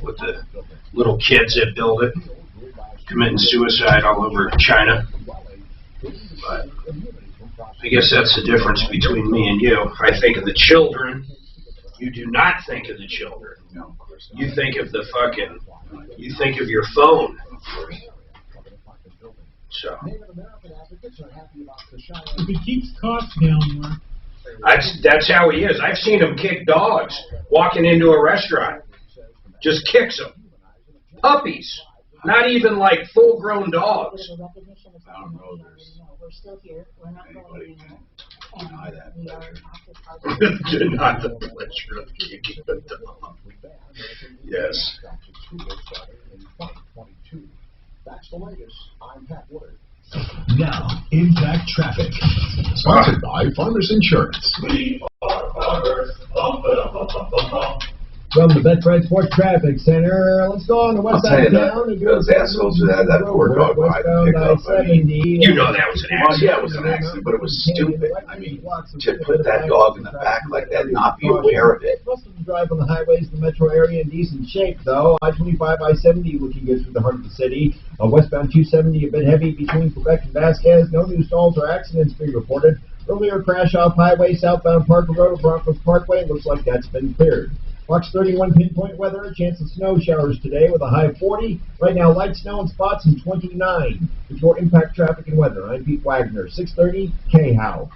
with the little kids that build it, committing suicide all over China. But I guess that's the difference between me and you. I think of the children. You do not think of the children. You think of the you think of your phone. So. If it keeps costs down, Mark. That's how he is. I've seen him kick dogs walking into a restaurant. Just kicks them. Puppies. Not even like full-grown dogs. I don't know. We're still here. We're not going to deny that pleasure. Deny the pleasure of kicking a dog. Yes. That's the latest. I'm Pat Wood. Now, Impact Traffic. Sponsored by Farmers Insurance. We are Farmers. From the Betfred Sports Traffic Center, let's go on the west side of town. Those assholes that poor dog westbound I-70. You know that was an accident. Yeah, it was an accident, but it was stupid. I mean, to put that dog in the back like that and not be aware of it. Most of them drive on the highways in the metro area in decent shape, though. I-25, I-70 looking good through the heart of the city. Westbound 270 a bit heavy between Quebec and Vasquez. No new stalls or accidents being reported. Earlier crash off highway southbound Parker Road, Broncos Parkway. Looks like that's been cleared. Fox 31 pinpoint weather, a chance of snow showers today with a high of 40. Right now, light snow in spots in 29. With your Impact Traffic and Weather, I'm Pete Wagner, 630 K-How.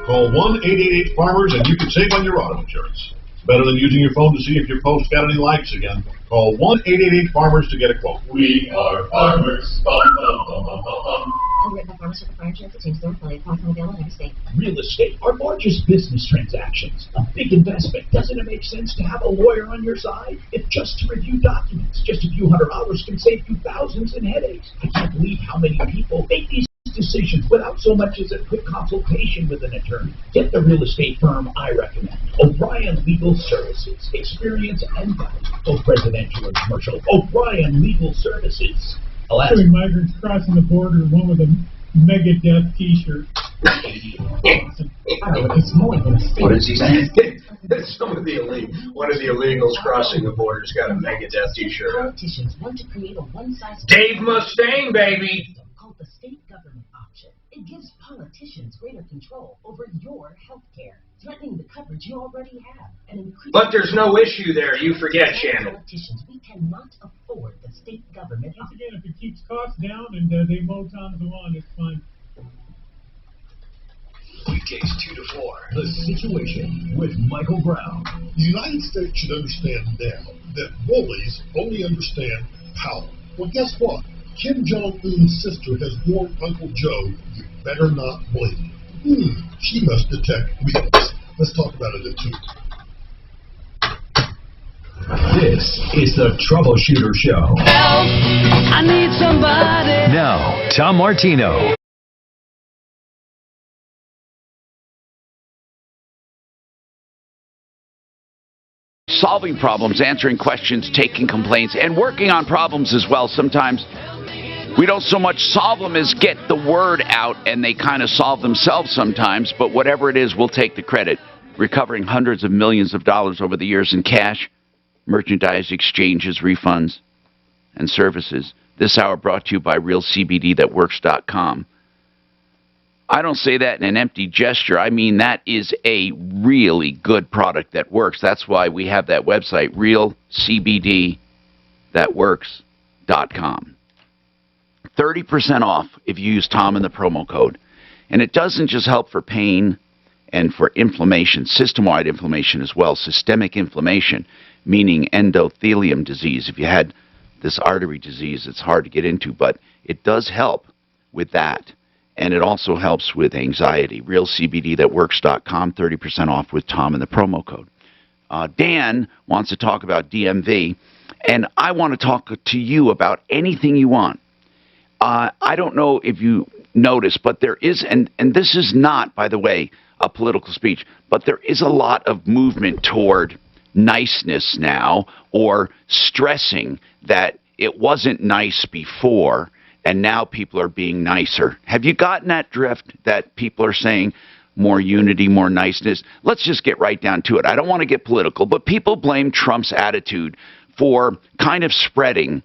Call 1-888-FARMERS and you can save on your auto insurance. It's better than using your phone to see if your post got any likes again. Call 1-888-FARMERS to get a quote. We are farmers. Underwritten by Farmers Circle Fire Insurance, it changes their affiliate. Policy available in every state. Real estate, our largest business transactions. A big investment. Doesn't it make sense to have a lawyer on your side? If just to review documents, just a few $100 can save you thousands in headaches. I can't believe how many people make these decisions without so much as a quick consultation with an attorney. Get the real estate firm I recommend. O'Brien Legal Services. Experience and value, both residential and commercial. O'Brien Legal Services. Showing migrants crossing the border, one with a Megadeth t-shirt. It's more than a state. What is he saying? One of the illegals crossing the border's got a Megadeth t-shirt on. Politicians want to create a one-size... Dave Mustaine, baby! ...called the state government option. It gives politicians greater control over your health care, threatening the coverage you already have. And but there's no issue there. You forget, Shannon. Politicians, we cannot afford the state government. Once again, if it keeps costs down and they mow Tom's lawn, it's fine. Weekdays 2 to 4. The Situation with Michael Brown. The United States should understand now that bullies only understand power. Well, guess what? Kim Jong-un's sister has warned Uncle Joe, you better not blink. She must detect weakness. Let's talk about it at 2. This is the Troubleshooter Show. Help! I need somebody. Now, Tom Martino. Solving problems, answering questions, taking complaints, and working on problems as well. Sometimes we don't so much solve them as get the word out, and they kind of solve themselves sometimes, but whatever it is, we'll take the credit. Recovering hundreds of millions of dollars over the years in cash, merchandise, exchanges, refunds, and services. This hour brought to you by RealCBDThatWorks.com. I don't say that in an empty gesture. I mean that is a really good product that works. That's why we have that website, RealCBDThatWorks.com. 30% off if you use Tom in the promo code. And it doesn't just help for pain and for inflammation, system-wide inflammation as well, systemic inflammation, meaning endothelium disease. If you had this artery disease, it's hard to get into, but it does help with that. And it also helps with anxiety. RealCBDThatWorks.com, 30% off with Tom in the promo code. Dan wants to talk about DMV, and I want to talk to you about anything you want. I don't know if you noticed, but there is, and this is not, by the way, a political speech, but there is a lot of movement toward niceness now, or stressing that it wasn't nice before, and now people are being nicer. Have you gotten that drift that people are saying more unity, more niceness? Let's just get right down to it. I don't want to get political, but people blame Trump's attitude for kind of spreading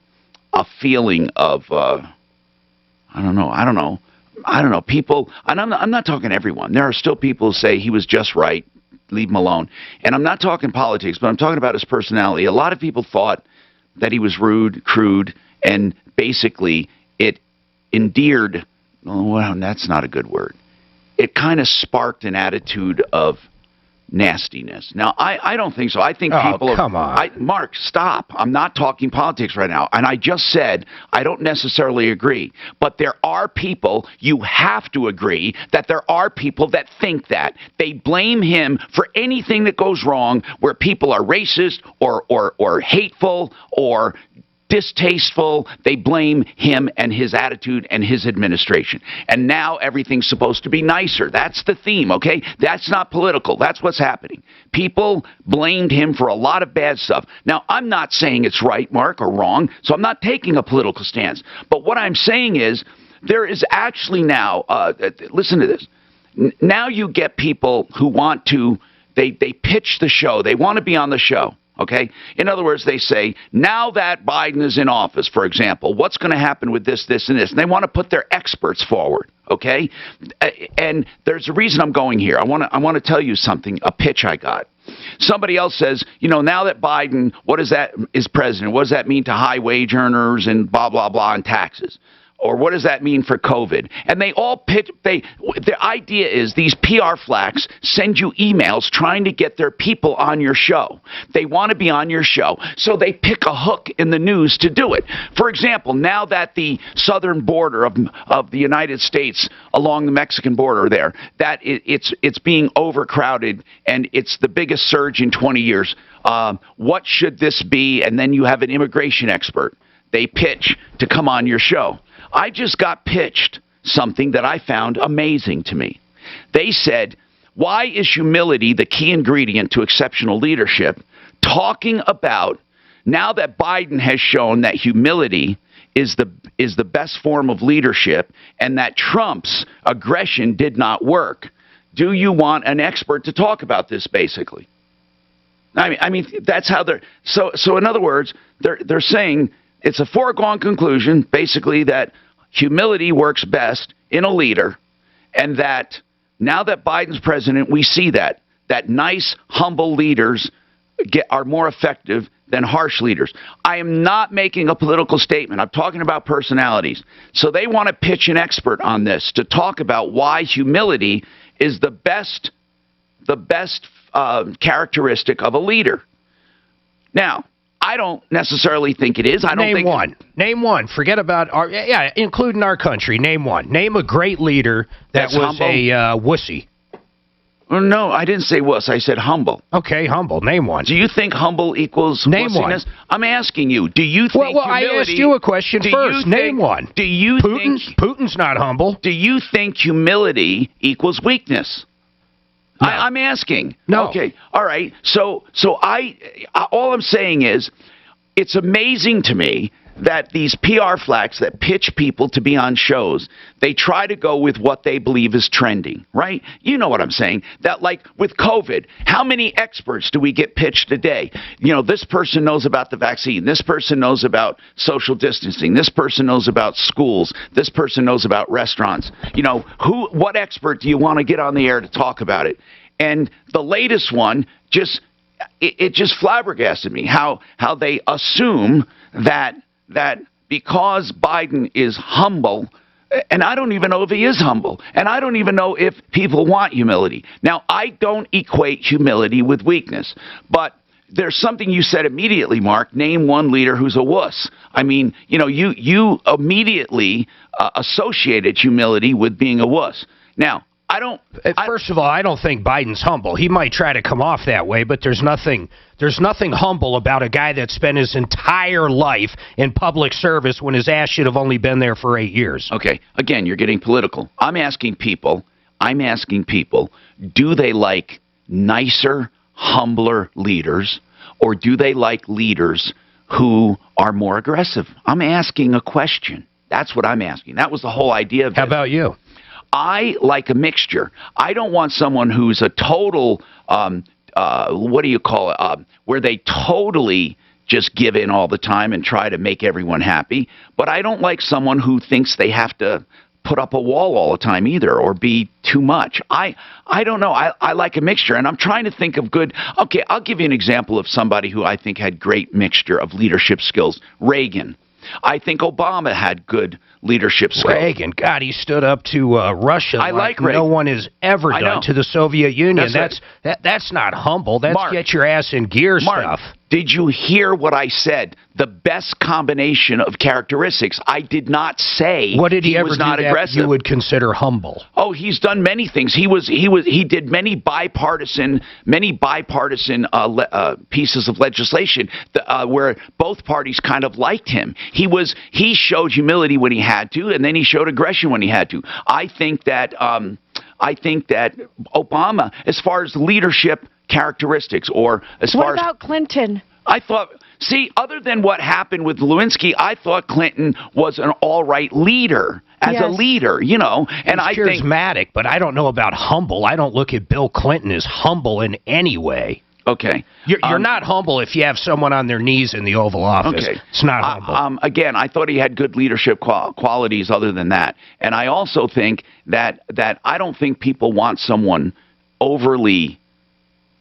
a feeling of, I don't know, people, and I'm not talking everyone. There are still people who say he was just right, leave him alone. And I'm not talking politics, but I'm talking about his personality. A lot of people thought that he was rude, crude, and basically it endeared, well, that's not a good word. It kind of sparked an attitude of nastiness. Now, I don't think so. I think people... come on. Mark, stop. I'm not talking politics right now. And I just said I don't necessarily agree. But there are people, you have to agree, that there are people that think that. They blame him for anything that goes wrong where people are racist or hateful or distasteful. They blame him and his attitude and his administration. And now everything's supposed to be nicer. That's the theme, okay? That's not political. That's what's happening. People blamed him for a lot of bad stuff. Now, I'm not saying it's right, Mark, or wrong, so I'm not taking a political stance. But what I'm saying is there is actually now, listen to this, now you get people who want to, they pitch the show. They want to be on the show. Okay? In other words, they say, now that Biden is in office, for example, what's going to happen with this, this, and this? And they want to put their experts forward. Okay? And there's a reason I'm going here. I want to tell you something, a pitch I got. Somebody else says, now that Biden, is president, what does that mean to high wage earners and blah, blah, blah, and taxes? Or what does that mean for COVID? And they all pitch, the idea is these PR flacks send you emails trying to get their people on your show. They want to be on your show, so they pick a hook in the news to do it. For example, now that the southern border of the United States along the Mexican border there, that it's being overcrowded and it's the biggest surge in 20 years. What should this be? And then you have an immigration expert. They pitch to come on your show. I just got pitched something that I found amazing to me. They said, why is humility the key ingredient to exceptional leadership? Talking about now that Biden has shown that humility is the best form of leadership and that Trump's aggression did not work. Do you want an expert to talk about this, basically? I mean that's how they're... So in other words, they're saying it's a foregone conclusion, basically, that humility works best in a leader, and that now that Biden's president, we see that nice, humble leaders are more effective than harsh leaders. I am not making a political statement. I'm talking about personalities. So they want to pitch an expert on this to talk about why humility is the best characteristic of a leader. Now, I don't necessarily think it is. Name one. Name one. Forget about including our country. Name one. Name a great leader that was humble. A wussy. Well, no, I didn't say wuss. I said humble. Okay, humble. Name one. Do you think humble equals Name wussiness? One. I'm asking you. Do you think well, humility... I asked you a question first. Name one. Do you think... Putin's not humble. Do you think humility equals weakness? No. I'm asking. No. Okay. All right. So all I'm saying is, it's amazing to me that these PR flacks that pitch people to be on shows, they try to go with what they believe is trending, right? You know what I'm saying? That, like with COVID, how many experts do we get pitched a day? This person knows about the vaccine. This person knows about social distancing. This person knows about schools. This person knows about restaurants. What expert do you want to get on the air to talk about it? And the latest one it just flabbergasted me how they assume that because Biden is humble, and I don't even know if he is humble, and I don't even know if people want humility. Now, I don't equate humility with weakness, but there's something you said immediately, Mark. Name one leader who's a wuss. I mean, you immediately associated humility with being a wuss. Now, First of all, I don't think Biden's humble. He might try to come off that way, but there's nothing humble about a guy that spent his entire life in public service when his ass should have only been there for 8 years. Okay. Again, you're getting political. I'm asking people, do they like nicer, humbler leaders, or do they like leaders who are more aggressive? I'm asking a question. That's what I'm asking. That was the whole idea of it. How about you? I like a mixture. I don't want someone who's a total, where they totally just give in all the time and try to make everyone happy. But I don't like someone who thinks they have to put up a wall all the time either, or be too much. I don't know. I like a mixture, and I'm trying to think of good. Okay, I'll give you an example of somebody who I think had great mixture of leadership skills. Reagan. I think Obama had good leadership skills. Reagan, God, he stood up to Russia like no one has ever done to the Soviet Union. That's not humble. That's Mark, get your ass in gear stuff. Did you hear what I said? The best combination of characteristics. I did not say what did he ever was do not that aggressive. You would consider humble? Oh, he's done many things. He did many bipartisan pieces of legislation where both parties kind of liked him. He showed humility when he had to, and then he showed aggression when he had to. I think that Obama, as far as leadership characteristics, or as far as... What about Clinton? I thought, other than what happened with Lewinsky, I thought Clinton was an all right leader. As a leader, you know, and he's charismatic, but I don't know about humble. I don't look at Bill Clinton as humble in any way. Okay. You're not humble if you have someone on their knees in the Oval Office. Okay. It's not humble. Again, I thought he had good leadership qualities other than that. And I also think that I don't think people want someone overly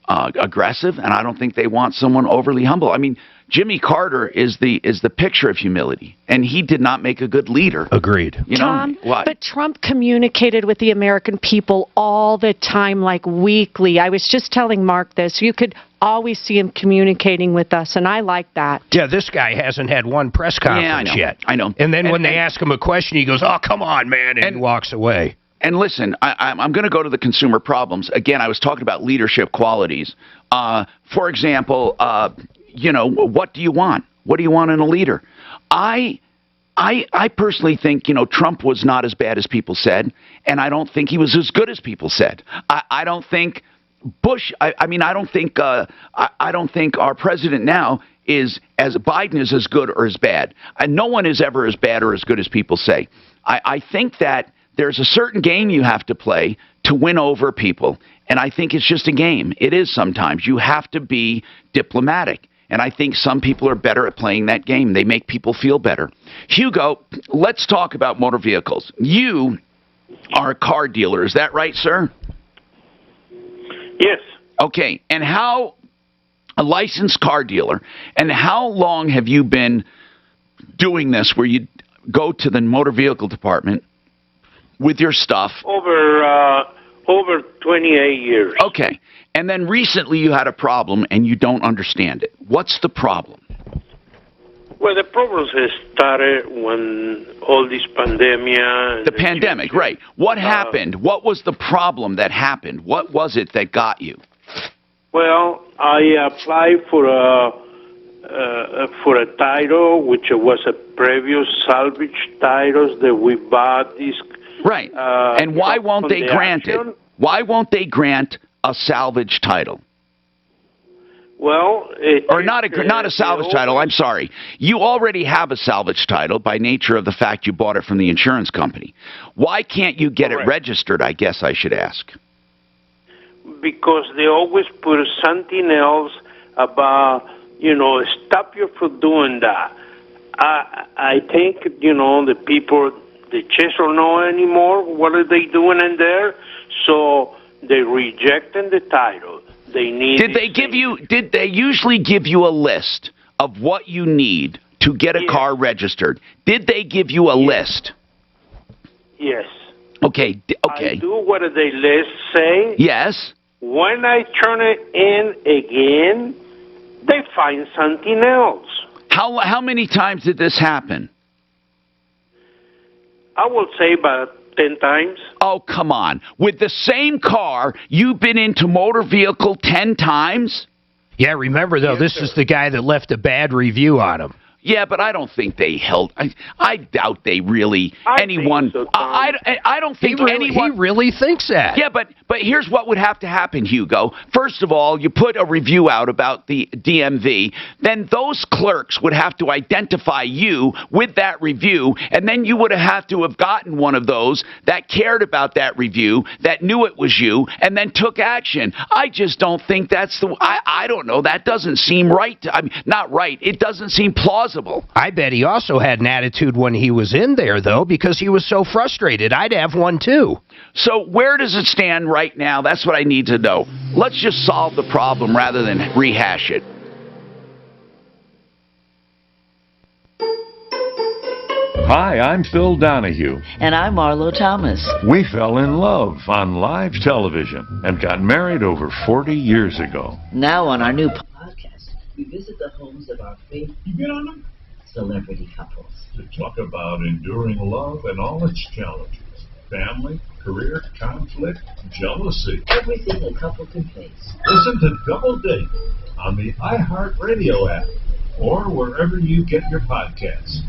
aggressive, and I don't think they want someone overly humble. I mean, Jimmy Carter is the picture of humility, and he did not make a good leader. Agreed. Tom, but Trump communicated with the American people all the time, like weekly. I was just telling Mark this. You could always see him communicating with us, and I like that. Yeah, this guy hasn't had one press conference yet. I know. And then when they ask him a question, he goes, "Oh, come on, man," and walks away. And listen, I'm going to go to the consumer problems. Again, I was talking about leadership qualities. For example, what do you want? What do you want in a leader? I personally think, Trump was not as bad as people said, and I don't think he was as good as people said. I don't think Bush. I don't think our president now is as Biden is as good or as bad. And no one is ever as bad or as good as people say. I think that there's a certain game you have to play to win over people, and I think it's just a game. It is sometimes. You have to be diplomatic, and I think some people are better at playing that game. They make people feel better. Hugo, let's talk about motor vehicles. You are a car dealer. Is that right, sir? Yes. Okay, and a licensed car dealer, and how long have you been doing this where you go to the motor vehicle department with your stuff? Over 28 years. Okay. And then recently you had a problem and you don't understand it. What's the problem? Well, the problems has started when all this pandemic... The pandemic, right. What happened? What was the problem that happened? What was it that got you? Well, I applied for a title, which was a previous salvage titles that we bought this... Right. And why won't they grant it? Why won't they grant a salvage title? Well, not a salvage title. I'm sorry. You already have a salvage title by nature of the fact you bought it from the insurance company. Why can't you get it registered, I guess I should ask? Because they always put something else about, stop you from doing that. I think, the people... The chefs don't know anymore what are they doing in there, so they rejecting the title. They need. Did they usually give you a list of what you need to get a car registered? Did they give you a list? Yes. Okay. I do what the list say. Yes. When I turn it in again, they find something else. How many times did this happen? I will say about 10 times. Oh, come on. With the same car, you've been into motor vehicle 10 times? Yeah, remember, though, this is the guy that left a bad review on him. Yeah, but I don't think they held. I doubt they really. Anyone. Think so, I don't think anyone. He really thinks that. Yeah, but here's what would have to happen, Hugo. First of all, you put a review out about the DMV. Then those clerks would have to identify you with that review, and then you would have to have gotten one of those that cared about that review, that knew it was you, and then took action. I just don't think that's the. I don't know. That doesn't seem right. I mean, not right. It doesn't seem plausible. I bet he also had an attitude when he was in there, though, because he was so frustrated. I'd have one, too. So where does it stand right now? That's what I need to know. Let's just solve the problem rather than rehash it. Hi, I'm Phil Donahue. And I'm Marlo Thomas. We fell in love on live television and got married over 40 years ago. Now on our new podcast, we visit the homes of our favorite celebrity couples. To talk about enduring love and all its challenges. Family, career, conflict, jealousy. Everything a couple can face. Listen to Double Date on the iHeartRadio app or wherever you get your podcasts.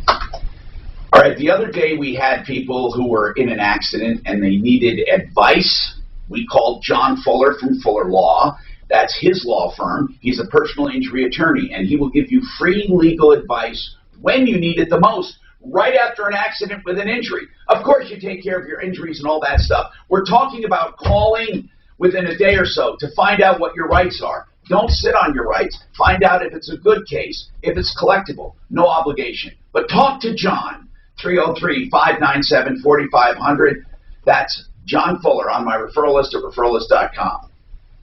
All right, the other day we had people who were in an accident and they needed advice. We called John Fuller from Fuller Law. That's his law firm. He's a personal injury attorney, and he will give you free legal advice when you need it the most, right after an accident with an injury. Of course, you take care of your injuries and all that stuff. We're talking about calling within a day or so to find out what your rights are. Don't sit on your rights. Find out if it's a good case, if it's collectible. No obligation. But talk to John, 303-597-4500. That's John Fuller on my referral list at referrallist.com.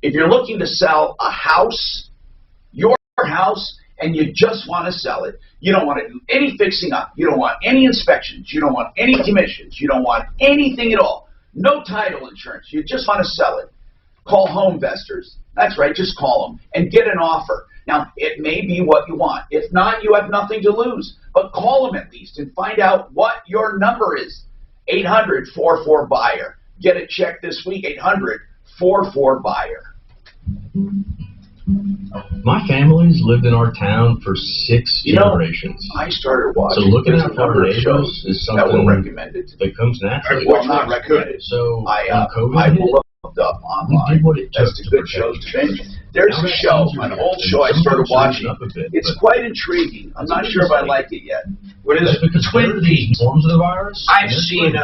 If you're looking to sell a house, your house, and you just want to sell it, you don't want to do any fixing up, you don't want any inspections, you don't want any commissions, you don't want anything at all, no title insurance, you just want to sell it, call Homevestors. That's right, just call them and get an offer. Now, it may be what you want. If not, you have nothing to lose. But call them at least and find out what your number is. 800-44-BUYER. Get a check this week, 800-44-BUYER. My family's lived in our town for 6 generations. I started watching. So looking out for our neighbors is something that were recommended that comes naturally. Well, not recommended. So I COVID looked up online. Just a good show to binge. There's a show, an old show I started watching. It's quite intriguing. I'm not sure if I like it yet. What is it? Twin Peaks. Forms of the virus? I've seen,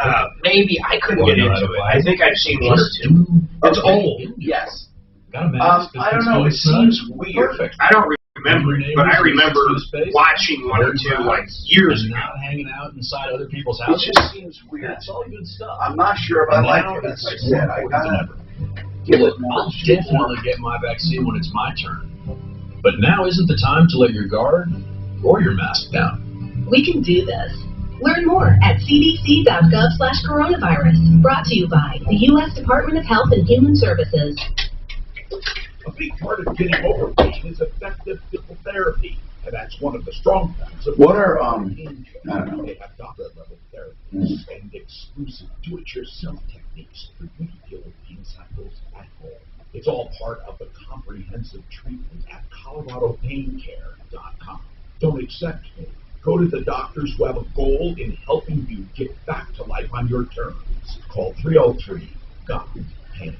maybe, I couldn't get into it. I think I've seen one or two. It's old. Yes. I don't know, it seems weird. I don't remember it, but I remember watching one or two, like, years ago. Not hanging out inside other people's It houses. just seems weird. That's all good stuff. I'm not sure if I like it. As I said, I gotta give it more. I'll definitely get my vaccine when it's my turn. But now isn't the time to let your guard or your mask down. We can do this. Learn more at cdc.gov/coronavirus. Brought to you by the U.S. Department of Health and Human Services. A big part of getting over pain is effective physical therapy, and that's one of the strong points of What are, I don't know. They have doctor-level therapies and exclusive do-it-yourself techniques for you to deal with pain cycles at home. It's all part of the comprehensive treatment at ColoradoPainCare.com. Don't accept pain. Go to the doctors who have a goal in helping you get back to life on your terms. Call 303-GOT-PAIN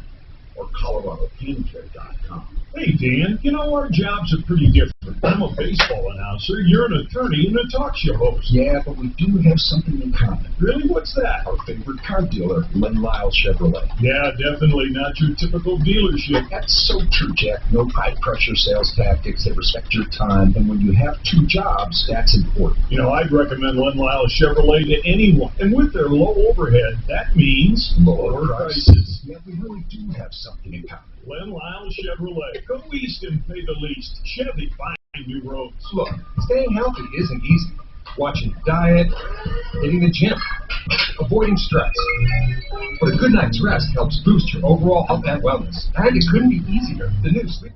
or ColoradoPainCare.com. Hey, Dan, you know, our jobs are pretty different. I'm a baseball announcer, you're an attorney and a talk show host. Yeah, but we do have something in common. Really? What's that? Our favorite car dealer, Lynn Lyle Chevrolet. Yeah, definitely not your typical dealership. That's so true, Jack. No high-pressure sales tactics. They respect your time. And when you have two jobs, that's important. You know, I'd recommend Lynn Lyle Chevrolet to anyone. And with their low overhead, that means lower prices. Yeah, we really do have something in common. Lynn Lyle Chevrolet. Go east and pay the least. Chevy, find new roads. Look, staying healthy isn't easy. Watching your diet, hitting the gym, avoiding stress. But a good night's rest helps boost your overall health and wellness. And it couldn't be easier. The new sleep.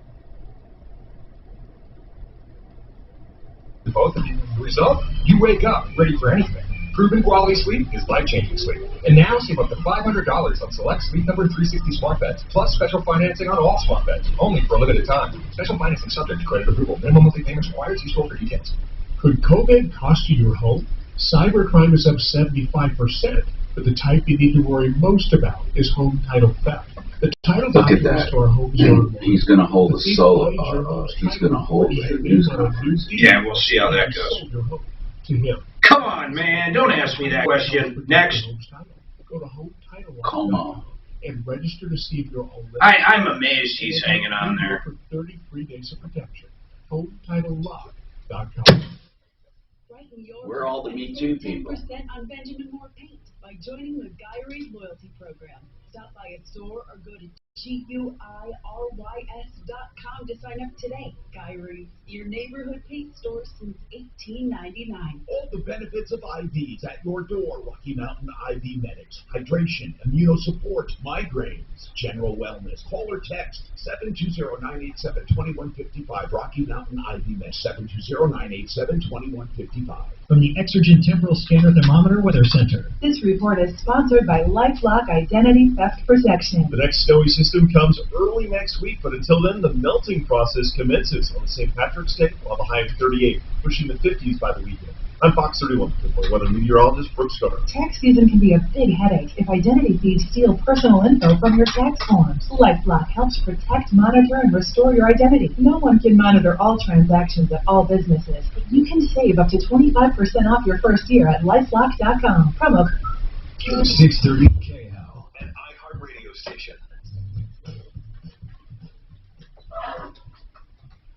Both of you. The result? You wake up ready for anything. Proven quality sleep is life-changing sleep. And now save up to $500 on select Sleep Number 360 smart beds, plus special financing on all smart beds, only for a limited time. Special financing subject to credit approval. Minimum monthly payments required. See store for details. Could COVID cost you your home? Cybercrime is up 75%, but the type you need to worry most about is home title theft. The title Look at documents that. to our homes are He's going to hold a solo. He's going to hold it. Yeah, we'll see how that goes. To him. Come on, man. Don't ask me that question. Next. Go to Home Title Come on. and register to see if you're already. I'm amazed he's hanging on there. For 33 days of protection. HometitleLock.com. We're all the Me Too people. 10% on Benjamin Moore paint by joining the Guy Reed loyalty program. Stop by a store or go to GUIRYS.com to sign up today. Guy Reed, your neighborhood paint store since 1899. All the benefits of IVs at your door. Rocky Mountain IV Medics. Hydration, immunosupport, migraines, general wellness. Call or text 720-987-2155. Rocky Mountain IV Medics. 720-987-2155. From the Exergen Temporal Scanner Thermometer Weather Center. This report is sponsored by LifeLock Identity Theft Protection. The next snowy system comes early next week, but until then, the melting process commences on St. Patrick's Day. We'll have a high of 38, pushing the 50s by the weekend. I'm Fox 31, weather meteorologist Brooks Garner. Tax season can be a big headache if identity thieves steal personal info from your tax forms. LifeLock helps protect, monitor, and restore your identity. No one can monitor all transactions at all businesses, but you can save up to 25% off your first year at LifeLock.com. Promo 630 KHOW, an iHeartRadio station.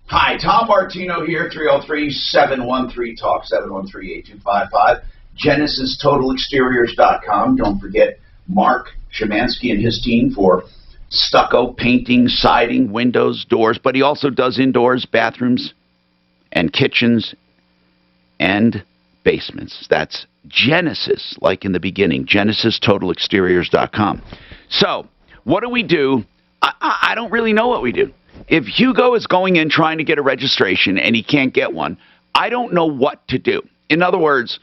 Hi, Tom Martino here, 303-713-TALK, 713-8255. GenesisTotalExteriors.com. Don't forget Mark Szymanski and his team for stucco, painting, siding, windows, doors, but he also does indoors, bathrooms, and kitchens, and basements. That's Genesis, like in the beginning, GenesisTotalExteriors.com. So, what do we do? I don't really know what we do. If Hugo is going in trying to get a registration and he can't get one, I don't know what to do. In other words,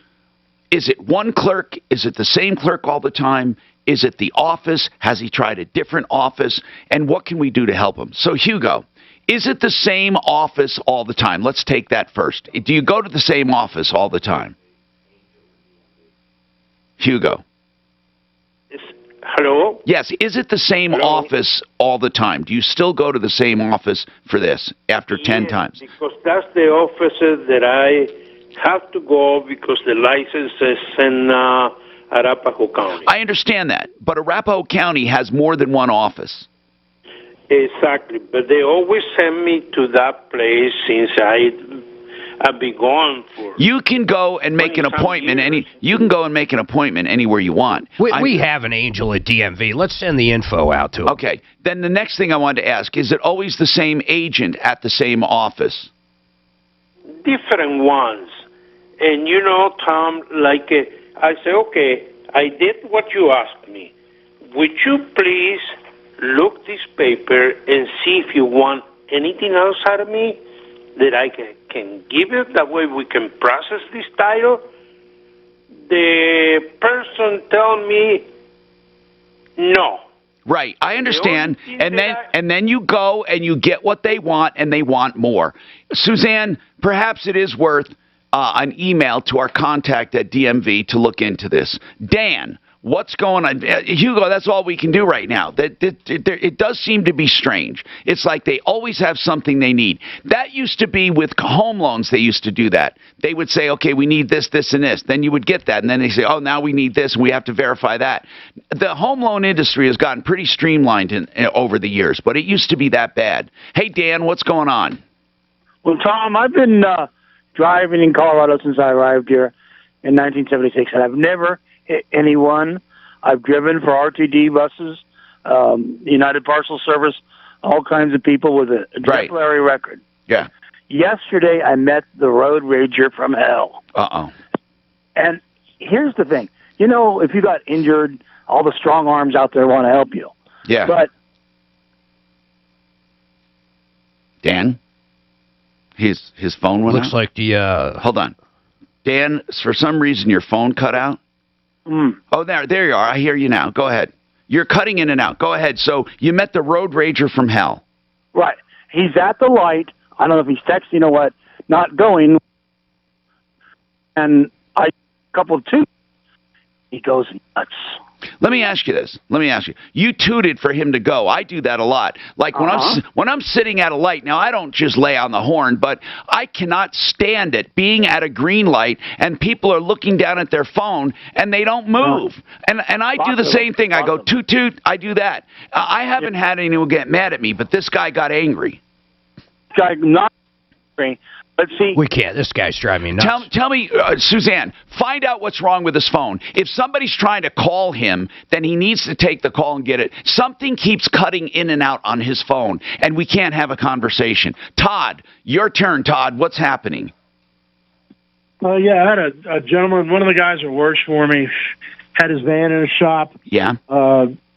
is it one clerk? Is it the same clerk all the time? Is it the office? Has he tried a different office? And what can we do to help him? So, Hugo, is it the same office all the time? Let's take that first. Do you go to the same office all the time? Hugo. Hello? Yes, is it the same office all the time? Do you still go to the same office for this after 10 times? Because that's the office that I have to go because the license is in Arapahoe County. I understand that, but Arapahoe County has more than one office. Exactly, but they always send me to that place since I've been gone for. You can go and make an appointment. You can go and make an appointment anywhere you want. We have an angel at DMV. Let's send the info out to him. Okay. Then the next thing I wanted to ask, is it always the same agent at the same office? Different ones. And you know, Tom, like I say, okay, I did what you asked me. Would you please look this paper and see if you want anything else out of me that I can give you? That way we can process this title. The person tell me no. Right, I understand. And then you go and you get what they want, and they want more. Suzanne, perhaps it is worth an email to our contact at DMV to look into this. Dan, what's going on? Hugo, that's all we can do right now. It does seem to be strange. It's like they always have something they need. That used to be with home loans. They used to do that. They would say, okay, we need this, this, and this. Then you would get that. And then they say, oh, now we need this, and we have to verify that. The home loan industry has gotten pretty streamlined over the years, but it used to be that bad. Hey, Dan, what's going on? Well, Tom, I've been driving in Colorado since I arrived here in 1976, and I've never hit anyone. I've driven for RTD buses, United Parcel Service, all kinds of people with a exemplary record. Yeah. Yesterday, I met the road rager from hell. Uh-oh. And here's the thing. You know, if you got injured, all the strong arms out there want to help you. Yeah. But Dan? His phone went out? Looks like the... Hold on. Dan, for some reason your phone cut out? Oh, there you are. I hear you now. Go ahead. You're cutting in and out. Go ahead. So you met the road rager from hell. Right. He's at the light. I don't know if he's texting or what. Not going. and a couple of two. He goes nuts. Let me ask you this. You tooted for him to go. I do that a lot. Like when I'm sitting at a light. Now I don't just lay on the horn, but I cannot stand it being at a green light and people are looking down at their phone and they don't move. And I do the same thing. I go toot toot. I do that. I haven't had anyone get mad at me, but this guy got angry. Guy not angry. Let's see. We can't. This guy's driving me nuts. Tell me, Suzanne, find out what's wrong with his phone. If somebody's trying to call him, then he needs to take the call and get it. Something keeps cutting in and out on his phone, and we can't have a conversation. Todd, your turn, Todd. What's happening? Yeah, I had a gentleman, one of the guys that works for me, had his van in a shop. Yeah.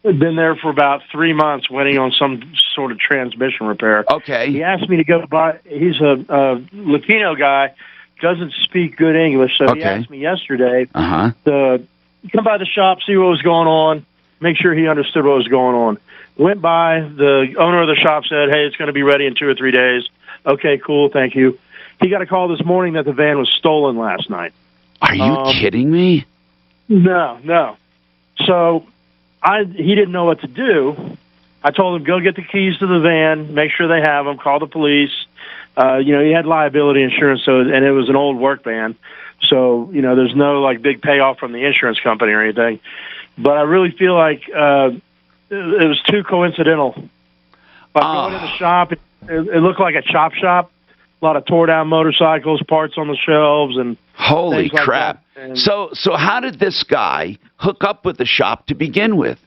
Been there for about 3 months waiting on some sort of transmission repair. Okay. He asked me to go by. He's a Latino guy, doesn't speak good English, so he asked me yesterday to come by the shop, see what was going on, make sure he understood what was going on. Went by, the owner of the shop said, hey, it's going to be ready in 2 or 3 days. Okay, cool, thank you. He got a call this morning that the van was stolen last night. Are you kidding me? No. So he didn't know what to do. I told him, go get the keys to the van, make sure they have them, call the police. He had liability insurance, and it was an old work van. So, there's no, big payoff from the insurance company or anything. But I really feel like it was too coincidental. Going in the shop, it looked like a chop shop. A lot of tore-down motorcycles, parts on the shelves, and holy things crap! Like that. So how did this guy hook up with the shop to begin with?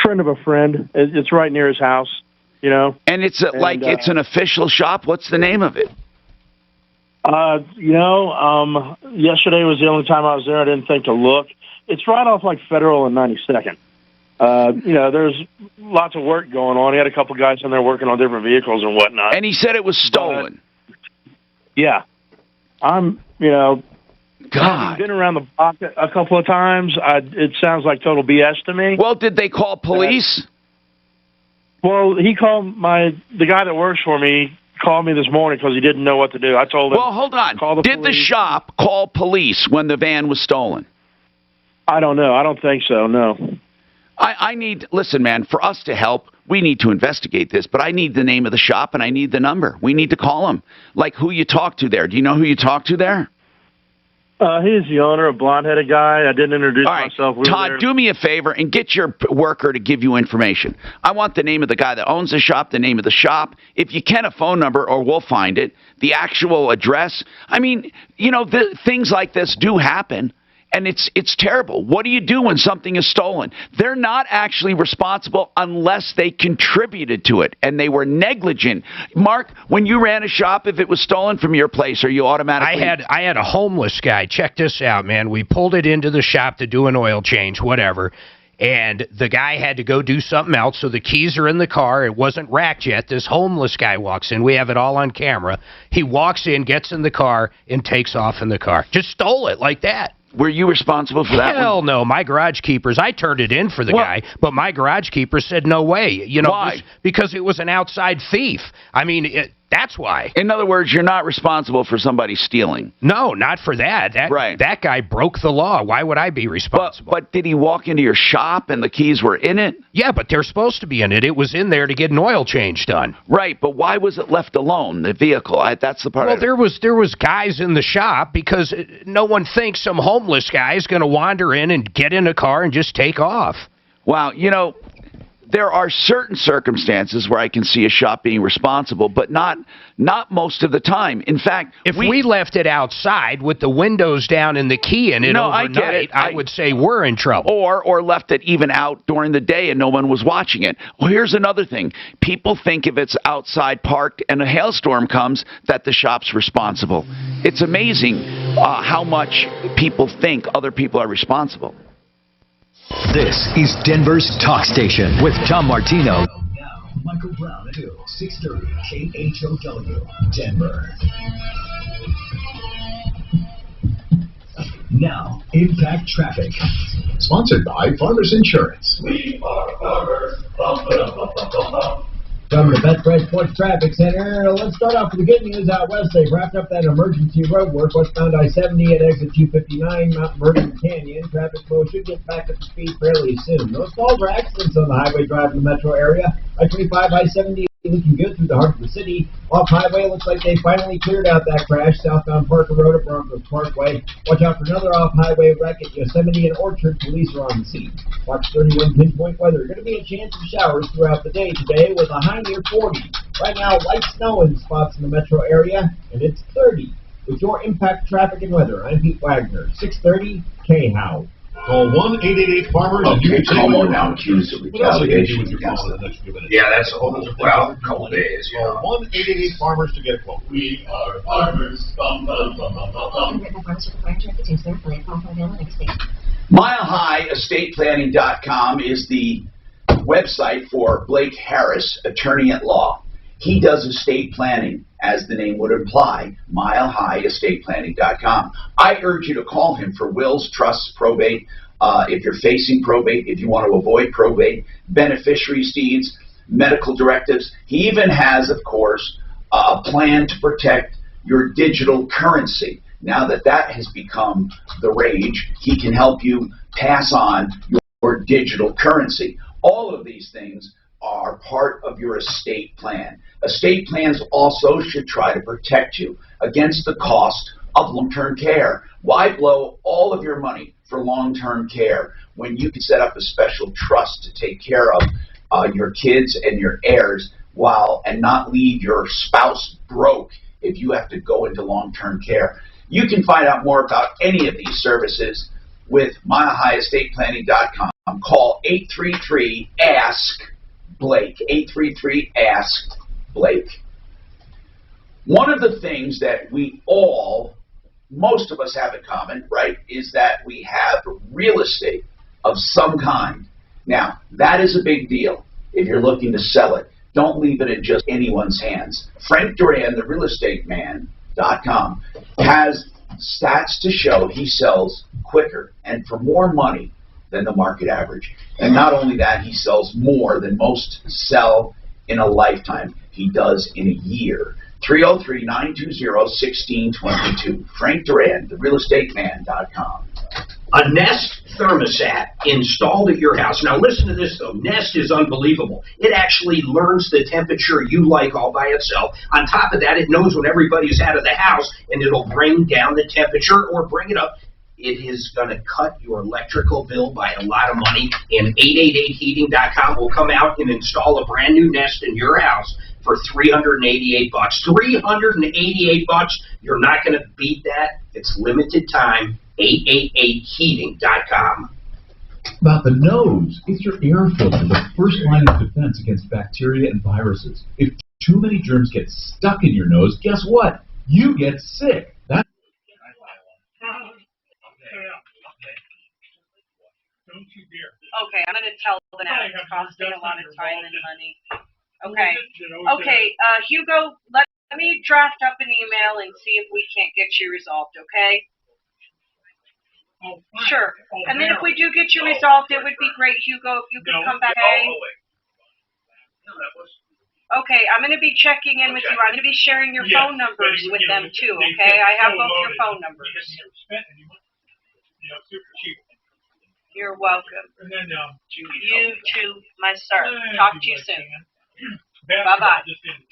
Friend of a friend. It's right near his house, And it's it's an official shop. What's the name of it? Yesterday was the only time I was there. I didn't think to look. It's right off Federal and 92nd. There's lots of work going on. He had a couple guys in there working on different vehicles and whatnot. And he said it was stolen. Yeah. God. I've been around the block a couple of times. It sounds like total BS to me. Well, did they call police? Well, he called the guy that works for me called me this morning because he didn't know what to do. I told him. Well, hold on. Did the shop call police when the van was stolen? I don't know. I don't think so, no. Listen, man, for us to help, we need to investigate this, but I need the name of the shop and I need the number. We need to call them. Who you talk to there. Do you know who you talk to there? He's the owner, a blonde-headed guy. I didn't introduce myself. Todd, do me a favor and get your worker to give you information. I want the name of the guy that owns the shop, the name of the shop. If you can, a phone number, or we'll find it. The actual address. I mean, things like this do happen. And it's terrible. What do you do when something is stolen? They're not actually responsible unless they contributed to it, and they were negligent. Mark, when you ran a shop, if it was stolen from your place, are you automatically... I had a homeless guy. Check this out, man. We pulled it into the shop to do an oil change, whatever, and the guy had to go do something else, so the keys are in the car. It wasn't racked yet. This homeless guy walks in. We have it all on camera. He walks in, gets in the car, and takes off in the car. Just stole it like that. Were you responsible for that? Hell no. My garage keepers, I turned it in for the guy, but my garage keeper said no way. Why? Because it was an outside thief. I mean, that's why. In other words, you're not responsible for somebody stealing. No, not for that. That guy broke the law. Why would I be responsible? But did he walk into your shop and the keys were in it? Yeah, but they're supposed to be in it. It was in there to get an oil change done. Right, but why was it left alone, the vehicle? That's the part. Well, there was guys in the shop because no one thinks some homeless guy is going to wander in and get in a car and just take off. Wow, there are certain circumstances where I can see a shop being responsible, but not most of the time. In fact, if we left it outside with the windows down and the key in it overnight, I would say we're in trouble. Or left it even out during the day and no one was watching it. Well, here's another thing. People think if it's outside parked and a hailstorm comes that the shop's responsible. It's amazing how much people think other people are responsible. This is Denver's Talk Station with Tom Martino. Now, Michael Brown at 630 KHOW, Denver. Now, Impact Traffic. Sponsored by Farmers Insurance. We are farmers. From the Betfred Sports Traffic Center, let's start off with the good news out west. They've wrapped up that emergency road work westbound I-70 at exit 259, Mount Vernon Canyon. Traffic flow should get back up to speed fairly soon. No stalls or accidents on the highway drive in the metro area. I-25, I-70 looking good through the heart of the city. Off highway, looks like they finally cleared out that crash southbound Parker Road at Broncos Parkway. Watch out for another off highway wreck at Yosemite and Orchard. Police are on the scene. Watch 31 pinpoint weather. Going to be a chance of showers throughout the day today with a high near 40. Right now, light snow in spots in the metro area, and it's 30. With your impact traffic and weather, I'm Pete Wagner, 630 K-How. Call 1-888-FARMERS. Okay, Como now accused of retaliation against against them. them. Yeah, that's a whole, well, a couple days. Call 1-888-FARMERS to get a quote. We are farmers. Bum, bum, bum, bum, bum, bum. MileHighEstatePlanning.com is the website for Blake Harris, attorney at law. He does estate planning, as the name would imply, MileHighEstatePlanning.com. I urge you to call him for wills, trusts, probate, if you're facing probate, if you want to avoid probate, beneficiaries deeds, medical directives. He even has, of course, a plan to protect your digital currency. Now that that has become the rage, he can help you pass on your digital currency. All of these things are part of your estate plan. Estate plans also should try to protect you against the cost of long-term care. Why blow all of your money for long-term care when you can set up a special trust to take care of your kids and your heirs and not leave your spouse broke if you have to go into long-term care? You can find out more about any of these services with MileHighEstatePlanning.com. Call 833-ASK-BLAKE, 833-ASK-BLAKE. One of the things that most of us have in common, right, is that we have real estate of some kind. Now, that is a big deal if you're looking to sell it. Don't leave it in just anyone's hands. Frank Duran, the realestateman.com, has stats to show he sells quicker and for more money than the market average. And not only that, he sells more than most sell in a lifetime. He does in a year. 303-920-1622. Frank Duran, therealestateman.com. A Nest thermostat installed at your house. Now listen to this though. Nest is unbelievable. It actually learns the temperature you like all by itself. On top of that, it knows when everybody's out of the house and it'll bring down the temperature or bring it up. It is going to cut your electrical bill by a lot of money. And 888heating.com will come out and install a brand new Nest in your house for $388. $388. You're not going to beat that. It's limited time. 888heating.com. About the nose, it's your air filter, the first line of defense against bacteria and viruses. If too many germs get stuck in your nose, guess what? You get sick. That's Okay, I'm going to tell them that it's costing a lot of time and money. Okay, Hugo, let me draft up an email and see if we can't get you resolved, okay? Sure. And then if we do get you resolved, it would be great, Hugo, if you could come back. Okay, I'm going to be checking in with you. I'm going to be sharing your phone numbers with them too, okay? I have both your phone numbers. You're welcome. You too, my sir. Talk to you soon. Bye-bye.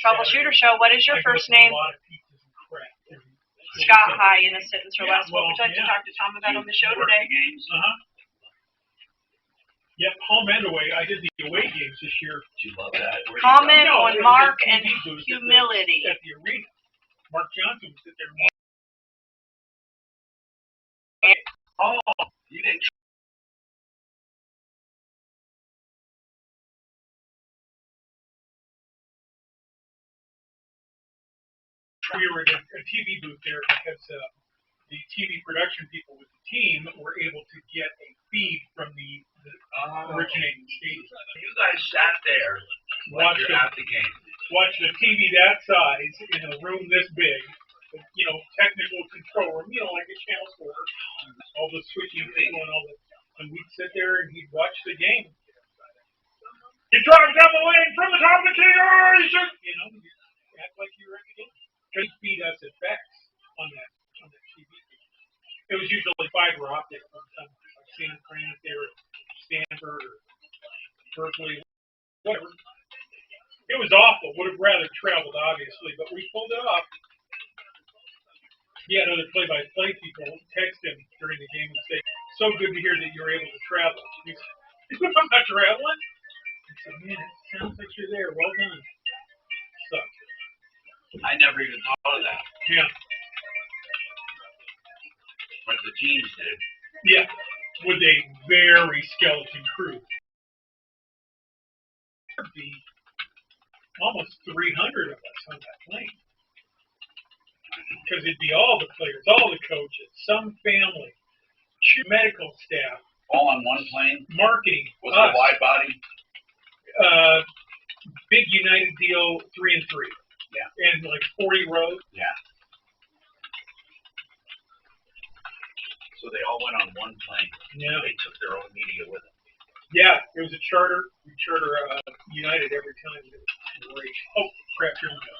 Troubleshooter Show, what is your first name? Scott, hi, in a sentence or less. What would you like to talk to Tom about on the show today? Yep, home and away. I did the away games this year. Did you love that? Comment on Mark and humility. At the arena. Mark Johnson was there. Oh, you didn't. We were in a TV booth there because the TV production people with the team were able to get a feed from the originating stadium. You guys sat there watched the game. Watched a TV that size in a room this big, technical control room, like a Channel 4, all the switching thing and all that. And we'd sit there and he'd watch the game. You drive down the lane from the complication! You know, you act like you're in the game. They feed us at Bex on that TV. It was usually fiber optic from some San Fran if they were at Stanford or Berkeley, whatever. It was awful. Would have rather traveled, obviously, but we pulled it off. He had other play-by-play people text him during the game and say, "So good to hear that you're able to travel." He said, "I'm not traveling." I said, "Man, it sounds like you're there. Well done." So, I never even thought of that. yeah. But the teams did. Yeah, with a very skeleton crew. There'd be almost 300 of us on that plane. Because it'd be all the players, all the coaches, some family, medical staff. All on one plane? Marketing. Was it a wide body? Big United deal, 3 and 3. Yeah. And like 40 rows. Yeah. So they all went on one plane. Yeah. They took their own media with them. Yeah, it was a charter. We charter United every time. Oh, crap, here we go.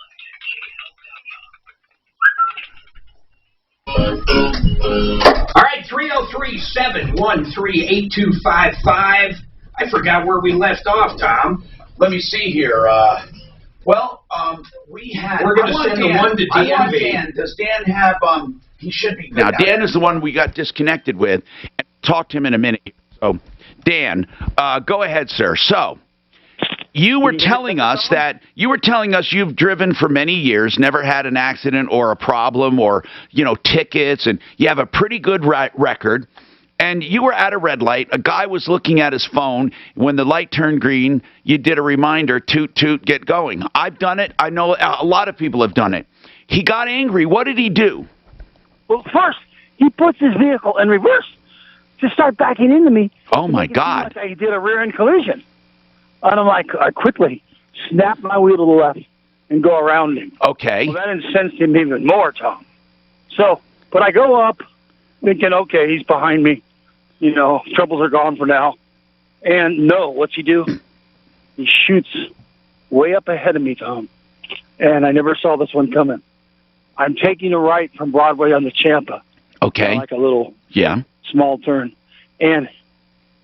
All right, 303-713-8255. I forgot where we left off, Tom. Let me see here. We had. We're going to send the one to DMV. Dan. Does Dan have? He should be. Now, Dan is the one we got disconnected with. Talk to him in a minute. So, Dan, go ahead, sir. So, you were telling us you've driven for many years, never had an accident or a problem or, tickets, and you have a pretty good record. And you were at a red light. A guy was looking at his phone. When the light turned green, you did a reminder, toot, toot, get going. I've done it. I know a lot of people have done it. He got angry. What did he do? Well, first, he puts his vehicle in reverse to start backing into me. Oh, my God. Like I did a rear-end collision. And I'm like, I quickly snap my wheel to the left and go around him. Okay. Well, that incensed him even more, Tom. So, but I go up thinking, okay, he's behind me. Troubles are gone for now. And no, what's he do? He shoots way up ahead of me, Tom. And I never saw this one coming. I'm taking a right from Broadway on the Champa. Okay. Like a little small turn. And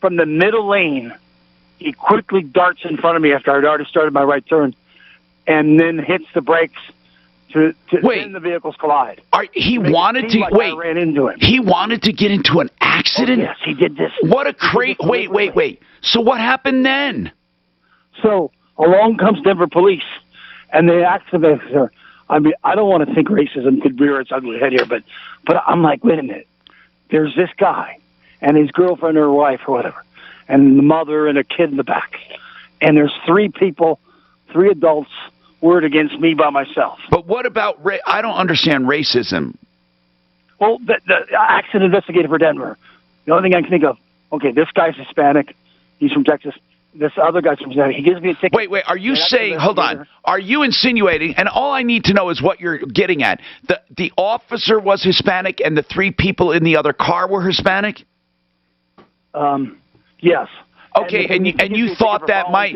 from the middle lane, he quickly darts in front of me after I'd already started my right turn and then hits the brakes to then the vehicles collide. He wanted to I ran into him. He wanted to get into an accident? Oh, yes, he did this. What a crazy... Wait. So what happened then? So along comes Denver police, and they asked the officer, I mean, I don't want to think racism could rear its ugly head here, but I'm like, wait a minute. There's this guy and his girlfriend or wife or whatever, and the mother and a kid in the back. And there's 3 people, 3 adults, word against me by myself. But what about... I don't understand racism. Well, the accident investigator for Denver, the only thing I can think of, okay, this guy's Hispanic. He's from Texas. This other guy's from Hispanic. He gives me a ticket. Wait. Are you saying... Hold on. Are you insinuating... And all I need to know is what you're getting at. The officer was Hispanic and the 3 people in the other car were Hispanic? Yes. Okay, and you thought that might...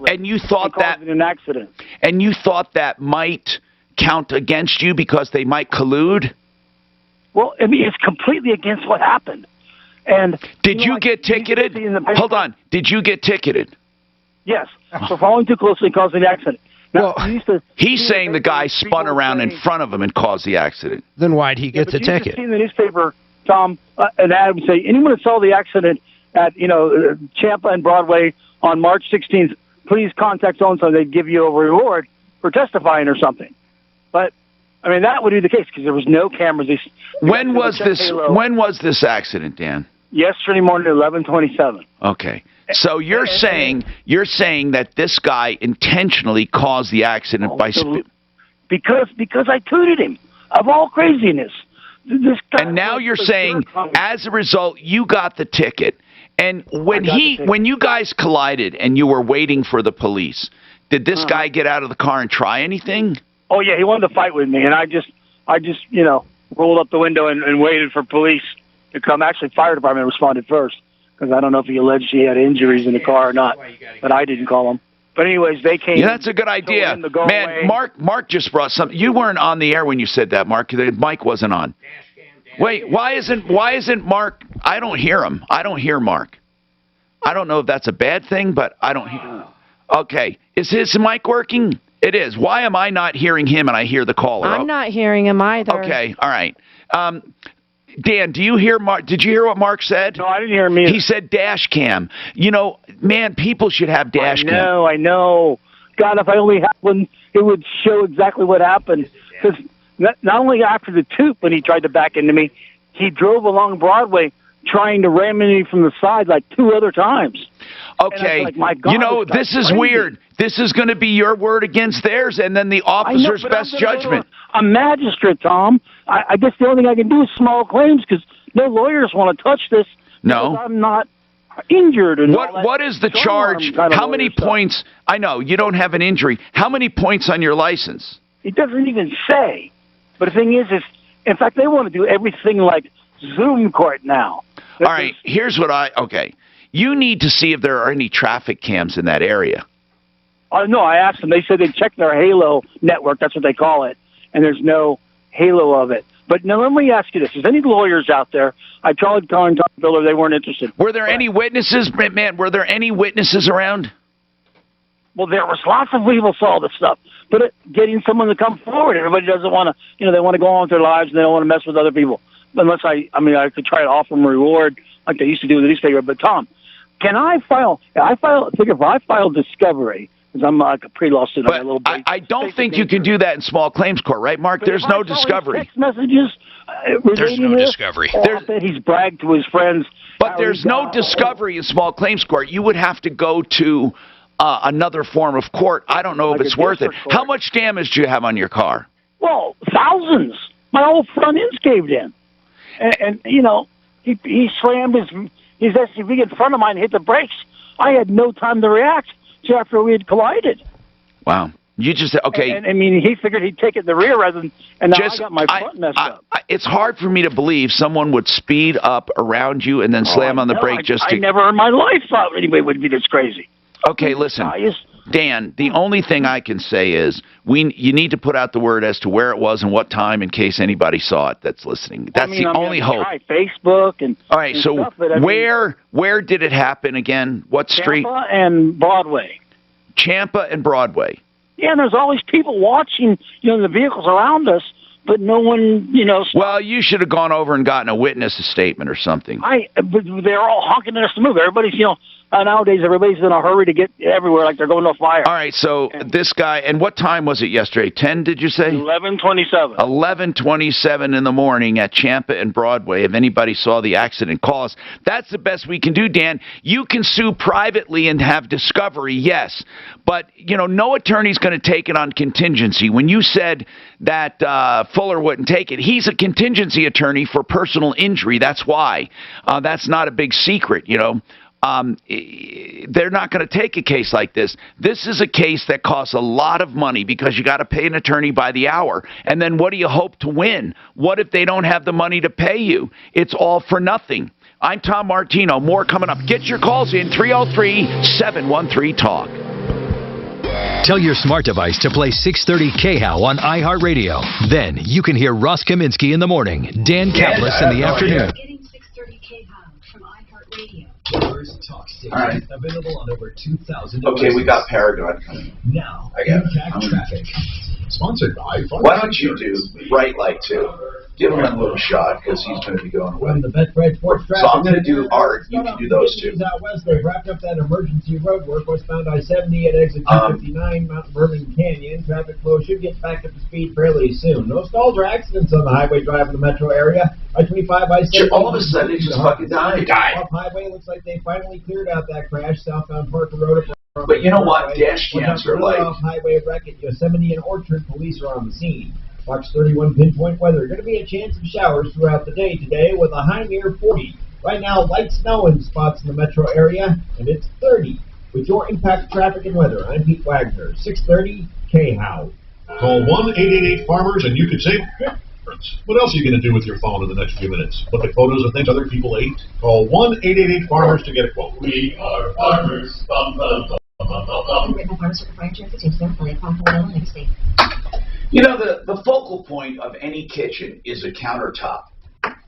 And you thought that... an accident. And you thought that might count against you because they might collude? Well, I mean, it's completely against what happened. And did you get ticketed? Hold on. Did you get ticketed? Yes. For following too closely causing the accident. Now, he's saying the guy spun around in front of him and caused the accident. Then why'd he get the ticket? See in the newspaper, Tom, an ad would say, anyone that saw the accident at, Champa and Broadway on March 16th, please contact so-and-so. They'd give you a reward for testifying or something. But, I mean, that would be the case because there was no cameras. When was this accident, Dan? Yesterday morning at 11:27. Okay. So you're saying that this guy intentionally caused the accident by because I tooted him of all craziness. This guy and now you're saying as a result you got the ticket. And when you guys collided and you were waiting for the police, did this guy get out of the car and try anything? Oh yeah, he wanted to fight with me, and I just rolled up the window and waited for police to come. Actually, fire department responded first because I don't know if he alleged he had injuries in the car or not, but I didn't call him. But anyways, they came. Yeah, that's a good idea. Man, away. Mark just brought something. You weren't on the air when you said that, Mark. The mic wasn't on. Wait, why isn't Mark? I don't hear him. I don't hear Mark. I don't know if that's a bad thing, but I don't hear. Okay, is his mic working? It is. Why am I not hearing him and I hear the caller? I'm not hearing him either. Okay, all right. Dan, do you hear Mark? Did you hear what Mark said? No, I didn't hear him either. He said dash cam. You know, man, people should have dash cam. I know. God, if I only had one, it would show exactly what happened. Because not only after the toot, when he tried to back into me, he drove along Broadway trying to ram me from the side like 2 other times. Okay, like, my God, you know, this is crazy. weird. This is going to be your word against theirs, and then the officer's best judgment. A magistrate, Tom. I guess the only thing I can do is small claims because no lawyers want to touch this. No, I'm not injured. And what is the charge? How many points? I know you don't have an injury. How many points on your license? It doesn't even say. But the thing is, in fact, they want to do everything like Zoom court now. All right, here's what okay. You need to see if there are any traffic cams in that area. No, I asked them. They said they checked their Halo network. That's what they call it. And there's no halo of it. But now let me ask you this. Is any lawyers out there? I tried calling Tom Biller. They weren't interested. Were there any witnesses, man? Were there any witnesses around? Well, there was lots of people saw this stuff. But getting someone to come forward, everybody doesn't want to, they want to go on with their lives and they don't want to mess with other people. Unless I could try to offer them a reward like they used to do with the newspaper. But Tom, can I file? If I file discovery, because I'm like a pre-lawsuit. But I don't think you can do that in small claims court, right, Mark? There's no discovery. Text messages. There's no discovery. That he's bragged to his friends. But there's no discovery in small claims court. You would have to go to another form of court. I don't know if it's worth it. How much damage do you have on your car? Well, thousands. My whole front end's caved in. And he slammed his SUV in front of mine and hit the brakes. I had no time to react after we had collided. Wow. You just, okay. And he figured he'd take it in the rear rather than, and now I got my front messed up. It's hard for me to believe someone would speed up around you and then slam on the brake I never in my life thought anybody would be this crazy. Okay, listen, Dan, the only thing I can say is you need to put out the word as to where it was and what time in case anybody saw it that's listening. That's the only hope. Try Facebook and all right, so stuff, but where did it happen again? What street? Champa and Broadway. Champa and Broadway. Yeah, and there's always people watching, the vehicles around us, but no one, Well, you should have gone over and gotten a witness statement or something. But they're all honking at us to move. Everybody's, nowadays everybody's in a hurry to get everywhere like they're going to a fire. All right, so this guy, and what time was it yesterday? 10, did you say? 11:27. 11:27 in the morning at Champa and Broadway. If anybody saw the accident, call us. That's the best we can do, Dan. You can sue privately and have discovery, yes. But, no attorney's going to take it on contingency. When you said that Fuller wouldn't take it, he's a contingency attorney for personal injury. That's why. That's not a big secret, they're not going to take a case like this. This is a case that costs a lot of money because you got to pay an attorney by the hour. And then what do you hope to win? What if they don't have the money to pay you? It's all for nothing. I'm Tom Martino. More coming up. Get your calls in 303-713-TALK. Tell your smart device to play 630 KHOW on iHeartRadio. Then you can hear Ross Kaminsky in the morning, Dan Kaplis in the afternoon. Getting 630 KHOW from iHeartRadio. All right. Available on over 2,000 Okay, we got Paragon coming. Now, I got traffic. Sponsored by. Why don't you do Bright Light 2? Give him a little shot because he's going to be going away. From the Betfred Sports Traffic. So I'm going to do Art. You can do those two. Out west, they've wrapped up that emergency road work westbound I-70 at exit 259, Mount Vernon Canyon. Traffic flow should get back up to speed fairly soon. No stalls or accidents on the highway drive in the metro area. I-25, I-70. All of a sudden, it just fucking died. Off highway, looks like they finally cleared out that crash. Southbound Parker Road. But you know what? Dash cams are like. Off highway wreck at Yosemite and Orchard. Police are on the scene. Watch 31 pinpoint weather. Going to be a chance of showers throughout the day today with a high near 40. Right now, light snow in spots in the metro area, and it's 30. With your impact traffic and weather, I'm Pete Wagner, 630 KHOW. Call 1-888-FARMERS and you can save difference. What else are you going to do with your phone in the next few minutes? Look at photos of things other people ate? Call 1-888-FARMERS to get a quote. We are farmers. Bum, bum, bum. You know, the focal point of any kitchen is a countertop.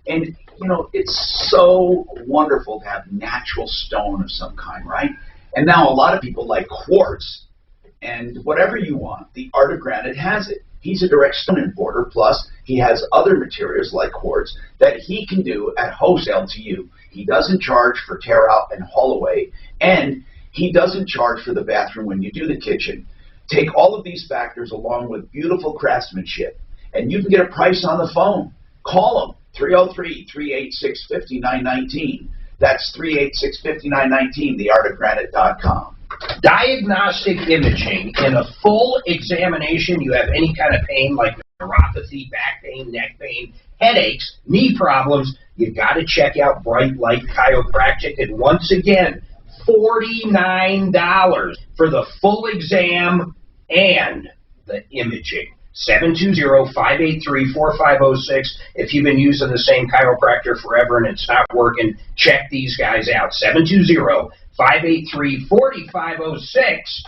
And, you know, it's so wonderful to have natural stone of some kind, right? And now a lot of people like quartz. And whatever you want, the Art of Granite has it. He's a direct stone importer, plus he has other materials like quartz that he can do at wholesale to you. He doesn't charge for tear out and haul away, and he doesn't charge for the bathroom when you do the kitchen. Take all of these factors along with beautiful craftsmanship, and you can get a price on the phone. Call him, 303-386-5919. That's 386-5919, theartofgranite.com. Diagnostic imaging. In a full examination, you have any kind of pain like neuropathy, back pain, neck pain, headaches, knee problems, you got to check out Bright Light Chiropractic. And once again, $49 for the full exam and the imaging. 720-583-4506. If you've been using the same chiropractor forever and it's not working, check these guys out. 720-583-4506.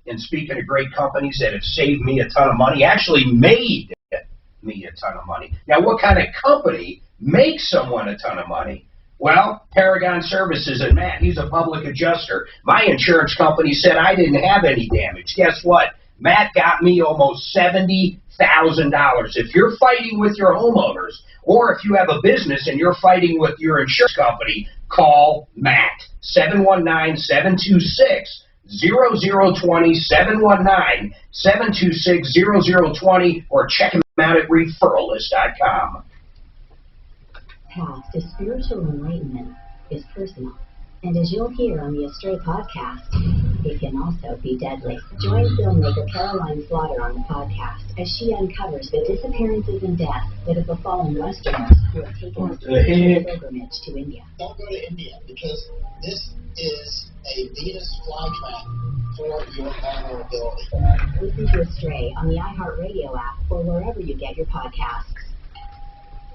And speaking of great companies that have saved me a ton of money, actually made me a ton of money. Now, what kind of company makes someone a ton of money? Well, Paragon Services and Matt, he's a public adjuster. My insurance company said I didn't have any damage. Guess what? Matt got me almost $70,000. If you're fighting with your homeowners, or if you have a business and you're fighting with your insurance company, call Matt. 719-726-0020, 719-726-0020, or check him out at referralist.com. Path to spiritual enlightenment is personal, and as you'll hear on the Astray podcast, it can also be deadly. Join filmmaker Caroline Slaughter on the podcast as she uncovers the disappearances and deaths that have befallen Westerners who have taken a spiritual pilgrimage to India. Don't go to India, because this is a Venus flytrap for your vulnerability. Listen to Astray on the iHeartRadio app or wherever you get your podcasts.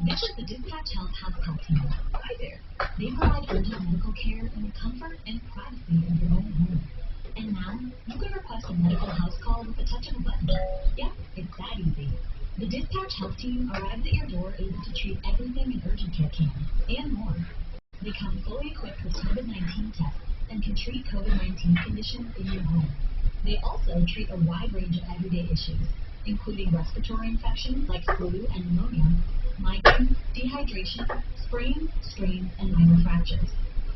Visit the Dispatch Health House Call team. Hi there. They provide urgent medical care in the comfort and privacy of your own home. And now, you can request a medical house call with the touch of a button. Yep, it's that easy. The Dispatch Health team arrives at your door able to treat everything an urgent care can, and more. They come fully equipped with COVID-19 tests and can treat COVID-19 conditions in your home. They also treat a wide range of everyday issues, including respiratory infections like flu and pneumonia, migraine, dehydration, sprains, strains, and minor fractures.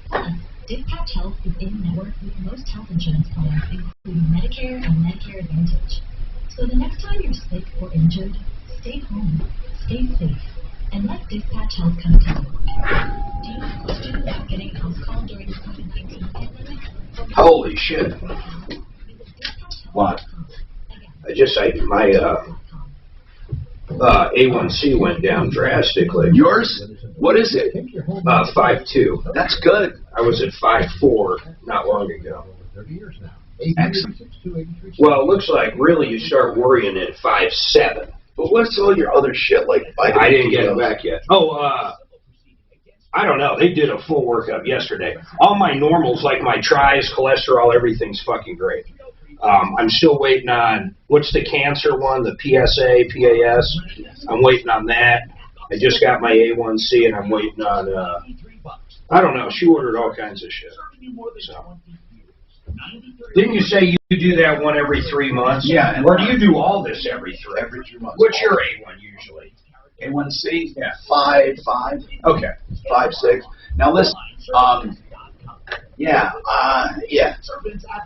Plus, Dispatch Health is in-network with most health insurance plans, including Medicare and Medicare Advantage. So the next time you're sick or injured, stay home, stay safe, and let Dispatch Health come to you. Do you have questions about getting a house call during the COVID-19 pandemic? Holy shit. What? My A1C went down drastically. Yours? What is it? 5.2. That's good. I was at 5.4 not long ago. Excellent. Well, it looks like really you start worrying at 5.7. But what's all your other shit like? I didn't get it back yet. Oh, I don't know. They did a full workup yesterday. All my normals, like my tris, cholesterol, everything's fucking great. I'm still waiting on, what's the cancer one, the PSA, PAS? I'm waiting on that. I just got my A1C, and I'm waiting on, I don't know. She ordered all kinds of shit. So. Didn't you say you do that one every 3 months? Yeah. Or do you do all this every 3? Every 3 months. What's your A1 usually? A1C? Yeah. 5.5. Okay. 5.6. Now listen,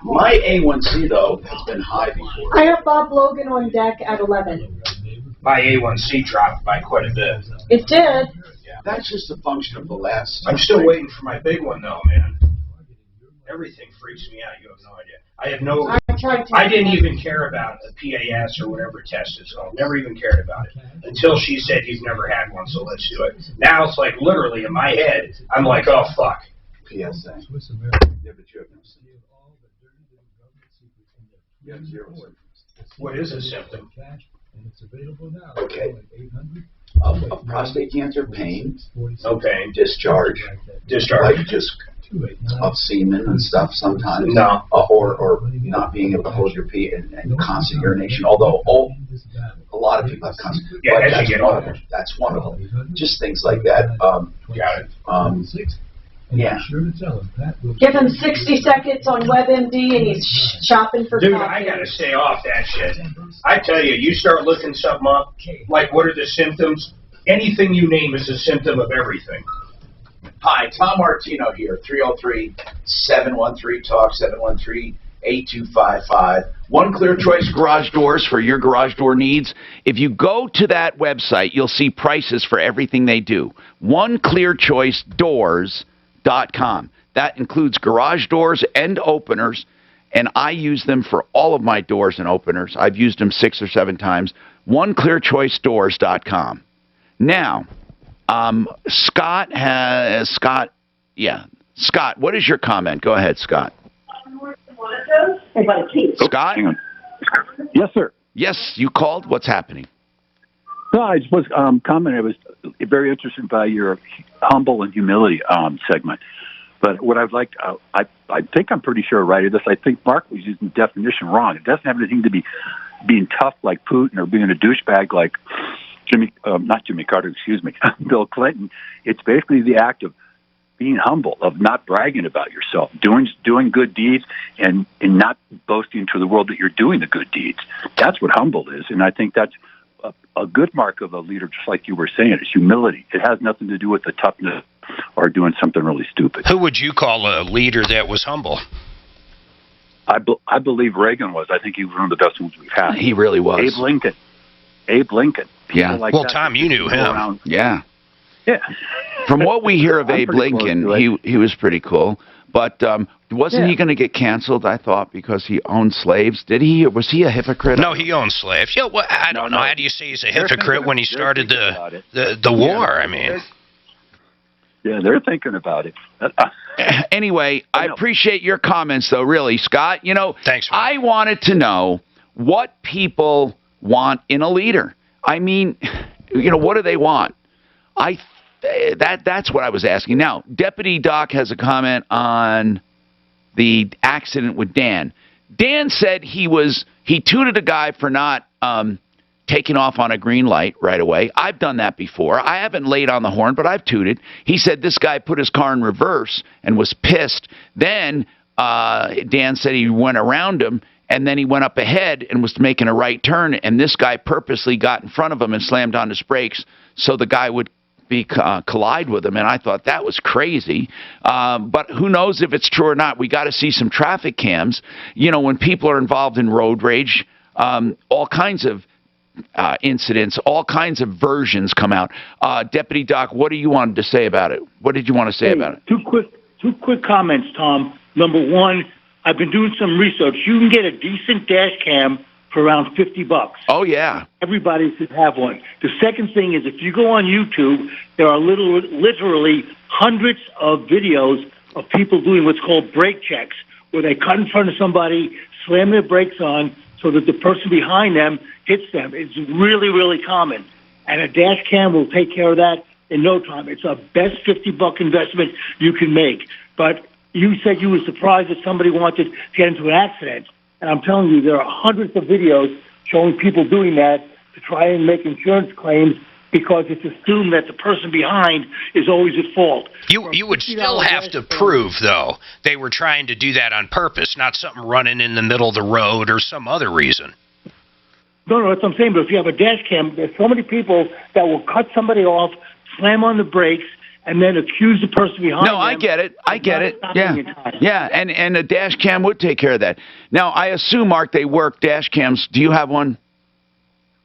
my A1C, though, has been high before. I have Bob Logan on deck at 11. My A1C dropped by quite a bit. It did. Yeah. That's just a function of the last. I'm still waiting for my big one, though, man. Everything freaks me out. You have no idea. I didn't even care about the PAS or whatever test it's called. Never even cared about it. Until she said you've never had one, so let's do it. Now it's like literally in my head, I'm like, oh, fuck. PSA. Yeah, but you have no symptoms. You have 0 symptoms. What is a symptom? Okay. Of prostate cancer, pain. No pain. Discharge. Discharge. Like just of semen and stuff sometimes? No. Or not being able to hold your pee and constant urination, although a lot of people have constant. Yeah, but as you get older. That's one of them. Just things like that. Got it. Yeah. Give him 60 seconds on WebMD and he's shopping for Dude, coffee. I gotta stay off that shit. I tell you, you start looking something up, like what are the symptoms? Anything you name is a symptom of everything. Hi, Tom Martino here, 303-713-TALK, 713-8255. One Clear Choice Garage Doors for your garage door needs. If you go to that website, you'll see prices for everything they do. OneClearChoiceDoors.com. That includes garage doors and openers, and I use them for all of my doors and openers. I've used them 6 or 7 times. OneClearChoiceDoors.com. Now, Scott, what is your comment? Go ahead, Scott. Scott? Yes, sir. Yes, you called. What's happening? No, I just was commenting. I was very interested by your humble and humility segment. But what I'd like, I think I'm pretty sure I righted this. I think Mark was using the definition wrong. It doesn't have anything to be being tough like Putin or being a douchebag like not Jimmy Carter, excuse me, Bill Clinton. It's basically the act of being humble, of not bragging about yourself, doing good deeds, and not boasting to the world that you're doing the good deeds. That's what humble is, and I think that's a good mark of a leader, just like you were saying. It's humility. It has nothing to do with the toughness or doing something really stupid. Who would you call a leader that was humble? I believe Reagan was. I think he was one of the best ones we've had. He really was. Abe Lincoln. Yeah. Like well, that. Tom, you knew him. Yeah. Yeah. From what we hear of Abe Lincoln, he was pretty cool. But wasn't he going to get canceled, I thought, because he owned slaves? Did he? Or was he a hypocrite? No, he owned slaves. Yeah, well, I don't know. How do you say he's a hypocrite when he started the war? I mean. Yeah, they're thinking about it. Anyway, I appreciate your comments, though, really, Scott. You know, thanks, man. I wanted to know what people want in a leader. I mean, you know, what do they want? That's what I was asking. Now, Deputy Doc has a comment on the accident with Dan. Dan said he tooted a guy for not taking off on a green light right away. I've done that before. I haven't laid on the horn, but I've tooted. He said this guy put his car in reverse and was pissed. Then Dan said he went around him, and then he went up ahead and was making a right turn, and this guy purposely got in front of him and slammed on his brakes so the guy would collide with him, and I thought that was crazy. But who knows if it's true or not? We got to see some traffic cams. You know, when people are involved in road rage, all kinds of incidents, all kinds of versions come out. Deputy Doc, what do you want to say about it? What did you want to say about it? Two quick comments, Tom. Number one, I've been doing some research. You can get a decent dash cam for around $50. Oh, yeah. Everybody should have one. The second thing is, if you go on YouTube, there are literally hundreds of videos of people doing what's called brake checks, where they cut in front of somebody, slam their brakes on so that the person behind them hits them. It's really, really common. And a dash cam will take care of that in no time. It's a best $50 investment you can make. But you said you were surprised that somebody wanted to get into an accident. And I'm telling you, there are hundreds of videos showing people doing that to try and make insurance claims because it's assumed that the person behind is always at fault. You would still have to prove, though, they were trying to do that on purpose, not something running in the middle of the road or some other reason. No, that's what I'm saying. But if you have a dash cam, there's so many people that will cut somebody off, slam on the brakes, and then accuse the person behind them. No, I get it. Yeah. Yeah, and a dash cam would take care of that. Now, I assume, Mark, they work dash cams. Do you have one?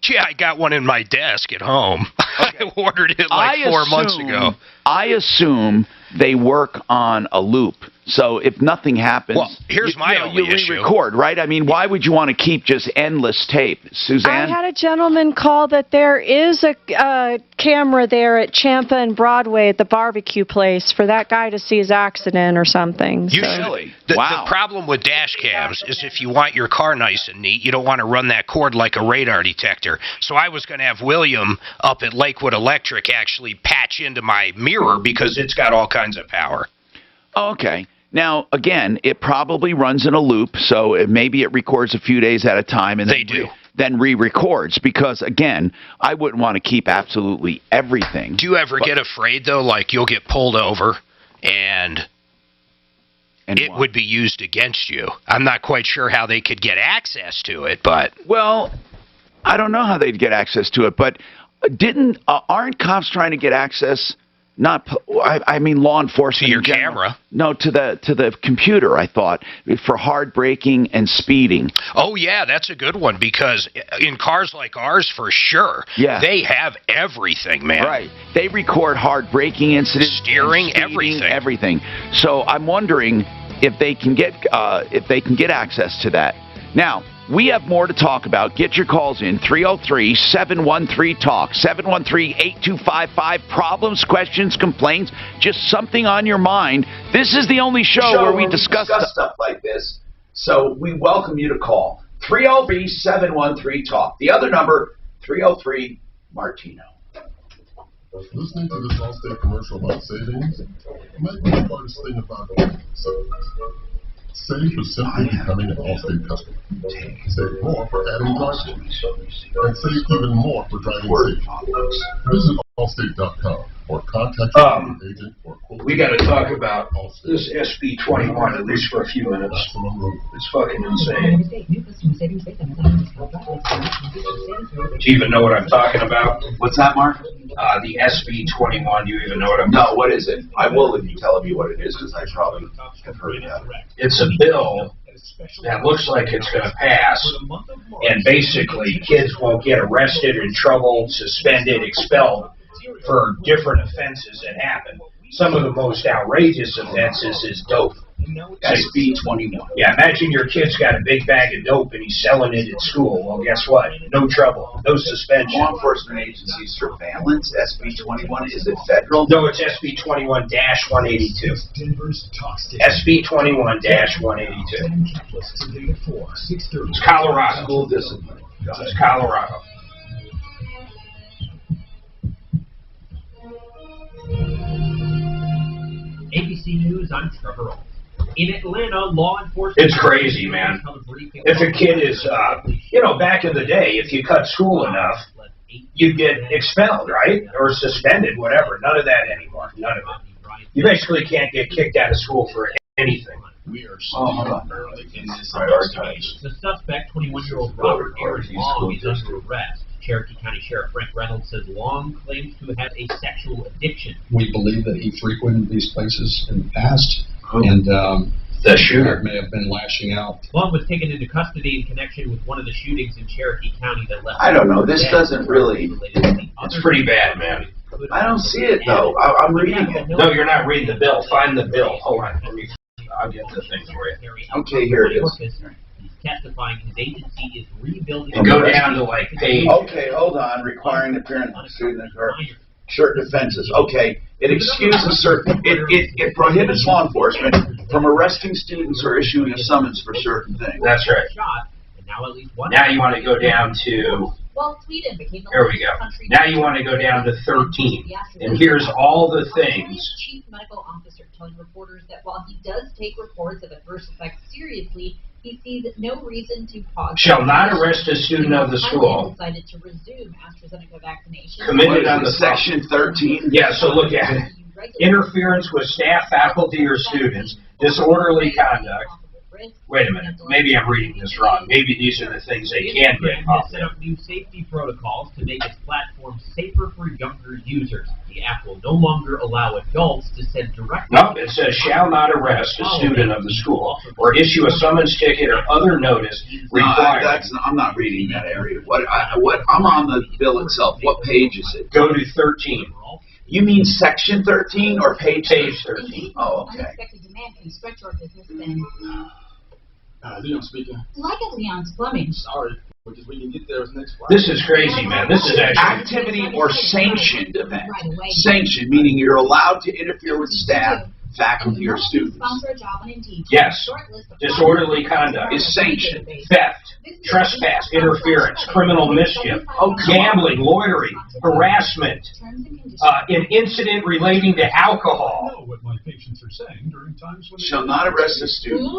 Yeah, I got one in my desk at home. Okay. I ordered it like 4 months ago. I assume they work on a loop. So if nothing happens, well, here's my only issue. You re-record, right? I mean, why would you want to keep just endless tape? Suzanne? I had a gentleman call that there is a camera there at Champa and Broadway at the barbecue place for that guy to see his accident or something. Usually. The problem with dash cams is if you want your car nice and neat, you don't want to run that cord like a radar detector. So I was going to have William up at Lakewood Electric actually patch into my mirror because it's got all kinds of power. Oh, okay. Now, again, it probably runs in a loop, so maybe it records a few days at a time, and then re-records. Because again, I wouldn't want to keep absolutely everything. Do you ever get afraid though, like you'll get pulled over and it would be used against you? I'm not quite sure how they could get access to it, but well, I don't know how they'd get access to it, but aren't cops trying to get access? I mean law enforcement. To your camera? No, to the computer, I thought, for hard braking and speeding. Oh, yeah, that's a good one, because in cars like ours, for sure, they have everything, man. Right. They record hard braking incidents, steering, speeding, everything. So I'm wondering if they can get access to that. Now, we have more to talk about. Get your calls in, 303-713-TALK, 713-8255. Problems, questions, complaints, just something on your mind. This is the only show where we discuss stuff like this. So we welcome you to call, 303-713-TALK. The other number, 303-MARTINO. Listening to this Allstate commercial about savings might be the hardest thing about it. Save for simply becoming an Allstate customer. Save more for adding drive-through. And save even more for driving safe. Visit Allstate.com or contact your agent or quote. We got to talk about this SB 21 at least for a few minutes. It's fucking insane. Do you even know what I'm talking about? What's that, Mark? The SB 21. Do you even know what I'm talking about? No, what is it? I will if you tell me what it is, because I probably have heard that. It's a bill that looks like it's going to pass, and basically kids won't get arrested, in trouble, suspended, expelled for different offenses that happen. Some of the most outrageous offenses is dope. SB 21. Yeah, imagine your kid's got a big bag of dope and he's selling it at school. Well, guess what? No trouble. No suspension. Law enforcement agency surveillance, SB 21, is it federal? No, it's SB 21-182. SB 21-182. It's Colorado. School discipline. It's Colorado. ABC News, I'm Trevor Alt. In Atlanta, law enforcement... It's crazy, man. If a kid is, back in the day, if you cut school enough, you'd get expelled, right? Or suspended, whatever. None of that anymore. None of it. You basically can't get kicked out of school for anything. We are early in this prioritize. The suspect, 21-year-old Robert Aaron Long, is under arrest. Cherokee County Sheriff Frank Reynolds says Long claims to have a sexual addiction. We believe that he frequented these places in the past, and the shooter may have been lashing out. Long was taken into custody in connection with one of the shootings in Cherokee County that left... I don't know. This doesn't really... It's pretty bad, man. I don't see it, though. I'm reading it. No, you're not reading the bill. Find the bill. Hold on. I'll get the thing for you. Okay, here it is. Testifying his agency is rebuilding... And go down to, like, page... Okay, hold on. Requiring the parent student or certain offenses. Okay. It excuses certain... It prohibits law enforcement from arresting students or issuing a summons for certain things. That's right. Now you want to go down to... There we go. Now you want to go down to 13. And here's all the things. Chief medical officer telling reporters that while he does take reports of adverse effects seriously, he sees no reason to pause. Shall not arrest a student of the school. Decided to resume AstraZeneca vaccination. Committed on the section 13. Yeah, so look at it. Interference with staff, faculty, or students, disorderly conduct. Wait a minute. Maybe I'm reading this wrong. Maybe these are the things they can get off. Set up new safety protocols to make its platform safer for younger users. The app will no longer allow adults to send direct... Nope, it says shall not arrest a student of the school or issue a summons ticket or other notice required. I'm not reading that area. I'm on the bill itself. What page is it? Go to 13. You mean section 13 or page 13? Oh, okay. Unexpected demand can stretch our business and... Leon speaking. Like at Leon's Plumbing. Sorry, because we can get there next Friday. This is crazy, man. This is actually... Activity or sanctioned event. Sanctioned, meaning you're allowed to interfere with staff, faculty, or students. Yes. Disorderly conduct. Is sanctioned. Theft. Trespass. Interference. Criminal mischief. Gambling. Loitering. Harassment. An incident relating to alcohol. patients are saying during times when they Shall not arrest a student.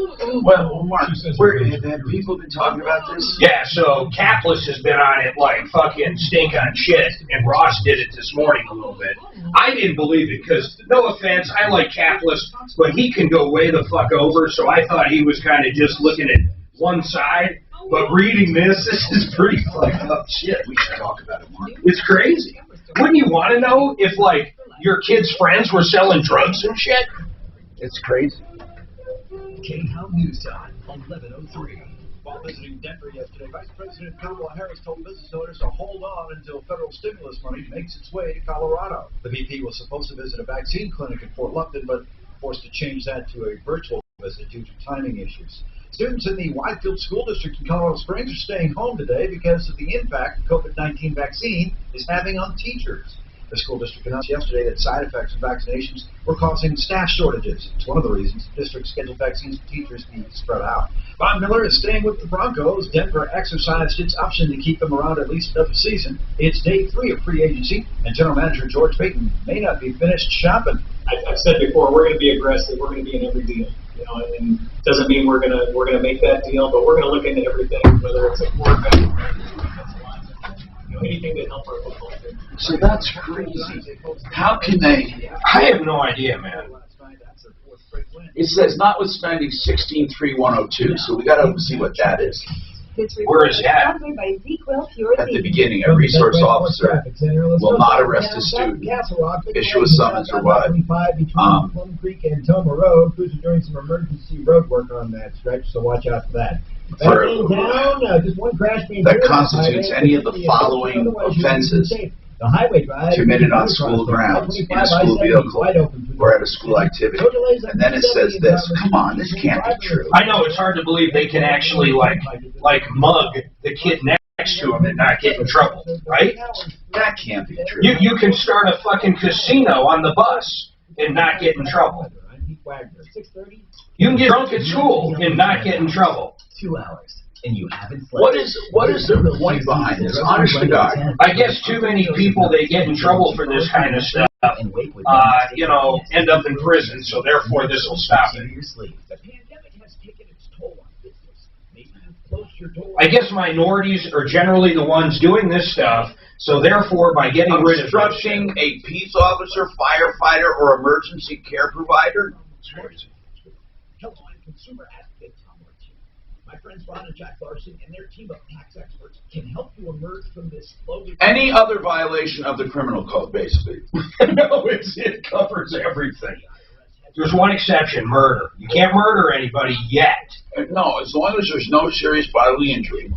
Well, Mark, have people been talking about this? Yeah, so Kaplis has been on it like fucking stink on shit, and Ross did it this morning a little bit. I didn't believe it, because, no offense, I like Kaplis, but he can go way the fuck over, so I thought he was kind of just looking at one side. But reading this is pretty fucked up shit. We should talk about it, Mark. It's crazy. Wouldn't you want to know if, like, your kids' friends were selling drugs and shit? It's crazy. KHOW News Time, 11:03. While visiting Denver yesterday, Vice President Kamala Harris told business owners to hold on until federal stimulus money makes its way to Colorado. The VP was supposed to visit a vaccine clinic in Fort Lupton, but forced to change that to a virtual visit due to timing issues. Students in the Whitefield School District in Colorado Springs are staying home today because of the impact the COVID-19 vaccine is having on teachers. The school district announced yesterday that side effects of vaccinations were causing staff shortages. It's one of the reasons the district scheduled vaccines for teachers be spread out. Bob Miller is staying with the Broncos. Denver exercised its option to keep them around at least another season. It's day 3 of free agency, and general manager George Payton may not be finished shopping. I've said before, we're going to be aggressive. We're going to be in every deal. You know, and it doesn't mean we're gonna make that deal, but we're gonna look into everything, whether it's a quarterback, anything to help our football team. So that's crazy. How can they? I have no idea, man. It says notwithstanding 16.3.102, so we got to see what that is. Where is that? At the beginning, a resource officer will not arrest a student, issue a summons or what. Plum Creek and Toma Road, crews are doing some emergency road work on that stretch, so watch out for that. Just one crash that constitutes any of the following offenses committed on school grounds, in a school vehicle, or at a school activity. And then it says this. Come on, this can't be true. I know, it's hard to believe they can actually, like mug the kid next to him and not get in trouble, right? That can't be true. You can start a fucking casino on the bus and not get in trouble. You can get drunk at school and not get in trouble. 2 hours. And you haven't slept. What is the point behind this? Honest to God. I guess too many people, they get in trouble for this kind of stuff, you know, end up in prison, so therefore this will stop it. I guess minorities are generally the ones doing this stuff, so therefore by getting rid of obstructing a peace officer, firefighter, or emergency care provider. Consumer advocate Tom Martin. My friends Ron and Jack Larson and their team of tax experts can help you emerge from this slogan. Any other violation of the criminal code, basically. No, it covers everything. There's one exception, murder. You can't murder anybody yet. No, as long as there's no serious bodily injury.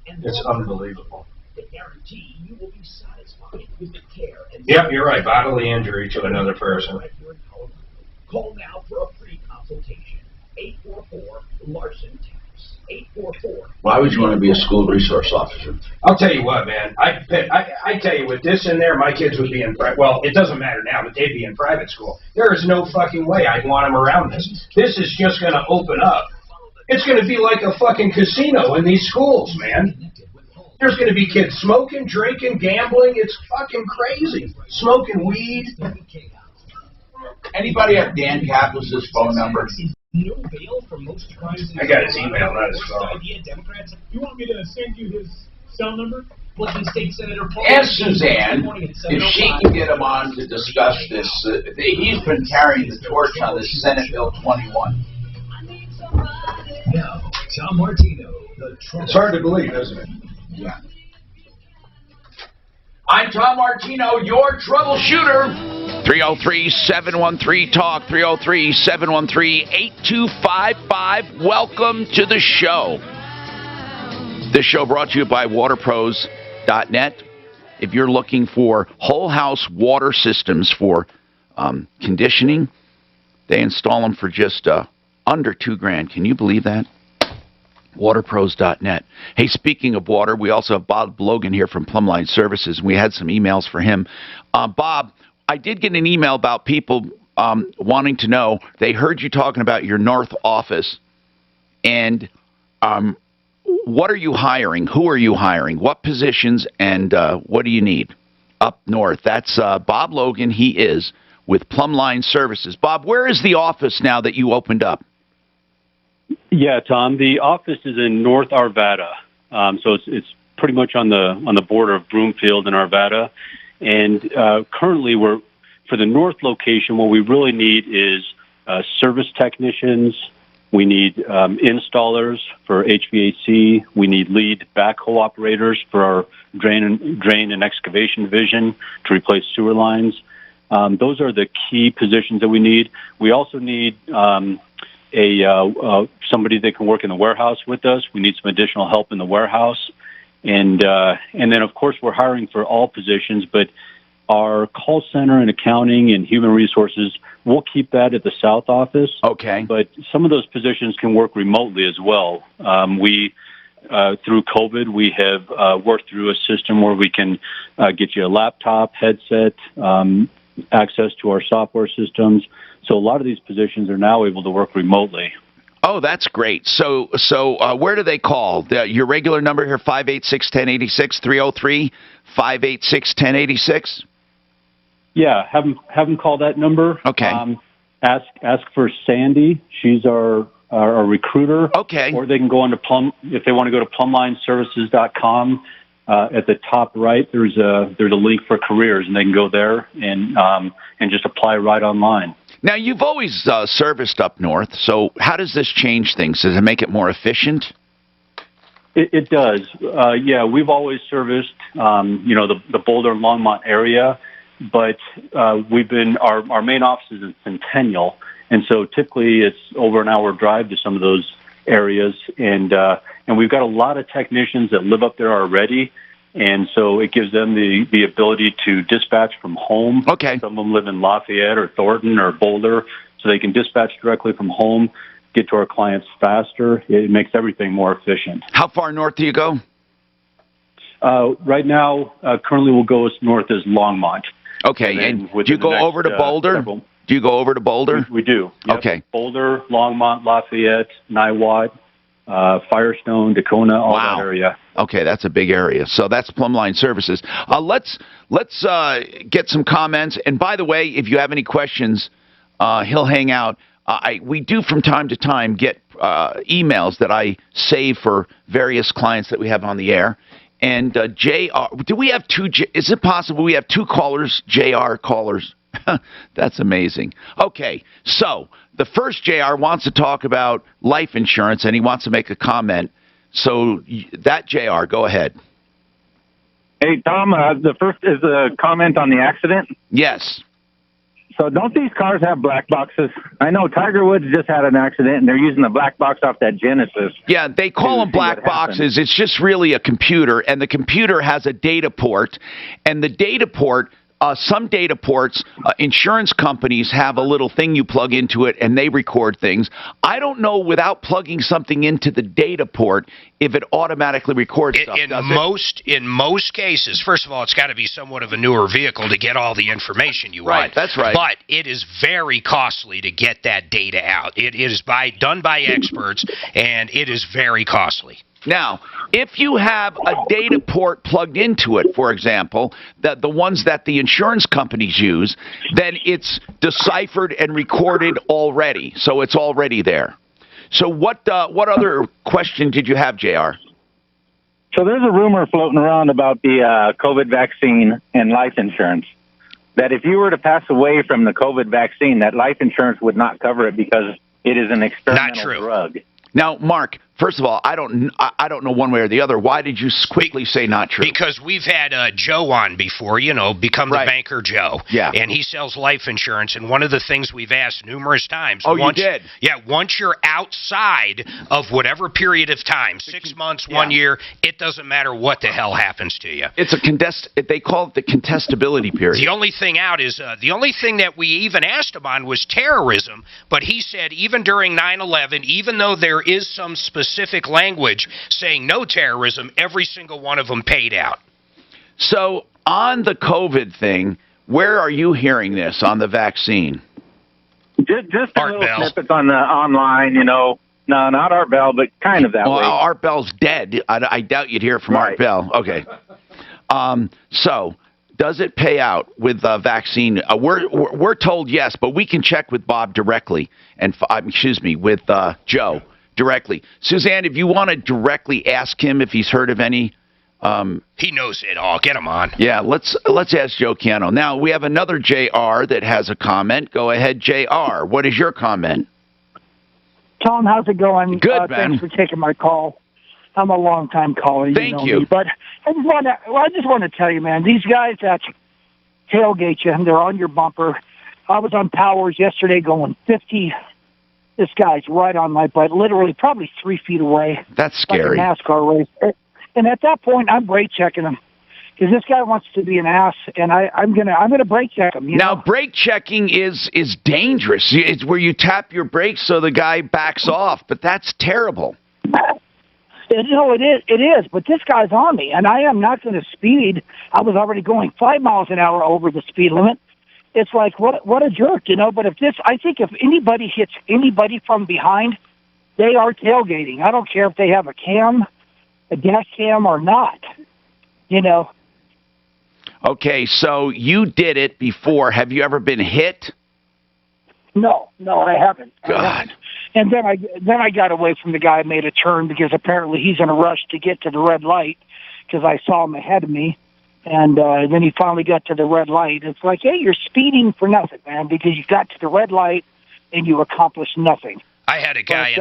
It's unbelievable. They guarantee you will be satisfied with the care. Yep, you're right. Bodily injury to another person. Call now for a free consultation. 844-LARSON-TAX. 844. Why would you want to be a school resource officer? I'll tell you what, man. I tell you, with this in there, my kids would be in well, it doesn't matter now, but they'd be in private school. There is no fucking way I'd want them around this. This is just going to open up. It's going to be like a fucking casino in these schools, man. There's going to be kids smoking, drinking, gambling. It's fucking crazy. Smoking weed. Anybody have Dan Kaplis' phone number? No bail for most crimes. I got his email, not his phone. Democrats. You want me to send you his cell number? Flipping State Senator Paul. Ask Suzanne if she can get him on to discuss this. He's been carrying the torch on this Senate Bill 21. Now, Tom Martino, the Troubleshooter. It's hard to believe, isn't it? Yeah. I'm Tom Martino, your troubleshooter. 303-713-TALK, 303-713-8255. Welcome to the show. This show brought to you by waterpros.net. If you're looking for whole house water systems for conditioning, they install them for just under $2,000. Can you believe that? Waterpros.net. Hey, speaking of water, we also have Bob Logan here from Plumline Services, and we had some emails for him. Bob, I did get an email about people wanting to know, they heard you talking about your North office, and what are you hiring? Who are you hiring? What positions, and what do you need up north? That's Bob Logan. He is with Plumline Services. Bob, where is the office now that you opened up? Yeah, Tom. The office is in North Arvada, so it's pretty much on the border of Broomfield and Arvada. And currently, for the north location, what we really need is service technicians. We need installers for HVAC. We need lead backhoe operators for our drain and excavation division to replace sewer lines. Those are the key positions that we need. We also need somebody that can work in the warehouse with us. We need some additional help in the warehouse, and then of course we're hiring for all positions. But our call center and accounting and human resources, we'll keep that at the South office. Okay. But some of those positions can work remotely as well. Through COVID, we have worked through a system where we can get you a laptop, headset, access to our software systems. So a lot of these positions are now able to work remotely. Oh, that's great. So where do they call? Your regular number here, 586-1086, 303-586-1086? Yeah, have them call that number. Okay. Ask for Sandy. She's our recruiter. Okay. Or they can go on if they want to go to plumlineservices.com. At the top right, there's a link for careers, and they can go there and just apply right online. Now, you've always serviced up north, so how does this change things? Does it make it more efficient? It does. Yeah, we've always serviced, the Boulder and Longmont area, but our main office is in Centennial, and so typically it's over an hour drive to some of those areas, and we've got a lot of technicians that live up there already. And so it gives them the ability to dispatch from home. Okay. Some of them live in Lafayette or Thornton or Boulder, so they can dispatch directly from home, get to our clients faster. It makes everything more efficient. How far north do you go? Right now, currently we'll go as north as Longmont. Okay, and do you go over to Boulder? Do you go over to Boulder? We do. Yep. Okay. Boulder, Longmont, Lafayette, Niwot, Firestone, Tacona, all that area. Okay, that's a big area. So that's Plumline Services. Let's get some comments. And by the way, if you have any questions, he'll hang out. We do from time to time get emails that I save for various clients that we have on the air. And JR, do we have two? Is it possible we have two callers, JR callers? That's amazing. Okay, so the first JR wants to talk about life insurance, and he wants to make a comment. So that JR, go ahead. Hey, Tom, the first is a comment on the accident. Yes. So don't these cars have black boxes? I know Tiger Woods just had an accident, and they're using the black box off that Genesis. Yeah, they call them black boxes. It's just really a computer, and the computer has a data port, and the data port, some data ports, insurance companies have a little thing you plug into it, and they record things. I don't know, without plugging something into the data port, if it automatically records stuff. In most cases, first of all, it's got to be somewhat of a newer vehicle to get all the information you want. Right, that's right. But it is very costly to get that data out. It is done by experts, and it is very costly. Now, if you have a data port plugged into it, for example, the ones that the insurance companies use, then it's deciphered and recorded already. So it's already there. So what other question did you have, JR? So there's a rumor floating around about the COVID vaccine and life insurance, that if you were to pass away from the COVID vaccine, that life insurance would not cover it because it is an experimental drug. Now, Mark, first of all, I don't know one way or the other. Why did you quickly say not true? Because we've had Joe on before, Become the Banker Joe. Yeah. And he sells life insurance. And one of the things we've asked numerous times. Oh, you did? Yeah, once you're outside of whatever period of time, 6 months, 1 year, it doesn't matter what the hell happens to you. It's they call it the contestability period. The only thing the only thing that we even asked him on was terrorism. But he said even during 9/11, even though there is some specific language saying no terrorism, every single one of them paid out. So on the COVID thing, where are you hearing this on the vaccine? Just a little snippets on the online, No, not Art Bell, but kind of that way. Art Bell's dead. I doubt you'd hear from Art Bell. Okay. So Does it pay out with vaccine? We're told yes, but we can check with Bob directly, and with Joe directly. Suzanne, if you want to directly ask him if he's heard of any. He knows it all. Get him on. Yeah, let's ask Joe Ciano. Now, we have another JR that has a comment. Go ahead, JR. What is your comment? Tom, how's it going? Good, man. Thanks for taking my call. I'm a long-time caller. Thank you. Me, but I just want to tell you, man, these guys that tailgate you and they're on your bumper. I was on Powers yesterday going 50. This guy's right on my butt, literally probably 3 feet away. That's scary. Like a NASCAR race. And at that point, I'm brake checking him because this guy wants to be an ass, and I'm gonna brake check him. Now, brake checking is dangerous. It's where you tap your brakes so the guy backs off, but that's terrible. No, it is. But this guy's on me, and I am not going to speed. I was already going 5 miles an hour over the speed limit. It's like, what a jerk, But I think if anybody hits anybody from behind, they are tailgating. I don't care if they have a dash cam or not, Okay, so you did it before. Have you ever been hit? No, I haven't. God. And then I got away from the guy, made a turn because apparently he's in a rush to get to the red light because I saw him ahead of me. And then he finally got to the red light. It's like, hey, you're speeding for nothing, man, because you got to the red light and you accomplished nothing. I had a guy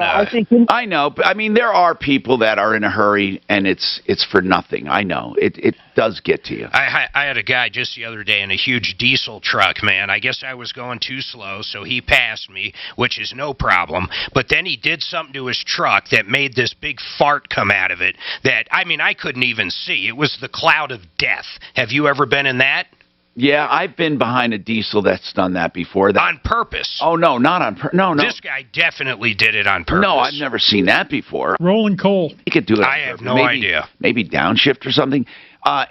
I know. I mean, there are people that are in a hurry, and it's for nothing. I know. It does get to you. I had a guy just the other day in a huge diesel truck, man. I guess I was going too slow, so he passed me, which is no problem. But then he did something to his truck that made this big fart come out of it that, I couldn't even see. It was the cloud of death. Have you ever been in that? Yeah, I've been behind a diesel that's done that before. On purpose? Oh, no, not on purpose. No. This guy definitely did it on purpose. No, I've never seen that before. Rolling coal. He could do it. I have no idea. Maybe downshift or something.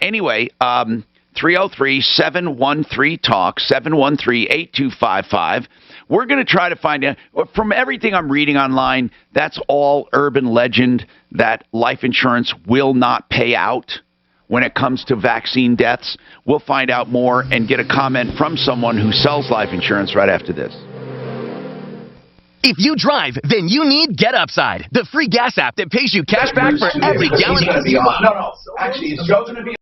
Anyway, 303-713-TALK, 713-8255. We're going to try to find out. From everything I'm reading online, that's all urban legend that life insurance will not pay out when it comes to vaccine deaths. We'll find out more and get a comment from someone who sells life insurance right after this. If you drive, then you need Get Upside, the free gas app that pays you cash back for every gallon. No. Actually, is Joe going to be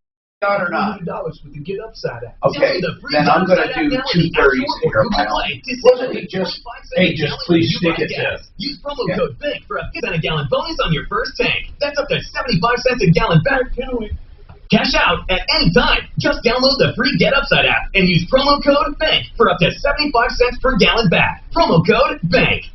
on or not? $100 with the Get Upside app. Okay, then I'm going to do 230s here on my own. Wasn't he just, hey, just please stick it to. Use promo code BANK for a 50 cent a gallon bonus on your first tank. That's up to 75 cents a gallon back. Cash out at any time. Just download the free Get Upside app and use promo code BANK for up to 75 cents per gallon back. Promo code BANK.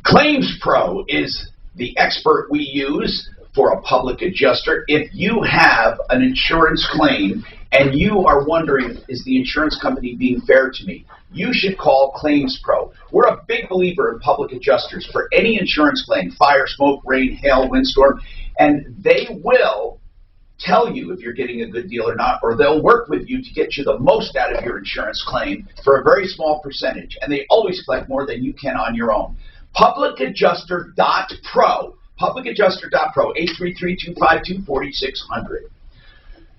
Claims Pro is the expert we use for a public adjuster. If you have an insurance claim and you are wondering, is the insurance company being fair to me? You should call Claims Pro. We're a big believer in public adjusters for any insurance claim, fire, smoke, rain, hail, windstorm, and they will tell you if you're getting a good deal or not, or they'll work with you to get you the most out of your insurance claim for a very small percentage, and they always collect more than you can on your own. Publicadjuster.pro, publicadjuster.pro, 833-252-4600.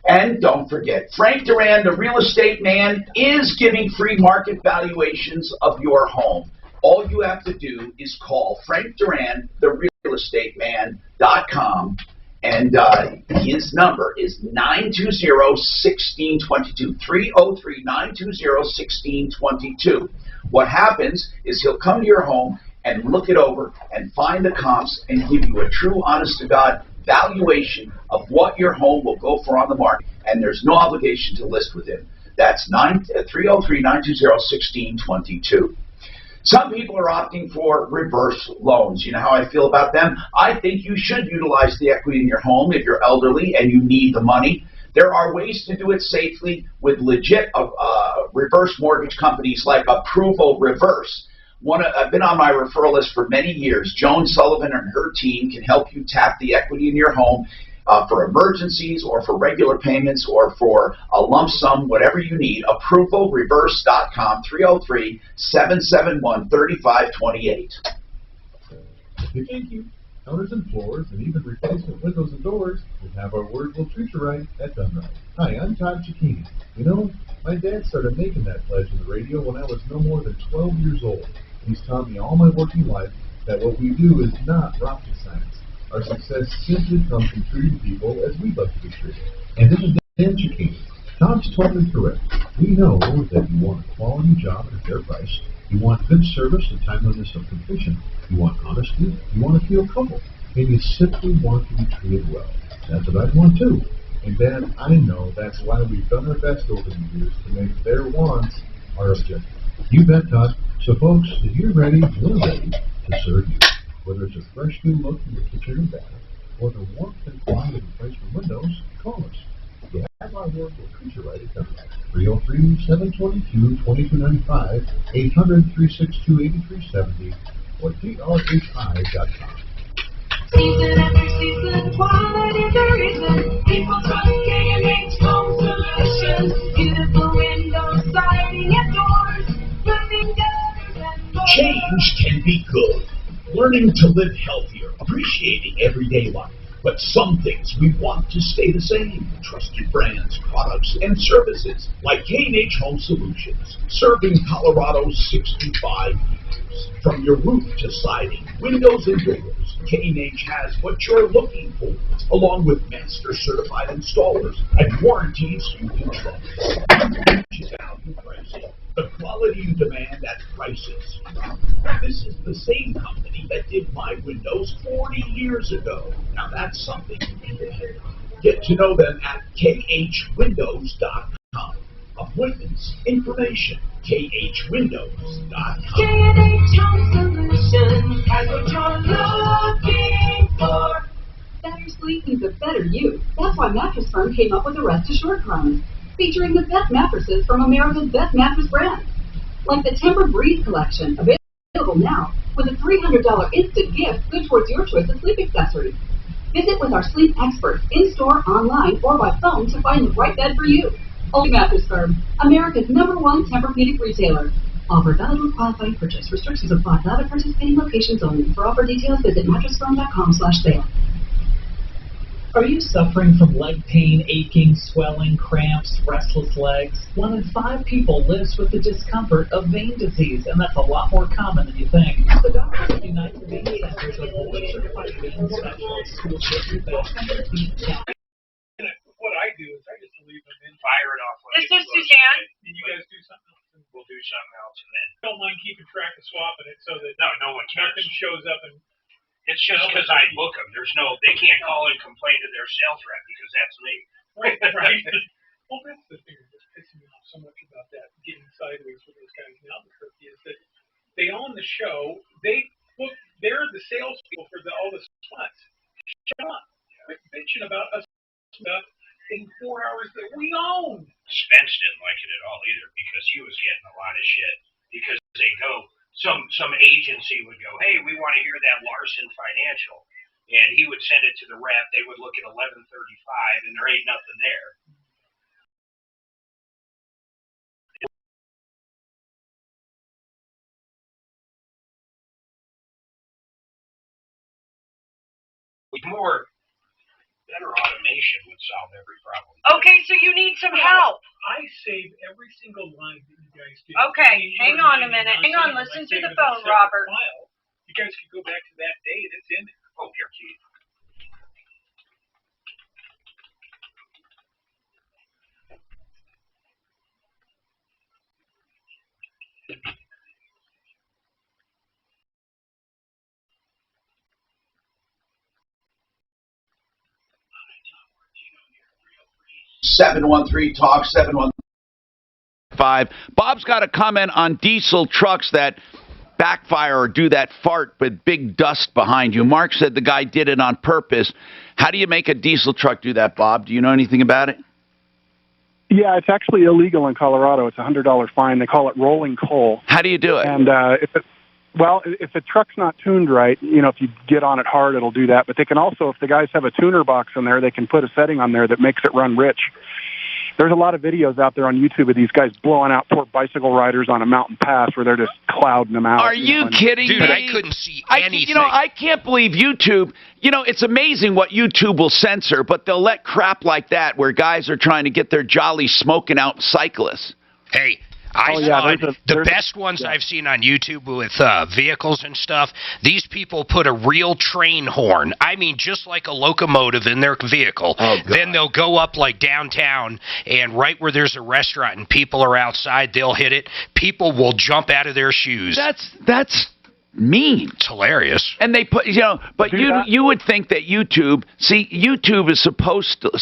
And don't forget, Frank Duran, the real estate man, is giving free market valuations of your home. All you have to do is call Frank Duran, the realestateman.com. And his number is 920-1622, 303-920-1622. What happens is he'll come to your home and look it over and find the comps and give you a true, honest-to-God valuation of what your home will go for on the market. And there's no obligation to list with him. That's 303-920-1622. Some people are opting for reverse loans. You know how I feel about them? I think you should utilize the equity in your home if you're elderly and you need the money. There are ways to do it safely with legit reverse mortgage companies like Approval Reverse. I've been on my referral list for many years. Joan Sullivan and her team can help you tap the equity in your home for emergencies or for regular payments or for a lump sum, whatever you need. ApprovalReverse.com, 303-771-3528. Thank you. counters and floors, and even replacement windows and doors, we'll have our word will treat you right at Dunright. Hi, I'm Todd Cicchini. You know, my dad started making that pledge on the radio when I was no more than 12 years old. He's taught me all my working life that what we do is not rocket science. Our success simply comes from treating people as we'd like to be treated. And this is Dan Cicchini. Tom's totally correct. We know that you want a quality job at a fair price. You want good service and timeliness of completion. You want honesty. You want to feel comfortable. And you simply want to be treated well. That's what I want too. And Dan, I know that's why we've done our best over the years to make their wants our objective. You bet, Todd. So folks, if you're ready, we're ready to serve you. Whether it's a fresh new look in your kitchen or bath, or the warmth and quality of replacement windows, call us. You have our word will treat you right at Dunright. 303-722-2295, 800-362-8370, or drhi.com. Season after season, quality the reason. People trust K&H Home Solutions. Beautiful windows, siding, and doors. Roofing, gutters, and more. Change can be good. Learning to live healthier, appreciating everyday life. But some things we want to stay the same. Trusted brands, products, and services like K&H Home Solutions, serving Colorado 65 years. From your roof to siding, windows and doors, K&H has what you're looking for, along with master certified installers and warranties you can trust. Value pricing, the quality you demand at prices. This is the same company that did my windows 40 years ago. Now that's something you need to hear. Get to know them at khwindows.com. Appointments, information, khwindows.com. K&H Home Solutions has what you're looking for. Better sleep means a better you. That's why Mattress Firm came up with the Rest Assured promise, featuring the best mattresses from America's best mattress brands, like the Temper Breeze collection, available now with a $300 instant gift good towards your choice of sleep accessories. Visit with our sleep experts in-store, online, or by phone to find the right bed for you. Only Mattress Firm, America's #1 Tempur-Pedic retailer. Offer valid with qualifying purchase. Restrictions apply. Valid at participating locations only. For offer details, visit mattressfirm.com/sale. Are you suffering from leg pain, aching, swelling, cramps, restless legs? 1 in 5 people lives with the discomfort of vein disease, and that's a lot more common than you think. The Doctors of United Vein Centers are board-certified vein specialists who will get you back on your feet down. What I do is I just leave them in, fire it off. This is Suzanne. And you guys do something else, and we'll do something else, and then don't mind keeping track of swapping it so that no one cares. Nothing shows up and. It's just because I book them. They can't call and complain to their sales rep because that's me. Right. Well, that's the thing that's pissing me off so much about that, getting sideways with those guys in Albuquerque, is that they own the show. They're the salespeople for all the spots. Shut up. Quit bitching about us stuff in 4 hours that we own. Spence didn't like it at all either because he was getting a lot of shit because they go. Some agency would go, hey, we want to hear that Larson Financial, and he would send it to the rep. They would look at 1135, and there ain't nothing there. Better automation would solve every problem. Okay, so you need some help. I save every single line that you guys do. Okay, hang on a minute. Hang on, listen to the phone, Robert. File. You guys could go back to that date. It's in there. Oh, here, Keith. (713-TALK) 715. Bob's got a comment on diesel trucks that backfire or do that fart with big dust behind you. Mark said the guy did it on purpose. How do you make a diesel truck do that, Bob? Do you know anything about it? Yeah, it's actually illegal in Colorado. It's a $100 fine. They call it rolling coal. How do you do it? And if the truck's not tuned right, if you get on it hard, it'll do that. But they can also, if the guys have a tuner box in there, they can put a setting on there that makes it run rich. There's a lot of videos out there on YouTube of these guys blowing out poor bicycle riders on a mountain pass where they're just clouding them out. Are you kidding Dude, me? I couldn't see anything. I can't believe YouTube. It's amazing what YouTube will censor, but they'll let crap like that where guys are trying to get their jolly smoking out cyclists. Hey, the best ones I've seen on YouTube with vehicles and stuff, these people put a real train horn, I mean just like a locomotive in their vehicle. Then they'll go up like downtown, and right where there's a restaurant and people are outside, they'll hit it. People will jump out of their shoes. That's mean. It's hilarious. And they put, but you would think that YouTube is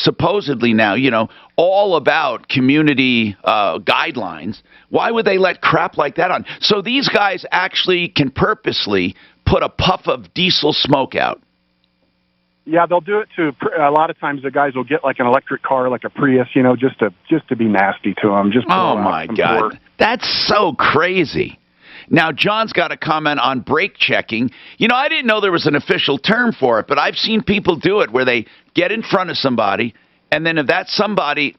supposedly now, all about community guidelines. Why would they let crap like that on? So these guys actually can purposely put a puff of diesel smoke out. Yeah, they'll do it to a lot of times. The guys will get like an electric car, like a Prius, just to be nasty to them. Oh my God, that's so crazy. Now, John's got a comment on brake checking. I didn't know there was an official term for it, but I've seen people do it where they get in front of somebody, and then if that somebody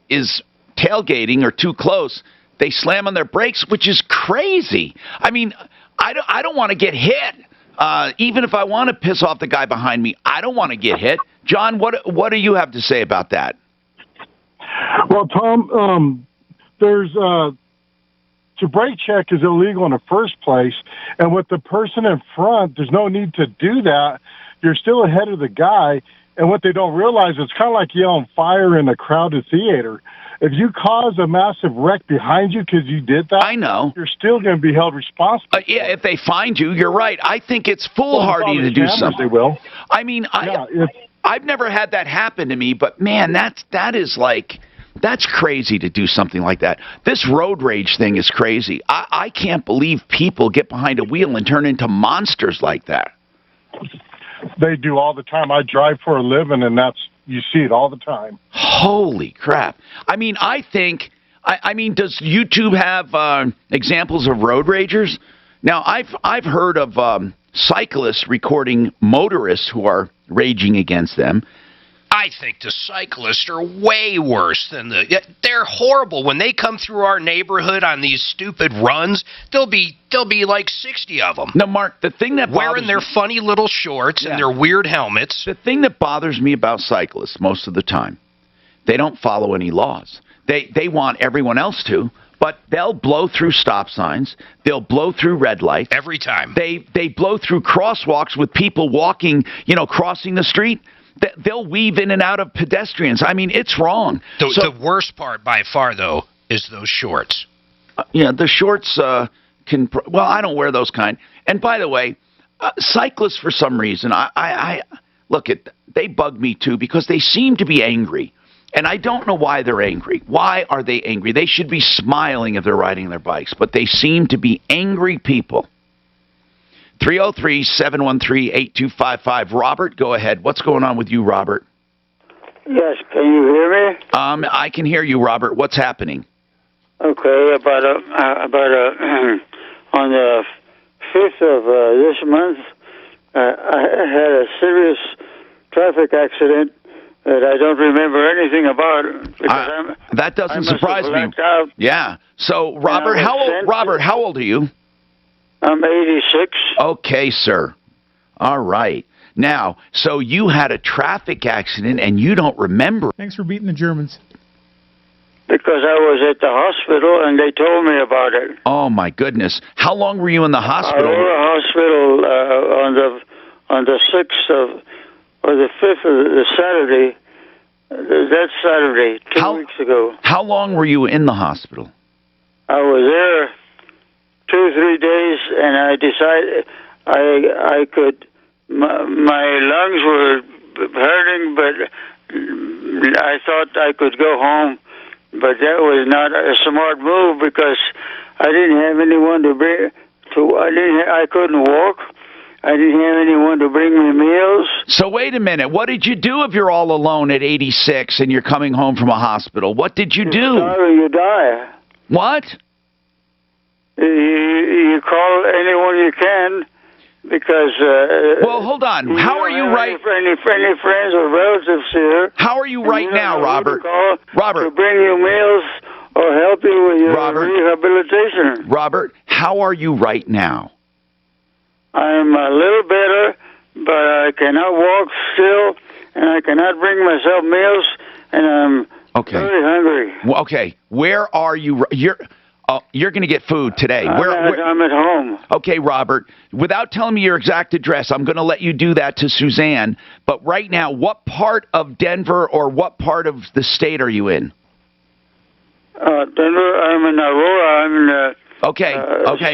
is tailgating or too close, they slam on their brakes, which is crazy. I mean, I don't want to get hit. Even if I want to piss off the guy behind me, I don't want to get hit. John, what do you have to say about that? Well, Tom, there's... to brake check is illegal in the first place, and with the person in front, there's no need to do that. You're still ahead of the guy, and what they don't realize, it's kind of like yelling fire in a crowded theater. If you cause a massive wreck behind you because you did that, I know, you're still going to be held responsible. Yeah, if they find you, you're right. I think it's foolhardy to do something. They will. I mean, I've never had that happen to me, but man, that's crazy to do something like that. This road rage thing is crazy. I can't believe people get behind a wheel and turn into monsters like that. They do all the time. I drive for a living, and you see it all the time. Holy crap. I mean, does YouTube have examples of road ragers? Now, I've heard of cyclists recording motorists who are raging against them. I think the cyclists are way worse than they're horrible. When they come through our neighborhood on these stupid runs, there'll be like 60 of them. Now, Mark, the thing that wearing their funny little shorts and their weird helmets. The thing that bothers me about cyclists most of the time, they don't follow any laws. They want everyone else to, but they'll blow through stop signs. They'll blow through red lights. Every time. They blow through crosswalks with people walking, crossing the street. They'll weave in and out of pedestrians. I mean, it's wrong. The worst part by far, though, is those shorts. The shorts can... Well, I don't wear those kind. And by the way, cyclists, for some reason, they bug me, too, because they seem to be angry. And I don't know why they're angry. Why are they angry? They should be smiling if they're riding their bikes, but they seem to be angry people. 303-713-8255. Robert, go ahead. What's going on with you, Robert? Yes, can you hear me? I can hear you, Robert. What's happening? Okay, on the 5th of this month, I had a serious traffic accident that I don't remember anything about. That doesn't surprise me. Yeah. So, Robert, how old are you? I'm 86. Okay, sir. All right. Now, so you had a traffic accident and you don't remember. Thanks for beating the Germans. Because I was at the hospital and they told me about it. Oh, my goodness. How long were you in the hospital? I was in the hospital on the 6th or the 5th of the Saturday. That's Saturday, 2 weeks ago. How long were you in the hospital? I was there 2-3 days, and I decided I could. My lungs were hurting, but I thought I could go home. But that was not a smart move because I didn't have anyone to bring. I couldn't walk. I didn't have anyone to bring me meals. So wait a minute. What did you do if you're all alone at 86 and you're coming home from a hospital? What did you do? You die. What? You call anyone you can. Because well, hold on. How are you right? Any friends or relatives here? How are you right now, Robert? Robert, to bring you meals or help you with your rehabilitation. Robert, how are you right now? I'm a little better, but I cannot walk still, and I cannot bring myself meals, and I'm very hungry. Well, okay, where are you? You're going to get food today. I'm at home. Okay, Robert, without telling me your exact address, I'm going to let you do that to Suzanne. But right now, what part of Denver or what part of the state are you in? Denver, I'm in Aurora. I'm in okay.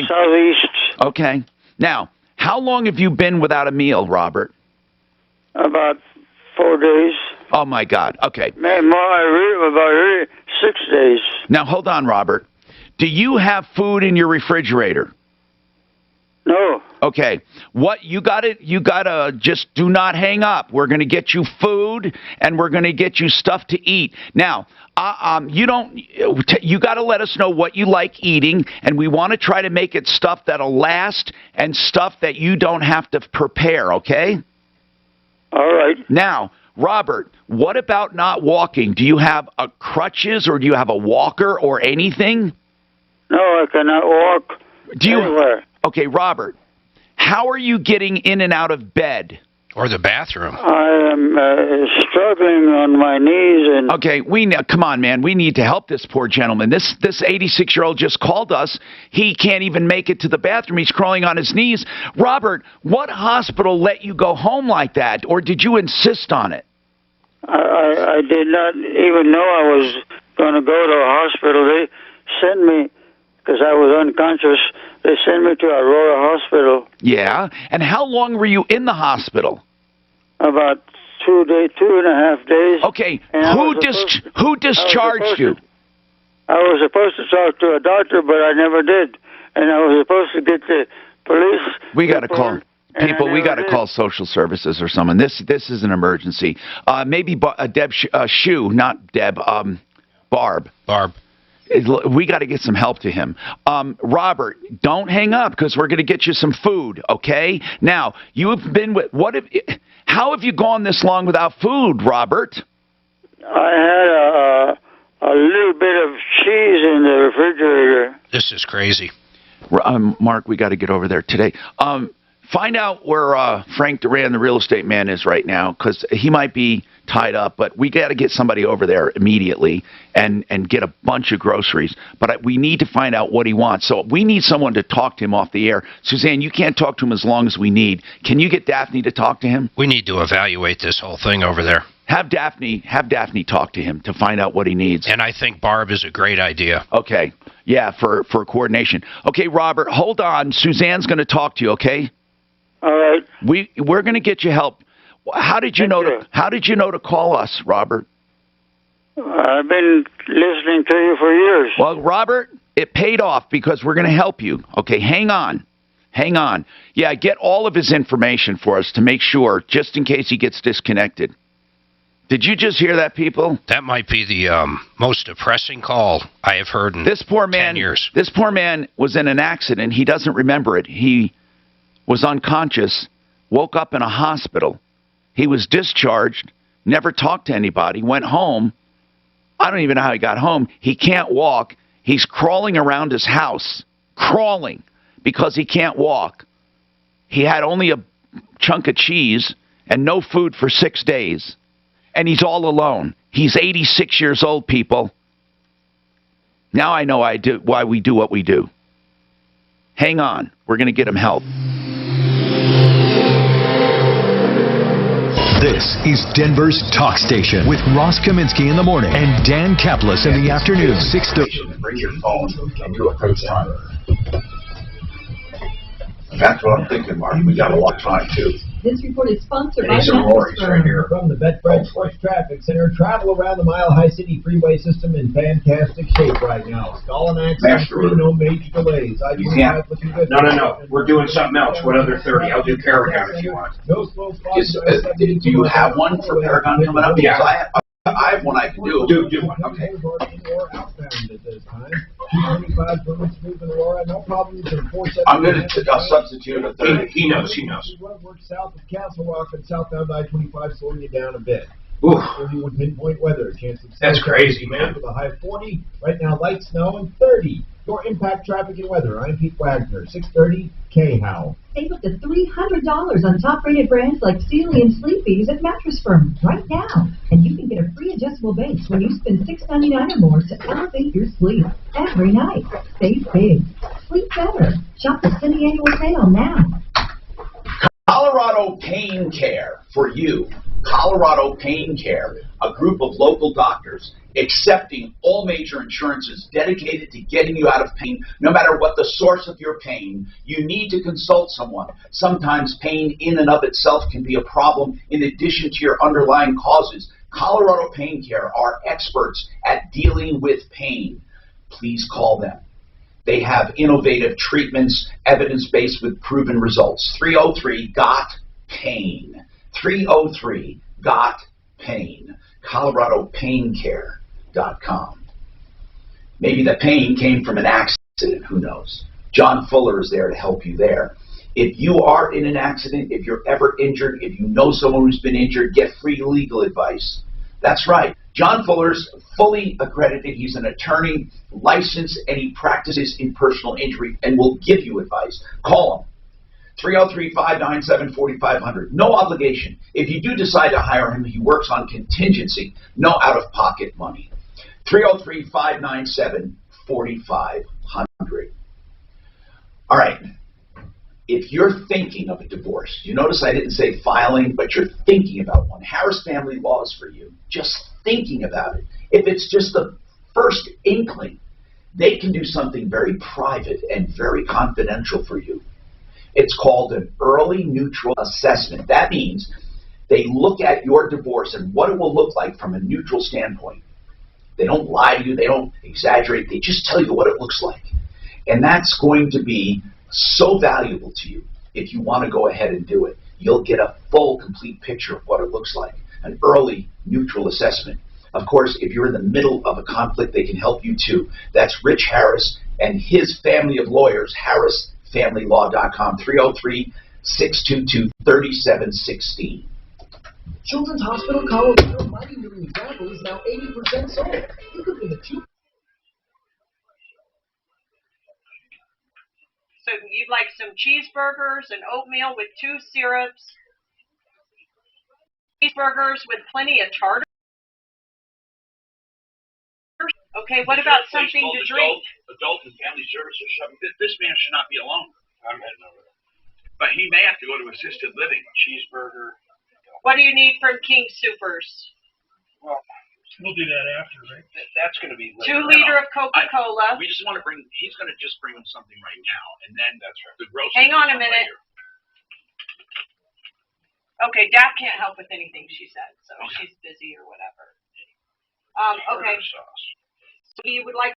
southeast. Okay. Now, how long have you been without a meal, Robert? About 4 days. Oh, my God. Okay. About 6 days. Now, hold on, Robert. Do you have food in your refrigerator? No. Okay. What you gotta just do not hang up. We're gonna get you food and we're gonna get you stuff to eat. Now, you gotta let us know what you like eating, and we want to try to make it stuff that'll last and stuff that you don't have to prepare. Okay. All right. Now, Robert, what about not walking? Do you have crutches or do you have a walker or anything? No, I cannot walk anywhere. Okay, Robert, how are you getting in and out of bed? Or the bathroom? I am struggling on my knees. And okay, come on, man. We need to help this poor gentleman. This 86-year-old just called us. He can't even make it to the bathroom. He's crawling on his knees. Robert, what hospital let you go home like that, or did you insist on it? I did not even know I was going to go to a hospital. They sent me, because I was unconscious, they sent me to Aurora Hospital. Yeah? And how long were you in the hospital? About 2.5 days. Okay. Who discharged you? I was supposed to talk to a doctor, but I never did. And I was supposed to get the police. We got to call people. We got to call social services or someone. This is an emergency. Maybe Deb Shue, not Deb. Barb. We got to get some help to him. Robert, don't hang up because we're going to get you some food, okay? Now, you have been with how have you gone this long without food, Robert? I had a little bit of cheese in the refrigerator. This is crazy. Mark, we got to get over there today. Find out where Frank Duran, the real estate man, is right now, because he might be tied up. But we got to get somebody over there immediately and get a bunch of groceries. But we need to find out what he wants. So we need someone to talk to him off the air. Suzanne, you can't talk to him as long as we need. Can you get Daphne to talk to him? We need to evaluate this whole thing over there. Have Daphne talk to him to find out what he needs. And I think Barb is a great idea. Okay. Yeah, for coordination. Okay, Robert, hold on. Suzanne's going to talk to you, okay? All right. We're going to get you help. How did you know to call us, Robert? I've been listening to you for years. Well, Robert, it paid off because we're going to help you. Okay, hang on. Yeah, get all of his information for us to make sure, just in case he gets disconnected. Did you just hear that, people? That might be the most depressing call I have heard in 10 years. This poor man was in an accident. He doesn't remember it. He was unconscious, woke up in a hospital. He was discharged, never talked to anybody, went home. I don't even know how he got home. He can't walk. He's crawling around his house, crawling, because he can't walk. He had only a chunk of cheese and no food for 6 days. And he's all alone. He's 86 years old, people. Now I know why we do what we do. Hang on. We're going to get him help. This is Denver's Talk Station with Ross Kaminsky in the morning and Dan Kaplis in the afternoon. 6:30. Bring your phone and do a FaceTime. That's what I'm thinking, Mark. We got a lot of time, too. This report is sponsored by These are lorries right here. From the Betfred Sports Traffic Center, travel around the Mile High City freeway system in fantastic shape right now. Stall and accident free, no major delays. looking good. No. We're doing something else. What other 30? I'll do Paragon if you want. No slow spots. Do you have one for Paragon coming up? Yeah. I I have one I can do. Do one. Okay. Or outbound at this time. 225 Vernon Street in Aurora. No problems in 470. I'm going to substitute a third. He knows. Road work south of Castle Rock and southbound I-25, slowing you down a bit. Oof. 31 pinpoint weather. Chance of That's crazy, man. With a high of 40. Right now, light snow and 30. Your impact traffic and weather. I'm Pete Wagner. 630 K-How. Save up to $300 on top-rated brands like Sealy and Sleepy's at Mattress Firm right now. And you can get a free adjustable base when you spend $6.99 or more to elevate your sleep every night. Save big. Sleep better. Shop the semi-annual sale now. Colorado Pain Care for you. Colorado Pain Care, a group of local doctors accepting all major insurances dedicated to getting you out of pain, no matter what the source of your pain. You need to consult someone. Sometimes pain in and of itself can be a problem in addition to your underlying causes. Colorado Pain Care are experts at dealing with pain. Please call them. They have innovative treatments, evidence-based with proven results. 303-GOT-PAIN. 303-GOT-PAIN. ColoradoPainCare.com. Maybe the pain came from an accident, who knows? John Fuller is there to help you there. If you are in an accident, if you're ever injured, if you know someone who's been injured, get free legal advice. That's right. John Fuller's fully accredited. He's an attorney, licensed, and he practices in personal injury and will give you advice. Call him. 303-597-4500. No obligation. If you do decide to hire him, he works on contingency. No out-of-pocket money. 303-597-4500. All right. If you're thinking of a divorce, you notice I didn't say filing, but you're thinking about one. Harris Family Law is for you. Just thinking about it. If it's just the first inkling, they can do something very private and very confidential for you. It's called an early neutral assessment. That means they look at your divorce and what it will look like from a neutral standpoint. They don't lie to you. They don't exaggerate. They just tell you what it looks like. And that's going to be so valuable to you if you want to go ahead and do it. You'll get a full, complete picture of what it looks like. An early neutral assessment. Of course, if you're in the middle of a conflict, they can help you too. That's Rich Harris and his family of lawyers, HarrisFamilyLaw.com, 303-622-3716. Children's Hospital Colorado Mighty New Example is now 80% sold. You could be the two. So you'd like some cheeseburgers and oatmeal with 2 syrups, cheeseburgers with plenty of tartar. Okay, what about something to drink? Adult and Family Services. This man should not be alone. I'm heading over there. But he may have to go to assisted living. Cheeseburger. What do you need from King Soopers? Well, we'll do that after, right? That's going to be 2 liter of Coca-Cola. We just want to bring. He's going to just bring him something right now, and then that's right. The grocery. Hang on a minute. Okay, Dap can't help with anything, she said, so she's busy or whatever. Okay. So you would like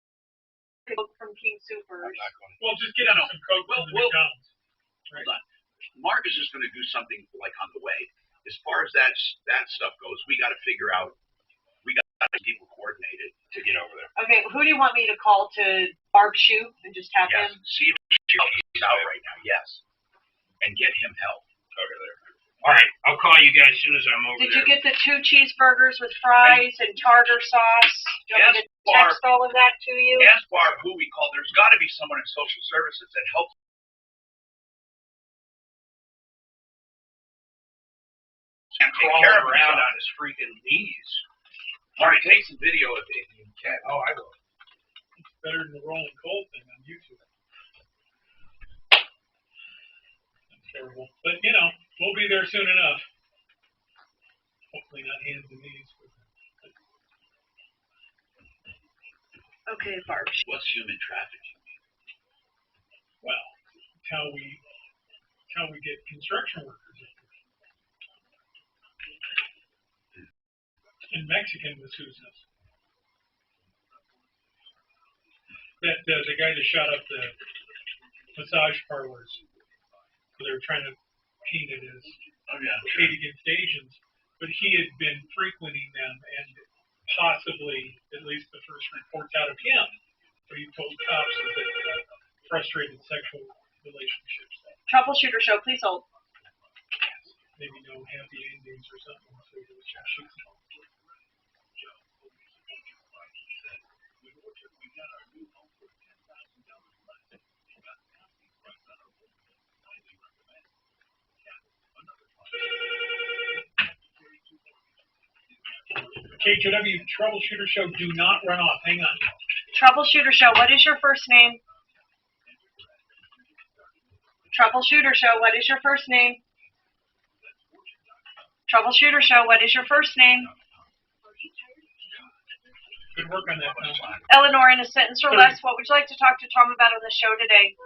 Coke from King Soopers? Well, just get out some Coke from the McDonald's. Hold on. Mark is just going to do something like on the way. As far as that stuff goes, we got to figure out. We got to get people coordinated to get over there. Okay, who do you want me to call to Barb Shoot and just have him? See if he's out right now. Yes, and get him help over there. All right, I'll call you guys as soon as I'm over Did there. you get the 2 cheeseburgers with fries and tartar sauce? Do you want me to text all of that to you? Ask Barb who we called. There's got to be someone in social services that helps. Can't take care of around on his freaking knees. All right, take some video if you can. Oh, I will. It's better than the Rolling Coal thing on YouTube. That's terrible. But, you know, we'll be there soon enough. Hopefully not hands and knees. Okay, Barb. What's human trafficking? Well, it's how we get construction workers. And Mexican masseuses. That the guy that shot up the massage parlors, they were trying to paint it as hate against Asians, but he had been frequenting them, and possibly at least the first reports out of him. So he told cops that frustrated sexual relationships. Troubleshooter show, please hold. Maybe no happy endings or something. So he was just shooting. KJW Troubleshooter show, do not run off. Hang on. Troubleshooter show, what is your first name? Troubleshooter show, what is your first name? Troubleshooter show, what is your first name? Good work on that, Tom. Eleanor, in a sentence or less, what would you like to talk to Tom about on the show today?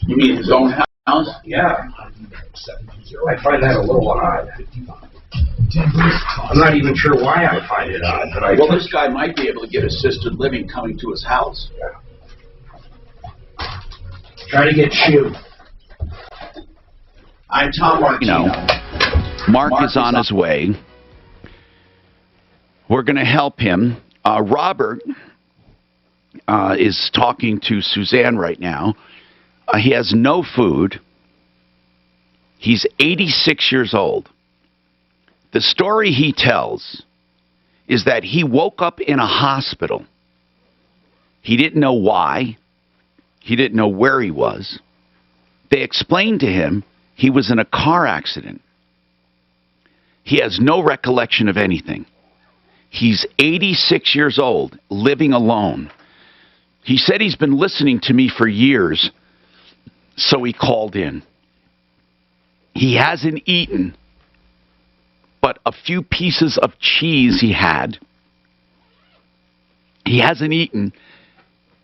You mean his own house? Yeah. I find that a little odd. I'm not even sure why I find it odd, but well, this guy might be able to get assisted living coming to his house. Try to get you. I'm Tom Martino. Mark is on his way. We're going to help him. Robert is talking to Suzanne right now. He has no food. He's 86 years old. The story he tells is that he woke up in a hospital. He didn't know why. He didn't know where he was. They explained to him he was in a car accident. He has no recollection of anything. He's 86 years old, living alone. He said he's been listening to me for years, so he called in. He hasn't eaten but a few pieces of cheese he had. He hasn't eaten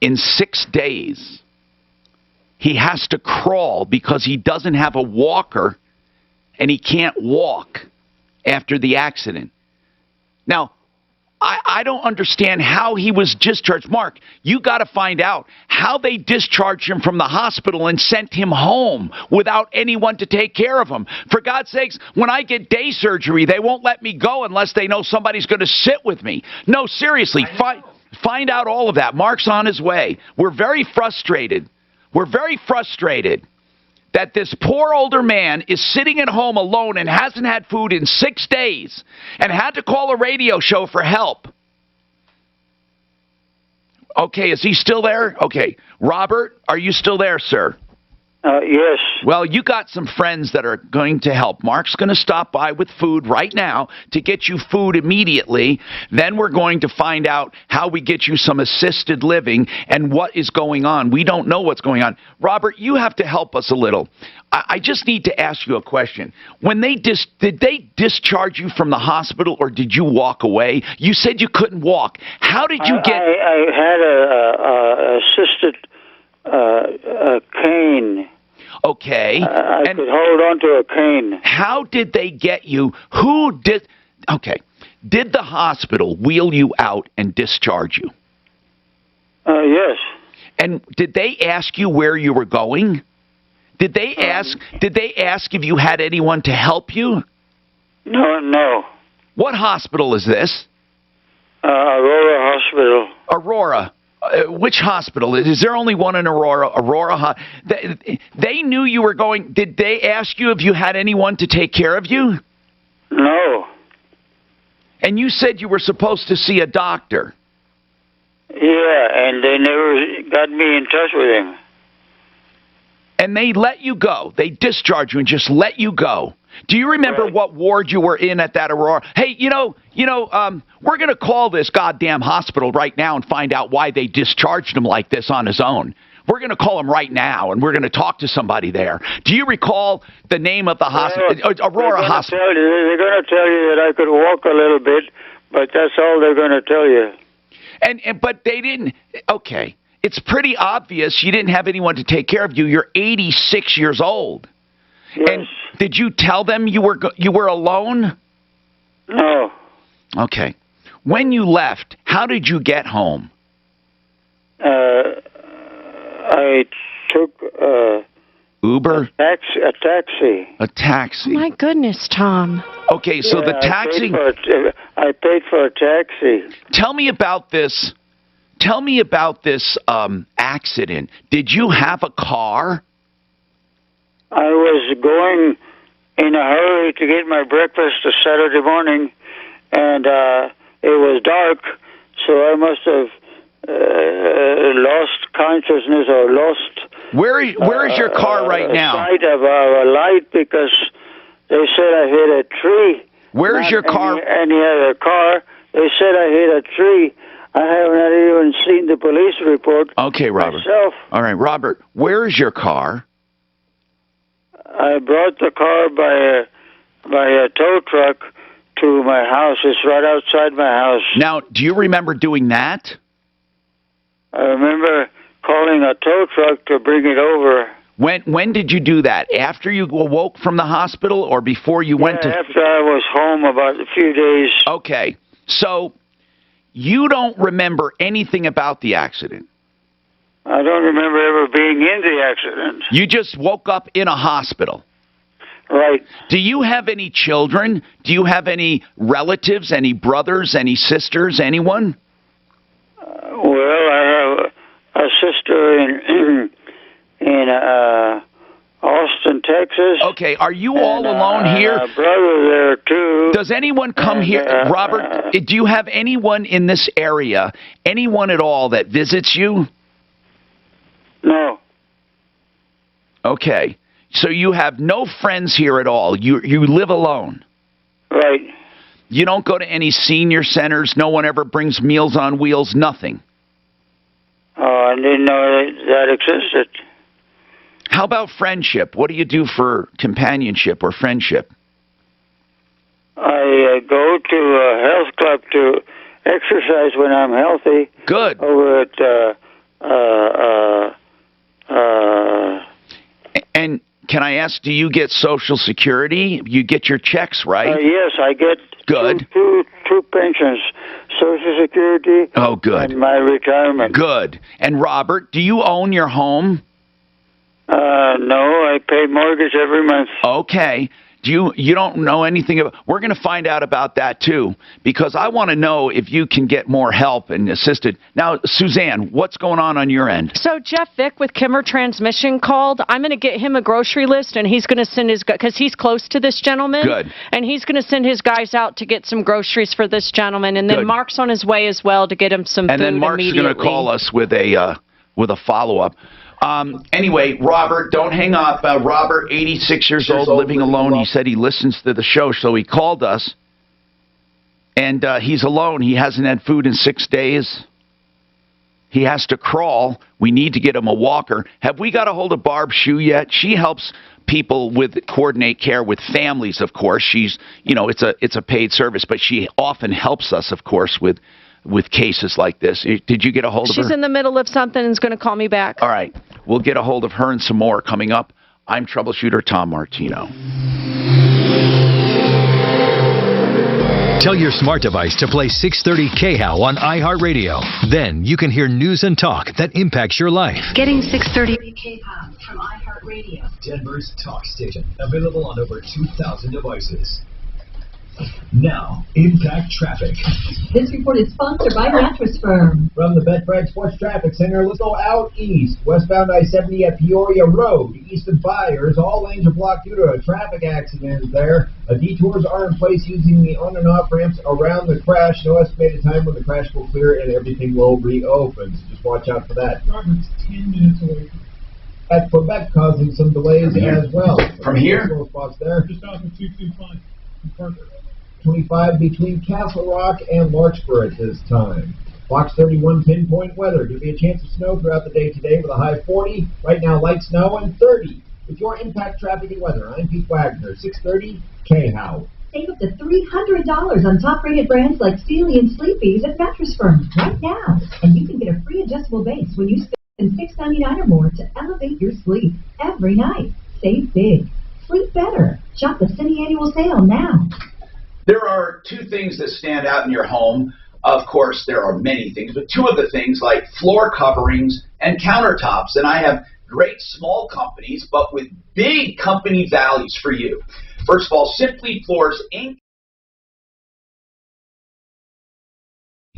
in 6 days. He has to crawl because he doesn't have a walker and he can't walk after the accident. Now, I don't understand how he was discharged. Mark, you got to find out how they discharged him from the hospital and sent him home without anyone to take care of him. For God's sakes, when I get day surgery, they won't let me go unless they know somebody's going to sit with me. No, seriously, find out all of that. Mark's on his way. We're very frustrated. We're very frustrated that this poor older man is sitting at home alone and hasn't had food in 6 days and had to call a radio show for help. Okay, is he still there? Okay. Robert, are you still there, sir? Yes. Well, you got some friends that are going to help. Mark's going to stop by with food right now to get you food immediately. Then we're going to find out how we get you some assisted living and what is going on. We don't know what's going on. Robert, you have to help us a little. I just need to ask you a question. When they did they discharge you from the hospital or did you walk away? You said you couldn't walk. How did you get... I had a assisted a cane. Okay. I could hold on to a cane. How did they get you? Who did... Okay. Did the hospital wheel you out and discharge you? Yes. And did they ask you where you were going? Did they ask if you had anyone to help you? No. What hospital is this? Aurora Hospital. Aurora. Which hospital? Is there only one in Aurora? Aurora. They knew you were going. Did they ask you if you had anyone to take care of you? No. And you said you were supposed to see a doctor. Yeah, and they never got me in touch with him. And they let you go. They discharged you and just let you go. Do you remember what ward you were in at that Aurora? Hey, we're going to call this goddamn hospital right now and find out why they discharged him like this on his own. We're going to call him right now, and we're going to talk to somebody there. Do you recall the name of the hospital? Aurora Hospital. They're going to tell you that I could walk a little bit, but that's all they're going to tell you. But they didn't. Okay. It's pretty obvious you didn't have anyone to take care of you. You're 86 years old. Yes. And did you tell them you were alone? No. Okay. When you left, how did you get home? I took Uber? A taxi. A taxi. My goodness, Tom. Okay, so the taxi... I paid for a taxi. Tell me about this. Tell me about this accident. Did you have a car? I was going in a hurry to get my breakfast a Saturday morning, and it was dark, so I must have lost consciousness or lost... Where is your car right now? Sight of a light, because they said I hit a tree. Where is your car? Any other car. They said I hit a tree. I have not even seen the police report. Okay, Robert. Myself. All right, Robert, where is your car? I brought the car by a tow truck to my house. It's right outside my house. Now, do you remember doing that? I remember calling a tow truck to bring it over. When did you do that? After you awoke from the hospital or before you went to... After I was home about a few days. Okay. So, you don't remember anything about the accident? I don't remember ever being in the accident. You just woke up in a hospital? Right. Do you have any children? Do you have any relatives, any brothers, any sisters, anyone? Well, I have a sister in Austin, Texas. Okay, are you all alone here? A brother there too. Does anyone come here, Robert? Do you have anyone in this area, anyone at all that visits you? No. Okay, so you have no friends here at all. You live alone. Right. You don't go to any senior centers. No one ever brings Meals on Wheels. Nothing. Oh, I didn't know that existed. How about friendship? What do you do for companionship or friendship? I go to a health club to exercise when I'm healthy. Good. Over at And can I ask, do you get Social Security? You get your checks, right? Yes, I get good. Two pensions, Social Security. Oh, good. And my retirement. Good. And Robert, do you own your home? No, I pay mortgage every month. Okay. You don't know anything about... We're going to find out about that, too, because I want to know if you can get more help and assisted. Now, Suzanne, what's going on your end? So Jeff Vick with Kimmer Transmission called. I'm going to get him a grocery list, and he's going to send his... Because he's close to this gentleman. Good. And he's going to send his guys out to get some groceries for this gentleman. And then Good. Mark's on his way as well to get him some and food then Mark's immediately. going to call us with a follow-up. Anyway, Robert, don't hang up. Robert, 86 years old, living alone. He said he listens to the show, so he called us. And he's alone. He hasn't had food in 6 days. He has to crawl. We need to get him a walker. Have we got a hold of Barb Shue yet? She helps people with coordinate care with families, of course. She's, it's a paid service, but she often helps us, of course, with cases like this. Did you get a hold of her? She's in the middle of something and is going to call me back. All right. We'll get a hold of her and some more coming up. I'm Troubleshooter Tom Martino. Tell your smart device to play 630 KHOW on iHeartRadio. Then you can hear news and talk that impacts your life. Getting 630 KHOW from iHeartRadio. Denver's talk station. Available on over 2,000 devices. Now, Impact Traffic. This report is sponsored by Mattress Firm. From the Betfred Sports Traffic Center, let's go out east. Westbound I-70 at Peoria Road. East of Byers, all lanes are blocked due to a traffic accident there. Detours are in place using the on and off ramps around the crash. No estimated time when the crash will clear and everything will reopen. So just watch out for that. Robert's 10 minutes away. At Quebec, causing some delays as well. From here? Spots there. Just off of 225. Further. 25 between Castle Rock and Larkspur at this time. Fox 31 pinpoint weather. Give me a chance of snow throughout the day today with a high 40. Right now, light snow and 30. With your Impact Traffic and Weather, I'm Pete Wagner, 630 KHOW. Save up to $300 on top-rated brands like Steely and Sleepy's at Mattress Firm right now. And you can get a free adjustable base when you spend $6.99 or more to elevate your sleep every night. Save big. Sleep better. Shop the semi-annual sale now. There are two things that stand out in your home. Of course, there are many things, but two of the things like floor coverings and countertops. And I have great small companies, but with big company values for you. First of all, Simply Floors Inc.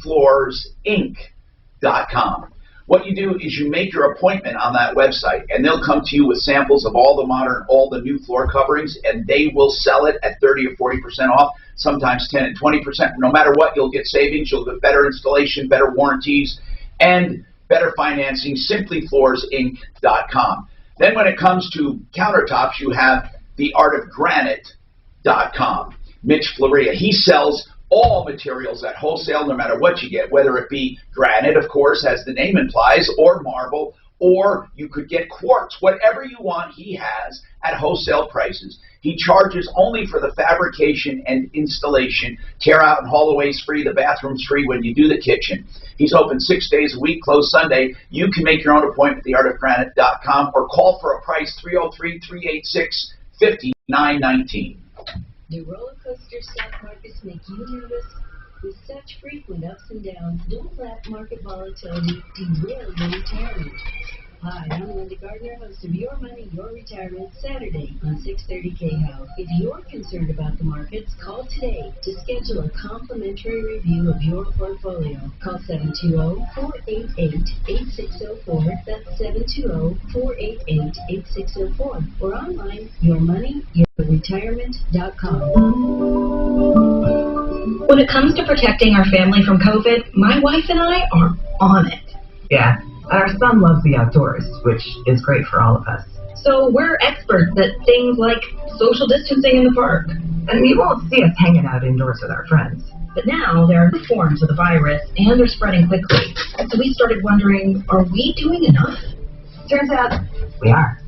FloorsInc.com. What you do is you make your appointment on that website, and they'll come to you with samples of all the new floor coverings, and they will sell it at 30 or 40% off, sometimes 10 and 20%. No matter what, you'll get savings, you'll get better installation, better warranties, and better financing. SimplyFloorsInc.com. Then when it comes to countertops, you have theartofgranite.com. Mitch Floria, he sells all materials at wholesale, no matter what you get, whether it be granite, of course, as the name implies, or marble, or you could get quartz. Whatever you want, he has at wholesale prices. He charges only for the fabrication and installation. Tear out and haul away is free. The bathroom's free when you do the kitchen. He's open 6 days a week, closed Sunday. You can make your own appointment at theartofgranite.com or call for a price 303-386-5919. Do roller coaster stock markets make you nervous? With such frequent ups and downs, don't let market volatility derail your retirement. Hi, I'm Linda Gardner, host of Your Money, Your Retirement, Saturday on 630 KHOW. If you're concerned about the markets, call today to schedule a complimentary review of your portfolio. Call 720-488-8604. That's 720-488-8604. Or online, yourmoneyyourretirement.com. When it comes to protecting our family from COVID, my wife and I are on it. Yeah, our son loves the outdoors, which is great for all of us. So we're experts at things like social distancing in the park. And you won't see us hanging out indoors with our friends. But now there are new forms of the virus, and they're spreading quickly. So we started wondering, are we doing enough? Turns out, we are.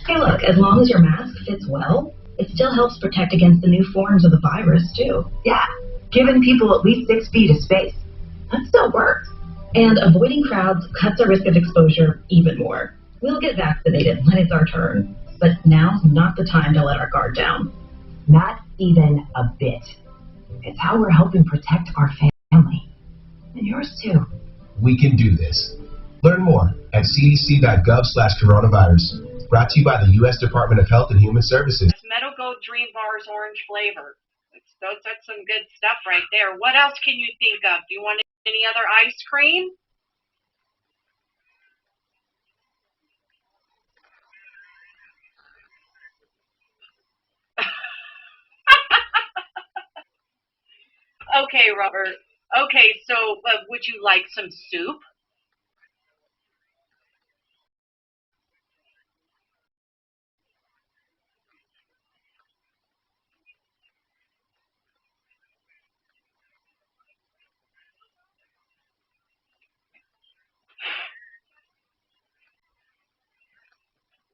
Hey look, as long as your mask fits well, it still helps protect against the new forms of the virus, too. Yeah, giving people at least 6 feet of space. That still works. And avoiding crowds cuts our risk of exposure even more. We'll get vaccinated when it's our turn. But now's not the time to let our guard down. Not even a bit. It's how we're helping protect our family. And yours, too. We can do this. Learn more at cdc.gov/coronavirus. Brought to you by the U.S. Department of Health and Human Services. Meadow Goat Dream Bars orange flavor. That's some good stuff right there. What else can you think of? Do you want any other ice cream? Okay, Robert. Okay, so would you like some soup?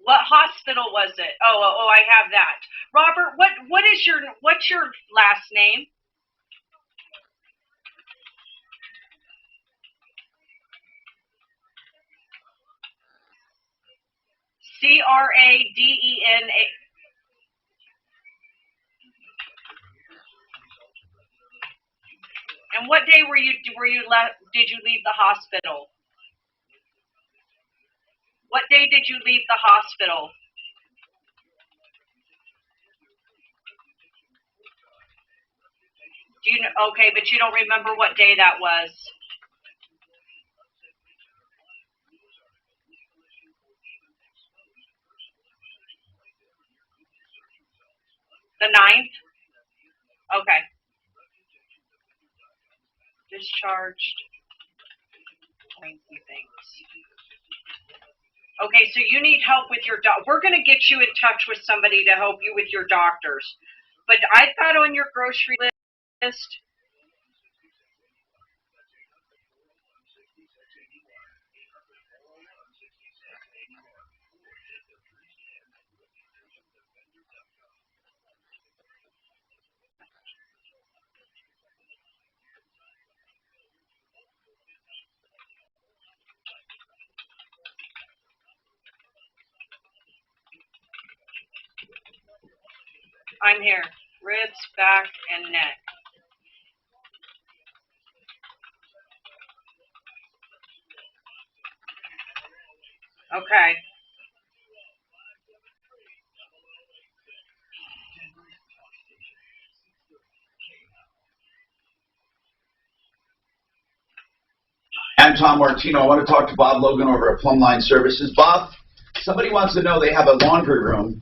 What hospital was it? Oh, I have that. Robert, what's your last name? Cradena. And what day did you leave the hospital? What day did you leave the hospital? Do you know? Okay, but you don't remember what day that was. The 9th? Okay. Discharged. Things. Okay, so you need help with your we're going to get you in touch with somebody to help you with your doctors. But I thought on your grocery list. I'm here. Ribs, back, and neck. Okay. I'm Tom Martino. I want to talk to Bob Logan over at Plumline Services. Bob, somebody wants to know they have a laundry room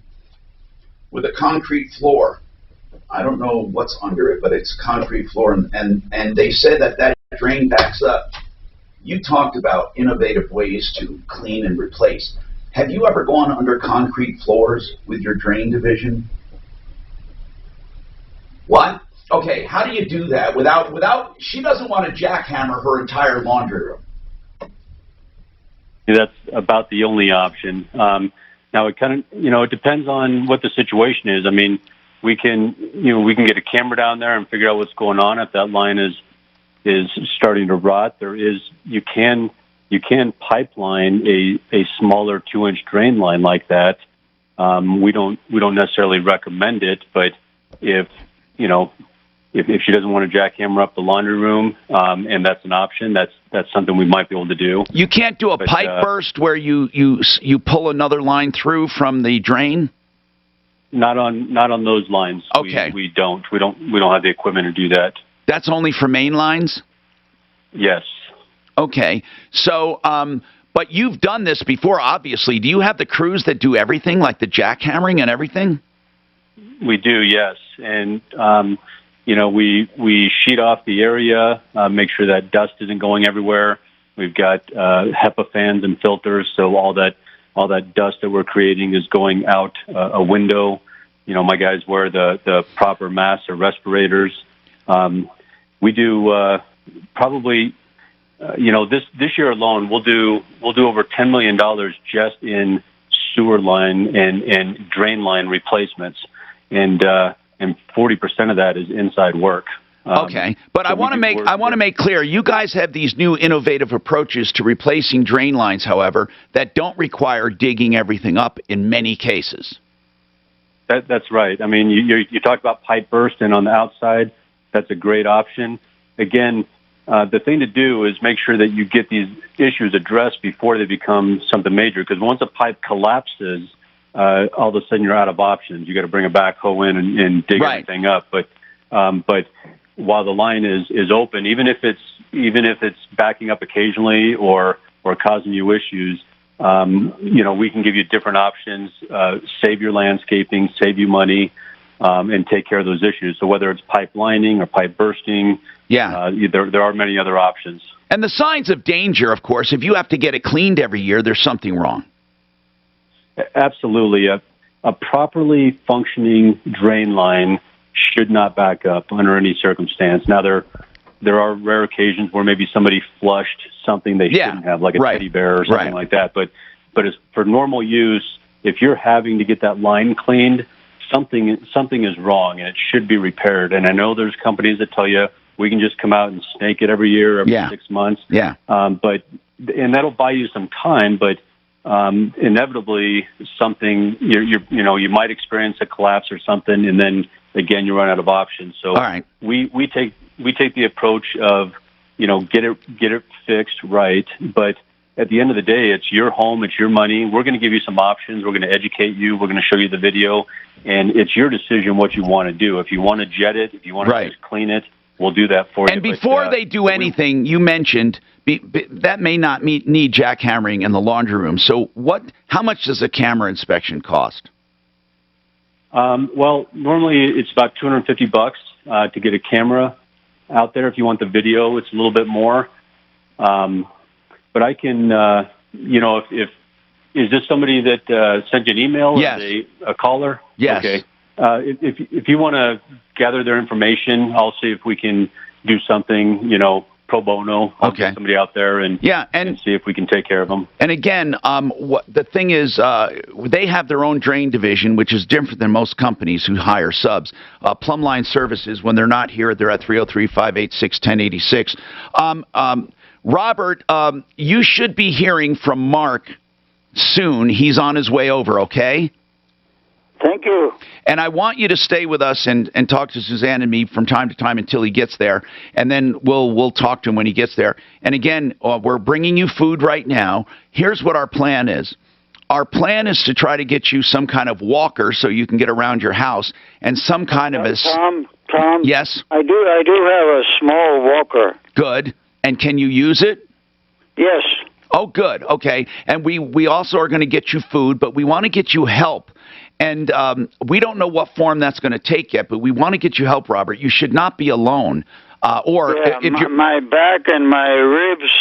with a concrete floor. I don't know what's under it, but it's concrete floor, and they said that drain backs up. You talked about innovative ways to clean and replace. Have you ever gone under concrete floors with your drain division? What? Okay, how do you do that without she doesn't want to jackhammer her entire laundry room? That's about the only option. Now it kind of, it depends on what the situation is. I mean, we can get a camera down there and figure out what's going on. If that line is starting to rot, you can pipeline a smaller 2-inch drain line like that. We don't necessarily recommend it, but if she doesn't want to jackhammer up the laundry room, and that's an option, that's something we might be able to do. You can't do a pipe burst where you pull another line through from the drain? Not on those lines. Okay. We don't have the equipment to do that. That's only for main lines? Yes. Okay. So, but you've done this before, obviously. Do you have the crews that do everything, like the jackhammering and everything? We do, yes. And, we sheet off the area, make sure that dust isn't going everywhere. We've got HEPA fans and filters, so all that dust that we're creating is going out a window. My guys wear the proper masks or respirators. We do probably, this year alone, we'll do over $10 million just in sewer line and drain line replacements, and 40% of that is inside work. Okay, but so I want to make clear, you guys have these new innovative approaches to replacing drain lines, however, that don't require digging everything up in many cases. That's right. I mean, you talk about pipe bursting on the outside. That's a great option. Again, the thing to do is make sure that you get these issues addressed before they become something major, because once a pipe collapses, all of a sudden you're out of options. You got to bring a backhoe in and dig everything up. But while the line is open, even if it's backing up occasionally or causing you issues, we can give you different options, save your landscaping, save you money, and take care of those issues. So whether it's pipe lining or pipe bursting, there are many other options. And the signs of danger, of course, if you have to get it cleaned every year, there's something wrong. Absolutely. A properly functioning drain line should not back up under any circumstance. Now, there are rare occasions where maybe somebody flushed something they shouldn't have, like a teddy bear or something like that. But as for normal use, if you're having to get that line cleaned, something is wrong, and it should be repaired. And I know there's companies that tell you we can just come out and snake it every year, every 6 months. Yeah. And that'll buy you some time, but inevitably something you might experience a collapse or something, and then again you run out of options. So we take the approach of get it fixed right, but at the end of the day, it's your home, it's your money. We're going to give you some options. We're going to educate you. We're going to show you the video, and it's your decision what you want to do. If you want to jet it, if you want to just clean it, we'll do that for you. And before they do anything, you mentioned that may not need jackhammering in the laundry room. So how much does a camera inspection cost? Well, normally it's about $250 to get a camera out there. If you want the video, it's a little bit more. But I can, if is this somebody that sent you an email? Yes. A caller? Yes. Okay. If you want to gather their information, I'll see if we can do something, pro bono. I'll get somebody out there and see if we can take care of them. And again, the thing is, they have their own drain division, which is different than most companies who hire subs. Plumline Services, when they're not here, they're at 303-586-1086. Robert, you should be hearing from Mark soon. He's on his way over, okay? Thank you. And I want you to stay with us and talk to Suzanne and me from time to time until he gets there, and then we'll talk to him when he gets there. And again, we're bringing you food right now. Here's what our plan is. our plan is to try to get you some kind of walker so you can get around your house, and some kind of a... Tom? Yes? I do have a small walker. Good. And can you use it? Yes. Oh, good. Okay. And we also are going to get you food, but we want to get you help. And we don't know what form that's going to take yet, but we want to get you help, Robert. You should not be alone. My back and my ribs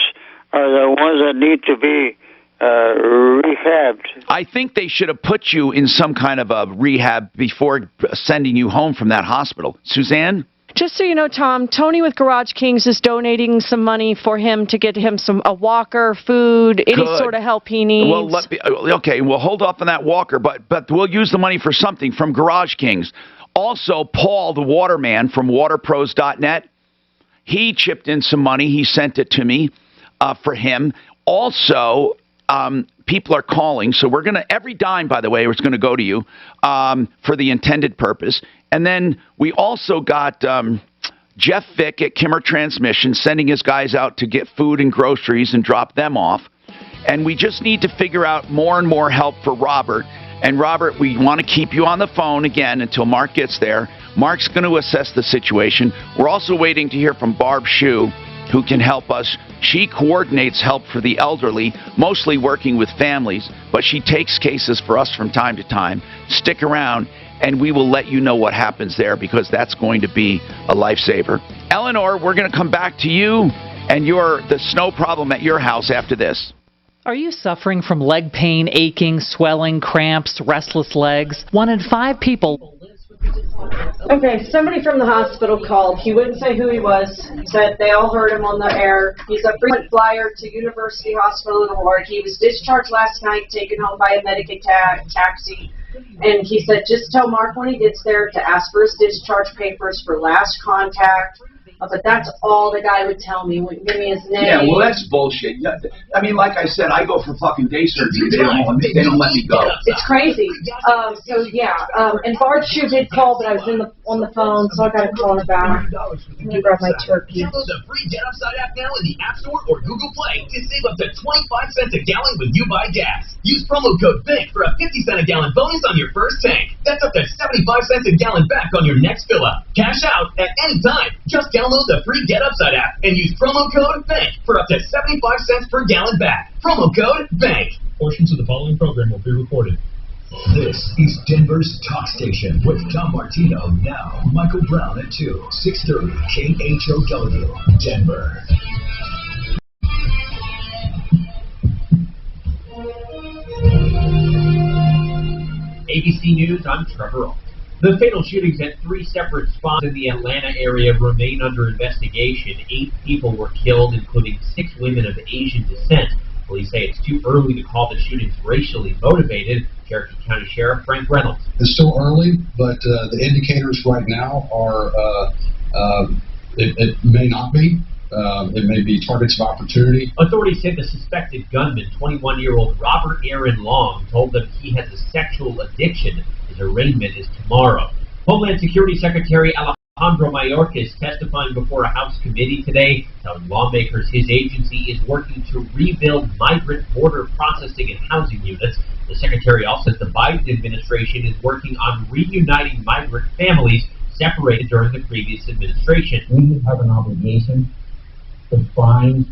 are the ones that need to be rehabbed. I think they should have put you in some kind of a rehab before sending you home from that hospital. Suzanne? Just so you know, Tom, Tony with Garage Kings is donating some money for him to get him a walker, food, any sort of help he needs. Well, okay, we'll hold off on that walker, but we'll use the money for something from Garage Kings. Also, Paul, the waterman from waterpros.net, he chipped in some money. He sent it to me for him. Also, people are calling, so we're going to, every dime, by the way, is going to go to you for the intended purpose. And then we also got Jeff Vick at Kimmer Transmission sending his guys out to get food and groceries and drop them off. And we just need to figure out more and more help for Robert. And Robert, we want to keep you on the phone again until Mark gets there. Mark's going to assess the situation. We're also waiting to hear from Barb Shue, who can help us. She coordinates help for the elderly, mostly working with families, but she takes cases for us from time to time. Stick around, and we will let you know what happens there, because that's going to be a lifesaver. Eleanor, we're going to come back to you and the snow problem at your house after this. Are you suffering from leg pain, aching, swelling, cramps, restless legs? 1 in 5 people... Okay, somebody from the hospital called. He wouldn't say who he was. He said they all heard him on the air. He's a frequent flyer to University Hospital in Hawaii. He was discharged last night, taken home by a Medicaid taxi. And he said, just tell Mark when he gets there to ask for his discharge papers for last contact. But that's all the guy would tell me. Wouldn't give me his name. Yeah, well, that's bullshit. I mean, like I said, I go for fucking day surgery. They don't let me go. It's crazy. And Barb Shue did call, but I was on the phone, so I got to call her back. Let me grab my turkey. Download the free Get Upside app now in the App Store or Google Play to save up to 25 cents a gallon when you buy gas. Use promo code BIG for a 50-cent a gallon bonus on your first tank. That's up to 75 cents a gallon back on your next fill-up. Cash out at any time. Just download the free Get Upside app and use promo code BANK for up to 75 cents per gallon back. Promo code BANK. Portions of the following program will be recorded. This is Denver's Talk Station with Tom Martino now. Michael Brown at 2, 630 KHOW, Denver. ABC News, I'm Trevor Alt. The fatal shootings at 3 separate spots in the Atlanta area remain under investigation. 8 people were killed, including 6 women of Asian descent. Police say it's too early to call the shootings racially motivated. Cherokee County Sheriff Frank Reynolds. It's still early, but the indicators right now are it may not be. It may be targets of opportunity. Authorities say the suspected gunman, 21-year-old Robert Aaron Long, told them he has a sexual addiction. His arraignment is tomorrow. Homeland Security Secretary Alejandro Mayorkas testifying before a House committee today, telling lawmakers his agency is working to rebuild migrant border processing and housing units. The secretary also says the Biden administration is working on reuniting migrant families separated during the previous administration. We have an obligation to find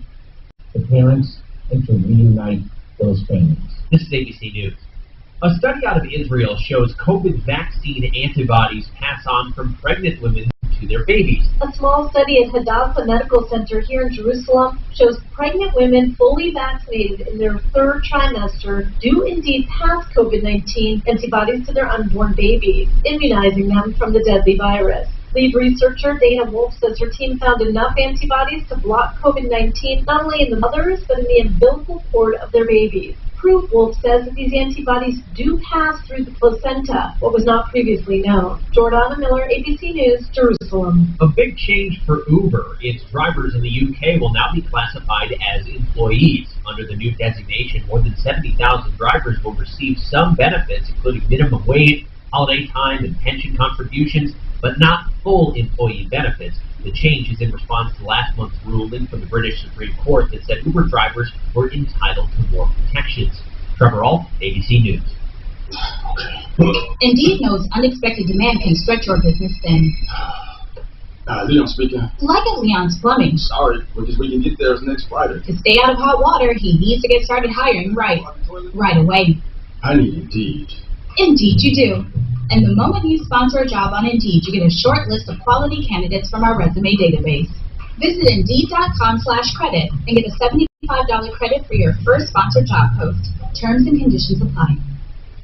the parents and to reunite those families. This is ABC News. A study out of Israel shows COVID vaccine antibodies pass on from pregnant women to their babies. A small study at Hadassah Medical Center here in Jerusalem shows pregnant women fully vaccinated in their 3rd trimester do indeed pass COVID-19 antibodies to their unborn babies, immunizing them from the deadly virus. Lead researcher Dana Wolf says her team found enough antibodies to block COVID-19 not only in the mothers but in the umbilical cord of their babies. Proof, Wolf says, that these antibodies do pass through the placenta, what was not previously known. Jordana Miller, ABC News, Jerusalem. A big change for Uber. Its drivers in the UK will now be classified as employees. Under the new designation, more than 70,000 drivers will receive some benefits, including minimum wage, holiday time, and pension contributions, but not full employee benefits. The change is in response to last month's ruling from the British Supreme Court that said Uber drivers were entitled to more protections. Trevor Ault, ABC News. Indeed knows unexpected demand can stretch your business thin. Leon speaking. Like at Leon's Plumbing. Sorry, because we can get there next Friday. To stay out of hot water, he needs to get started hiring right away. I need Indeed. Indeed you do. And the moment you sponsor a job on Indeed, you get a short list of quality candidates from our resume database. Visit Indeed.com/credit and get a $75 credit for your first sponsored job post. Terms and conditions apply.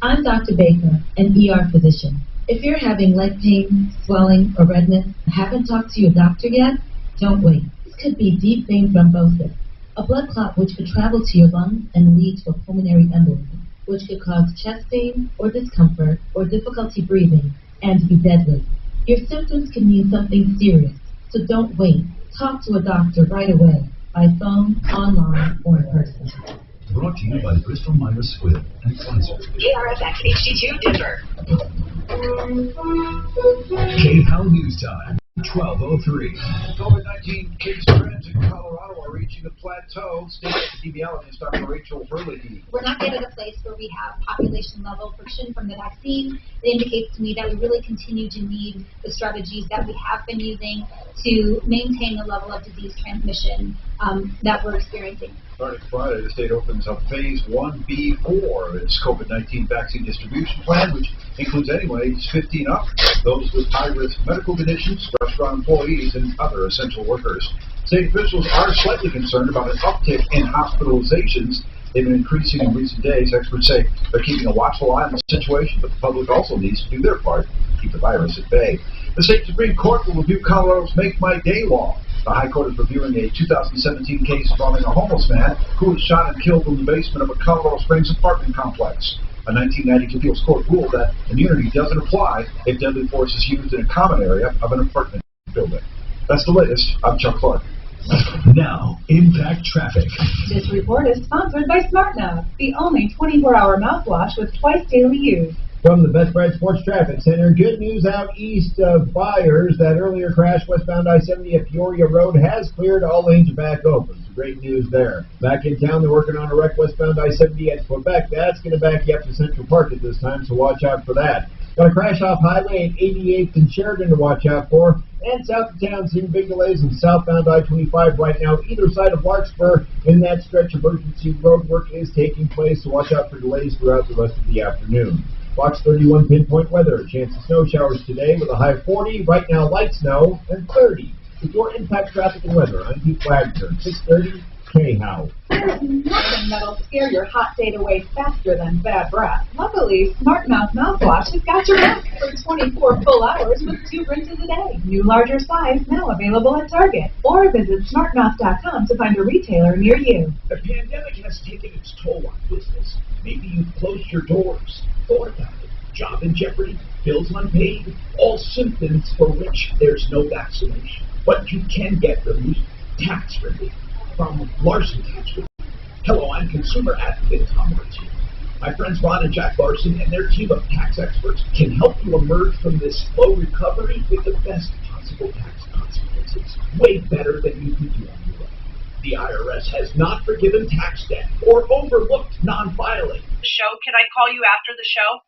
I'm Dr. Baker, an ER physician. If you're having leg pain, swelling, or redness, and haven't talked to your doctor yet, don't wait. This could be deep vein thrombosis, a blood clot which could travel to your lungs and lead to a pulmonary embolism, which could cause chest pain or discomfort or difficulty breathing and be deadly. Your symptoms can mean something serious, so don't wait. Talk to a doctor right away, by phone, online, or in person. Brought to you by Bristol Myers Squibb and Pfizer. KRFX HD2 Denver. K-How News Time, 12:03. COVID-19 case trends in Colorado are reaching a plateau. State epidemiologist Dr. Rachel Hurley. We're not yet at a place where we have population level friction from the vaccine. It indicates to me that we really continue to need the strategies that we have been using to maintain the level of disease transmission that we're experiencing. Starting Friday, the state opens up Phase 1B4 of its COVID-19 vaccine distribution plan, which includes anyone aged 15 up, those with high-risk medical conditions, restaurant employees, and other essential workers. State officials are slightly concerned about an uptick in hospitalizations. They've been increasing in recent days. Experts say they're keeping a watchful eye on the situation, but the public also needs to do their part to keep the virus at bay. The state Supreme Court will review Colorado's Make My Day law. The High Court is reviewing a 2017 case involving a homeless man who was shot and killed in the basement of a Colorado Springs apartment complex. A 1992 appeals court ruled that immunity doesn't apply if deadly force is used in a common area of an apartment building. That's the latest. I'm Chuck Clark. Now, Impact Traffic. This report is sponsored by SmartNav, the only 24-hour mouthwash with twice daily use. From the Best Brand Sports Traffic Center, good news out east of Byers. That earlier crash westbound I-70 at Peoria Road has cleared. All lanes are back open. So great news there. Back in town, they're working on a wreck westbound I-70 at Quebec. That's going to back you up to Central Park at this time, so watch out for that. Got a crash off Highway at 88th and Sheridan to watch out for. And south of town, seeing big delays in southbound I-25 right now, either side of Larkspur. In that stretch, emergency road work is taking place, so watch out for delays throughout the rest of the afternoon. Fox 31 pinpoint weather. A chance of snow showers today with a high of 40. Right now, light snow and 30. With your Impact Traffic and Weather, I'm Pete Wagner, 630 K-How. There's nothing that'll scare your hot date away faster than bad breath. Luckily, Smart Mouth Mouthwash has got your back for 24 full hours with 2 rinses a day. New larger size now available at Target. Or visit smartmouth.com to find a retailer near you. The pandemic has taken its toll on business. Maybe you've closed your doors, thought about it. Job in jeopardy, bills unpaid, all symptoms for which there's no vaccination. But you can get relief, tax relief, from Larson Tax Relief. Hello, I'm consumer advocate Tom Martin. My friends Ron and Jack Larson and their team of tax experts can help you emerge from this slow recovery with the best possible tax consequences. Way better than you can do on your own. The IRS has not forgiven tax debt or overlooked non-filing. Show, can I call you after the show?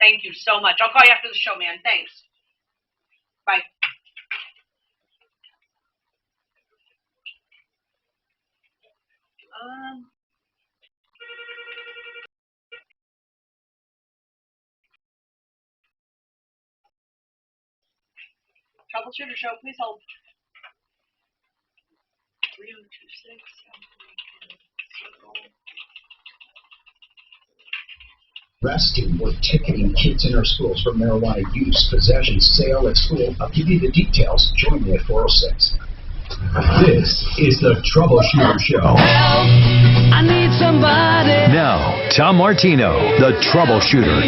Thank you so much. I'll call you after the show, man. Thanks. Bye. Troubleshooter show, please hold. 3026. Arresting or ticketing kids in our schools for marijuana use, possession, sale at school. I'll give you the details. Join me at 406. This is the Troubleshooter Show. I need somebody. Now, Tom Martino, the Troubleshooter.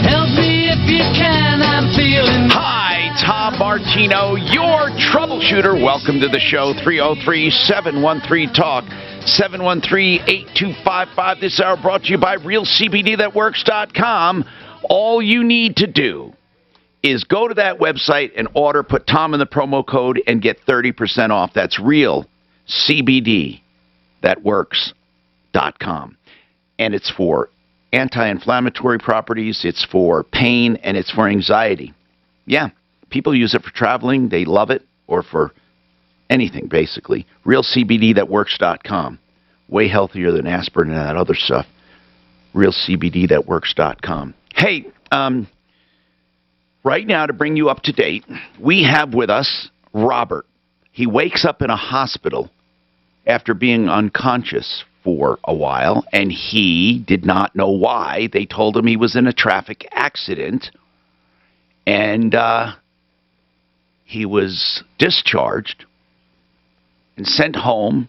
Help me if you can. I'm feeling. Hi, Tom Martino, your troubleshooter. Welcome to the show. 303-713-TALK. 713-8255. This hour brought to you by RealCBDThatWorks.com. All you need to do is go to that website and order, put Tom in the promo code, and get 30% off. That's real CBD that works.com. And it's for anti-inflammatory properties, it's for pain, and it's for anxiety. Yeah, people use it for traveling. They love it, or for anything, basically. RealCBDThatWorks.com. Way healthier than aspirin and that other stuff. RealCBDThatWorks.com. Hey, right now, to bring you up to date, we have with us Robert. He wakes up in a hospital after being unconscious for a while, and he did not know why. They told him he was in a traffic accident, and he was discharged and sent home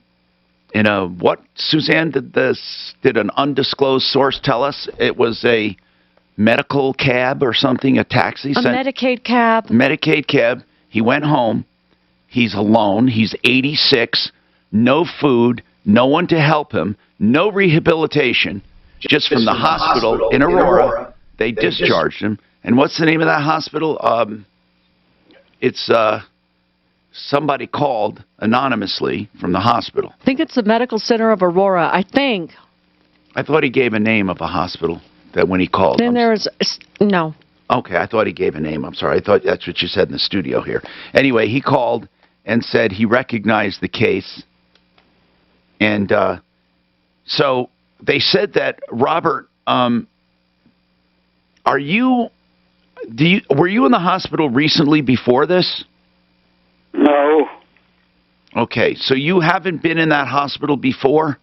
in a, what, Suzanne, did an undisclosed source tell us? It was a medical cab or something, a taxi? A Medicaid cab. Medicaid cab. He went home. He's alone. He's 86. No food. No one to help him. No rehabilitation. Just from the hospital in Aurora. They discharged him. And what's the name of that hospital? It's somebody called anonymously from the hospital. I think it's the Medical Center of Aurora. I think. I thought he gave a name of a hospital that when he called. Then there's no. Okay, I thought he gave a name. I'm sorry. I thought that's what you said in the studio here. Anyway, he called and said he recognized the case. And so they said that, Robert, were you in the hospital recently before this? No. Okay, so you haven't been in that hospital before?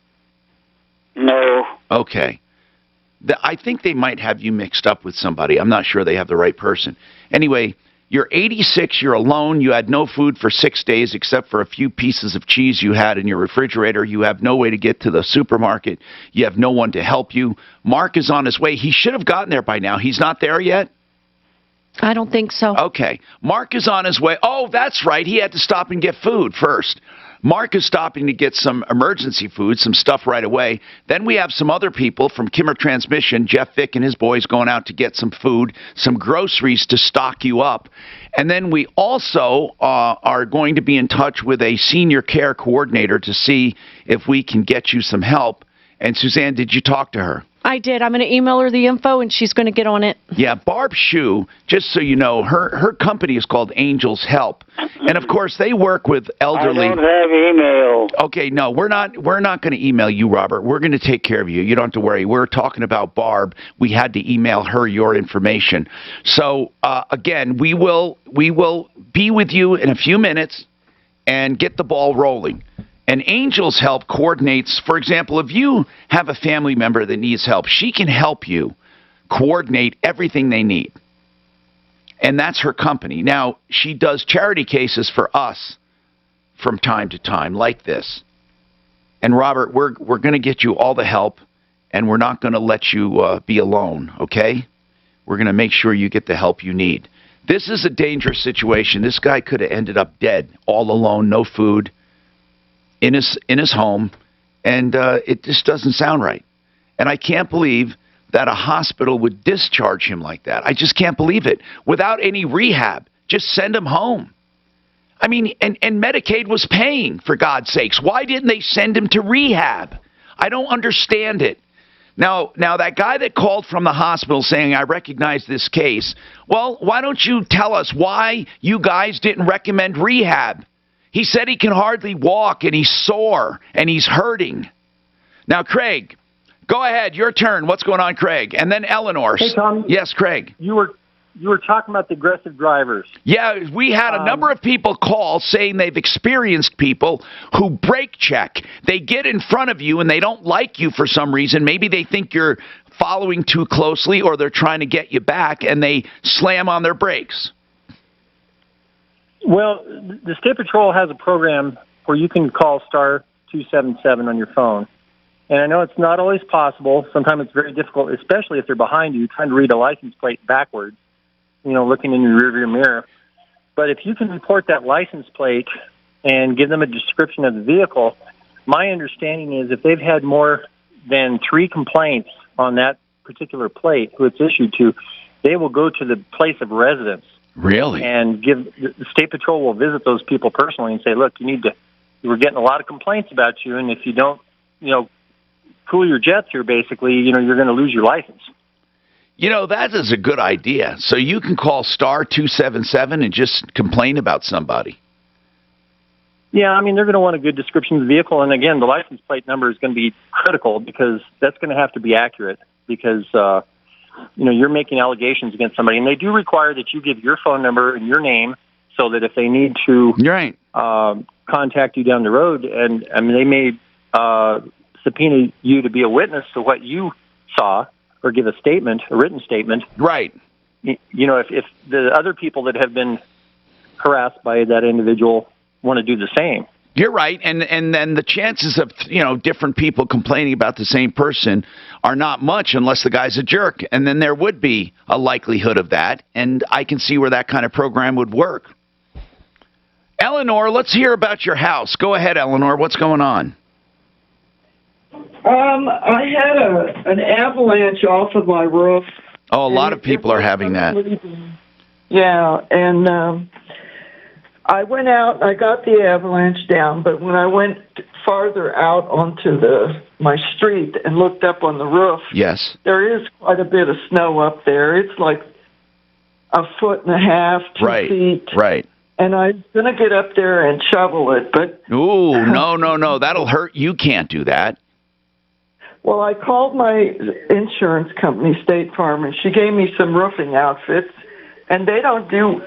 No. Okay. I think they might have you mixed up with somebody. I'm not sure they have the right person. Anyway, you're 86, you're alone, you had no food for 6 days except for a few pieces of cheese you had in your refrigerator. You have no way to get to the supermarket. You have no one to help you. Mark is on his way. He should have gotten there by now. He's not there yet? I don't think so. Okay. Mark is on his way. Oh, that's right. He had to stop and get food first. Mark is stopping to get some emergency food, some stuff right away. Then we have some other people from Kimmer Transmission, Jeff Vick and his boys, going out to get some food, some groceries to stock you up. And then we also are going to be in touch with a senior care coordinator to see if we can get you some help. And Suzanne, did you talk to her? I did. I'm going to email her the info, and she's going to get on it. Yeah, Barb Shue, just so you know, her company is called Angels Help. And, of course, they work with elderly. I don't have email. Okay, no, we're not going to email you, Robert. We're going to take care of you. You don't have to worry. We're talking about Barb. We had to email her your information. So, again, we will be with you in a few minutes and get the ball rolling. And Angels Help coordinates, for example, if you have a family member that needs help, she can help you coordinate everything they need. And that's her company. Now, she does charity cases for us from time to time, like this. And Robert, we're going to get you all the help, and we're not going to let you be alone, okay? We're going to make sure you get the help you need. This is a dangerous situation. This guy could have ended up dead, all alone, no food, in his home, and it just doesn't sound right. And I can't believe that a hospital would discharge him like that. I just can't believe it. Without any rehab, just send him home. I mean, and Medicaid was paying, for God's sakes. Why didn't they send him to rehab? I don't understand it. Now that guy that called from the hospital saying, I recognize this case, well, why don't you tell us why you guys didn't recommend rehab? He said he can hardly walk, and he's sore, and he's hurting. Now, Craig, go ahead. Your turn. What's going on, Craig? And then Eleanor. Hey, Tom. Yes, Craig. You were talking about the aggressive drivers. Yeah, we had a number of people call saying they've experienced people who brake check. They get in front of you, and they don't like you for some reason. Maybe they think you're following too closely, or they're trying to get you back, and they slam on their brakes. Well, the State Patrol has a program where you can call star 277 on your phone. And I know it's not always possible. Sometimes it's very difficult, especially if they're behind you, trying to read a license plate backwards, looking in your rearview mirror. But if you can report that license plate and give them a description of the vehicle, my understanding is if they've had more than 3 complaints on that particular plate, who it's issued to, they will go to the place of residence Really? And the state patrol will visit those people personally and say, look, we're getting a lot of complaints about you, and if you don't, cool your jets here, basically, you're going to lose your license. That is a good idea. So you can call star 277 and just complain about somebody. Yeah, they're going to want a good description of the vehicle. And again, the license plate number is going to be critical because that's going to have to be accurate because, you're making allegations against somebody. And they do require that you give your phone number and your name so that if they need to contact you down the road, and they may subpoena you to be a witness to what you saw or give a written statement. Right. If the other people that have been harassed by that individual want to do the same. You're right, and then the chances of different people complaining about the same person are not much unless the guy's a jerk, and then there would be a likelihood of that, and I can see where that kind of program would work. Eleanor, let's hear about your house. Go ahead, Eleanor. What's going on? I had an avalanche off of my roof. Oh, a lot of people are having that. Yeah, and I went out and I got the avalanche down, but when I went farther out onto my street and looked up on the roof, yes, there is quite a bit of snow up there. It's like 1.5 feet, 2 feet. Right. And I'm going to get up there and shovel it, but... Ooh, no, that'll hurt. You can't do that. Well, I called my insurance company, State Farm, and she gave me some roofing outfits, and they don't do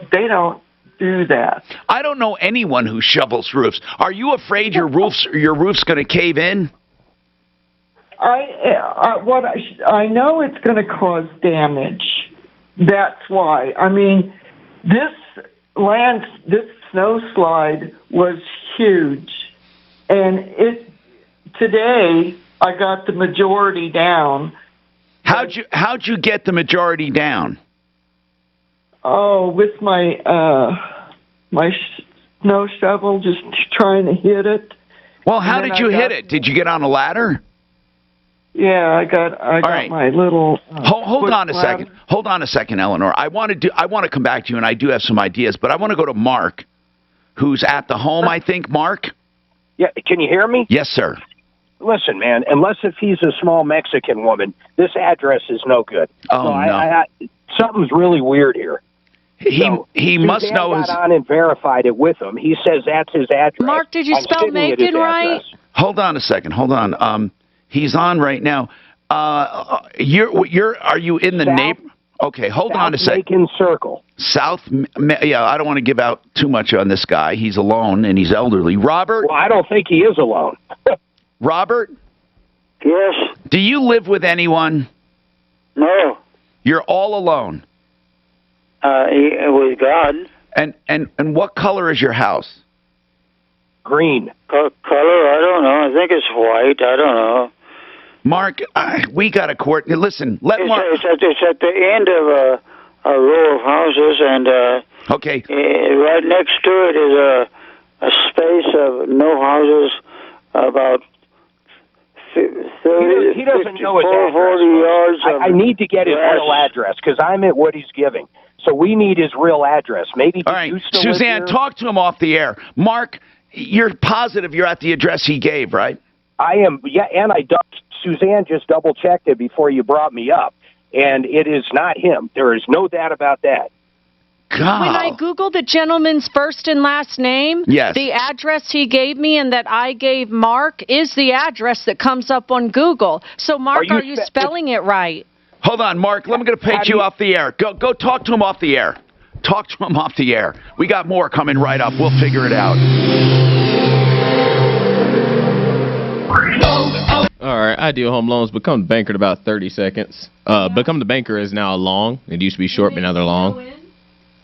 that. I don't know anyone who shovels roofs. Are you afraid your roof's going to cave in? I know it's going to cause damage. That's why. This snow slide was huge, and today I got the majority down. How'd you get the majority down? Oh, with my snow shovel, just trying to hit it. Well, how did you hit it? Did you get on a ladder? Yeah, I got my little. Hold on a second. Hold on a second, Eleanor. I want to come back to you, and I do have some ideas, but I want to go to Mark, who's at the home. I think Mark. Yeah, can you hear me? Yes, sir. Listen, man. Unless if he's a small Mexican woman, this address is no good. Oh no. Something's really weird here. He must know. Got on and verified it with him. He says that's his address. Mark, did you spell Macon right? Hold on a second. Hold on. He's on right now. Are you in the neighbor? Okay, hold on a second. Macon Circle. Yeah, I don't want to give out too much on this guy. He's alone and he's elderly. Robert? Well, I don't think he is alone. Robert? Yes. Do you live with anyone? No. You're all alone? With God. And what color is your house? Green. Color? I don't know. I think it's white. I don't know. Mark, we got a court. Listen, Mark. It's at the end of a row of houses, and okay. Right next to it is a space of no houses, about 30, he doesn't know his 40 yards. I need to get his real address because I'm at what he's giving. So we need his real address. Maybe. All right, Suzanne, talk to him off the air. Mark, you're positive you're at the address he gave, right? I am. Yeah, and Suzanne just double-checked it before you brought me up, and it is not him. There is no doubt about that. God. When I Googled the gentleman's first and last name, yes, the address he gave me and that I gave Mark is the address that comes up on Google. So, Mark, are you spelling it right? Hold on, Mark. I'm going to take you off the air. Go talk to him off the air. Talk to him off the air. We got more coming right up. We'll figure it out. All right, Ideal Home Loans. Become the banker in about 30 seconds. Become the banker is now long. It used to be short, but now they're long.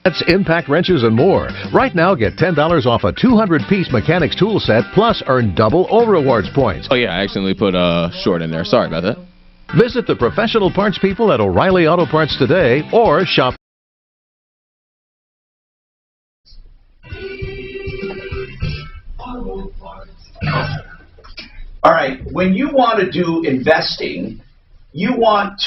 That's Impact Wrenches and more. Right now, get $10 off a 200-piece mechanics tool set, plus earn double O-Rewards points. Oh, yeah, I accidentally put short in there. Sorry about that. Visit the professional parts people at O'Reilly Auto Parts today, or shop. All right, when you want to do investing, you want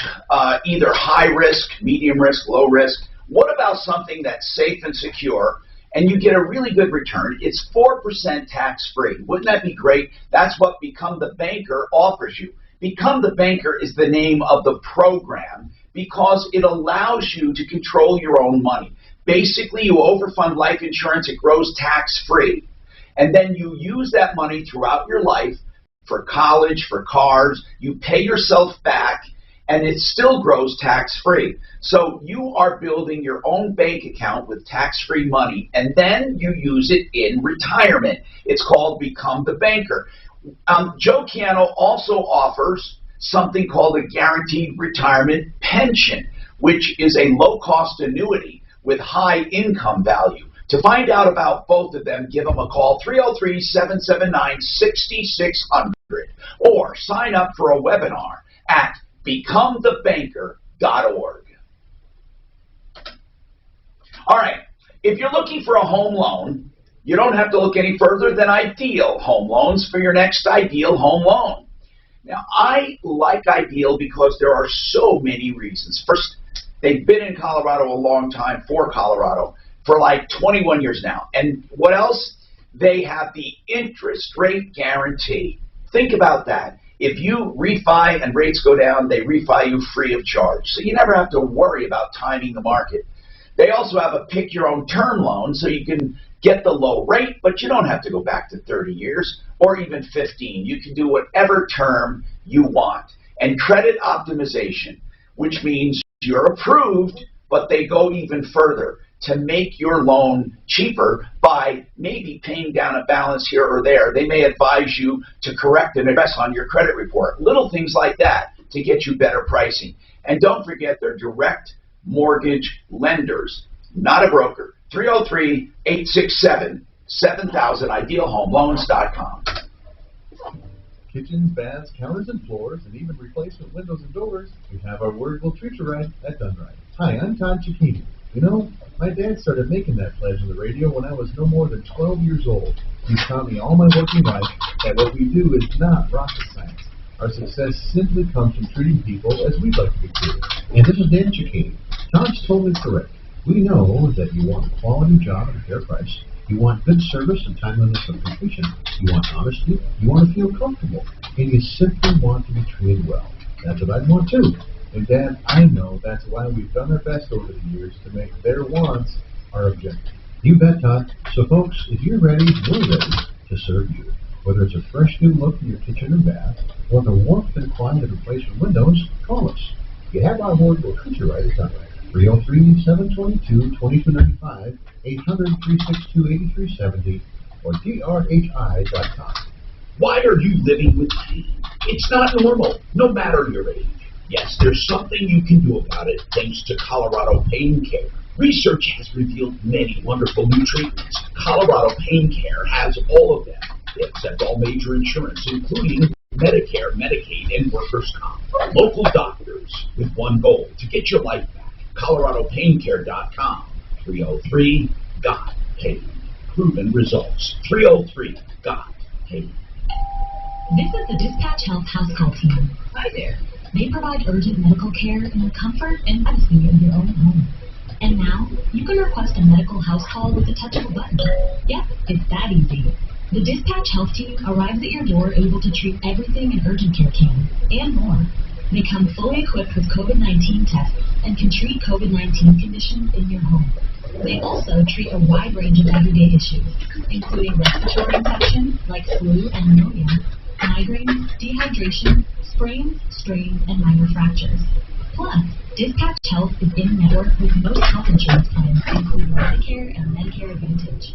either high risk, medium risk, low risk. What about something that's safe and secure, and you get a really good return? It's 4% tax-free. Wouldn't that be great? That's what Become the Banker offers you. Become the Banker is the name of the program because it allows you to control your own money. Basically, you overfund life insurance, it grows tax-free. And then you use that money throughout your life for college, for cars. You pay yourself back, and it still grows tax-free. So you are building your own bank account with tax-free money, and then you use it in retirement. It's called Become the Banker. Joe Chiano also offers something called a guaranteed retirement pension, which is a low-cost annuity with high income value. To find out about both of them, give them a call, 303-779-6600, or sign up for a webinar at becomethebanker.org. All right, if you're looking for a home loan, you don't have to look any further than Ideal Home Loans for your next Ideal Home Loan. Now, I like Ideal because there are so many reasons. First, they've been in Colorado a long time, for Colorado, for like 21 years now. And what else? They have the interest rate guarantee. Think about that. If you refi and rates go down, they refi you free of charge. So you never have to worry about timing the market. They also have a pick-your-own-term loan, so you can get the low rate, but you don't have to go back to 30 years or even 15. You can do whatever term you want. And credit optimization, which means you're approved, but they go even further to make your loan cheaper by maybe paying down a balance here or there. They may advise you to correct and invest on your credit report. Little things like that to get you better pricing. And don't forget, they're direct mortgage lenders, not a broker. 303-867-7000, idealhomeloans.com. Kitchens, baths, counters, and floors, and even replacement windows and doors. We have our word will treat you right at Dunright. Hi, I'm Todd Cicchini. You know, my dad started making that pledge on the radio when I was no more than 12 years old. He's taught me all my working life that what we do is not rocket science. Our success simply comes from treating people as we'd like to be treated. And this is Dan Cicchini. Todd's totally correct. We know that you want a quality job at a fair price. You want good service and timeliness of completion. You want honesty. You want to feel comfortable. And you simply want to be treated well. That's what I want too. And Dad, I know that's why we've done our best over the years to make their wants our objective. You bet, Todd. So folks, if you're ready, we're ready to serve you. Whether it's a fresh new look in your kitchen and bath, or the warmth and quiet of replacement windows, call us. You have our word, we'll treat you right at Dunright. 303-722-2295, 800-362-8370, or drhi.com. Why are you living with pain? It's not normal, no matter your age. Yes, there's something you can do about it thanks to Colorado Pain Care. Research has revealed many wonderful new treatments. Colorado Pain Care has all of them. They accept all major insurance, including Medicare, Medicaid, and workers' comp. Local doctors with one goal, to get your life back. ColoradoPainCare.com. 303-GOT-PAIN. Proven results. 303-GOT-PAIN. This is the Dispatch Health House Call Team. Hi there. They provide urgent medical care in the comfort and privacy of your own home. And now, you can request a medical house call with the touch of a button. Yep, it's that easy. The Dispatch Health Team arrives at your door able to treat everything an urgent care can, and more. They come fully equipped with COVID-19 tests and can treat COVID-19 conditions in your home. They also treat a wide range of everyday issues, including respiratory infections like flu and pneumonia, migraine, dehydration, sprains, strains, and minor fractures. Plus, Dispatch Health is in network with most health insurance plans, including Medicare and Medicare Advantage.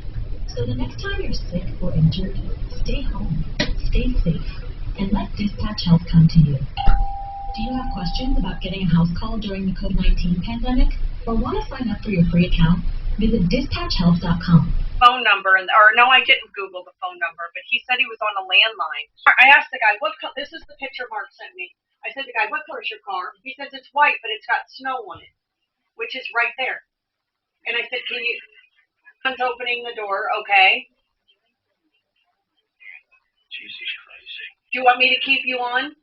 So the next time you're sick or injured, stay home, stay safe, and let Dispatch Health come to you. Do you have questions about getting a house call during the COVID-19 pandemic? Or want to sign up for your free account? Visit dispatchhealth.com. Phone number, or no, I didn't Google the phone number, but he said he was on a landline. I asked the guy, this is the picture Mark sent me. I said to the guy, what color is your car? He says it's white, but it's got snow on it, which is right there. And I said, someone's opening the door, okay. Jesus Christ. Do you want me to keep you on?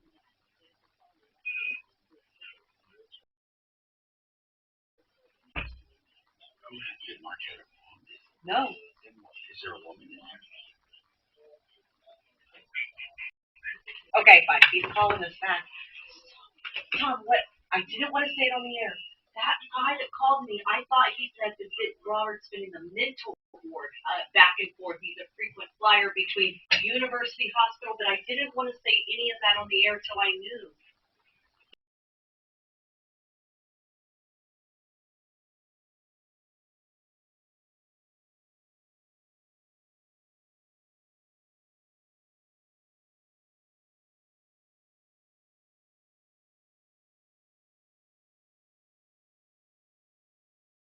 No. Is there a woman in there? Okay, fine. He's calling us back. Tom, what? I didn't want to say it on the air. That guy that called me, I thought he said that Robert's been in the mental ward back and forth. He's a frequent flyer between University Hospital, but I didn't want to say any of that on the air till I knew.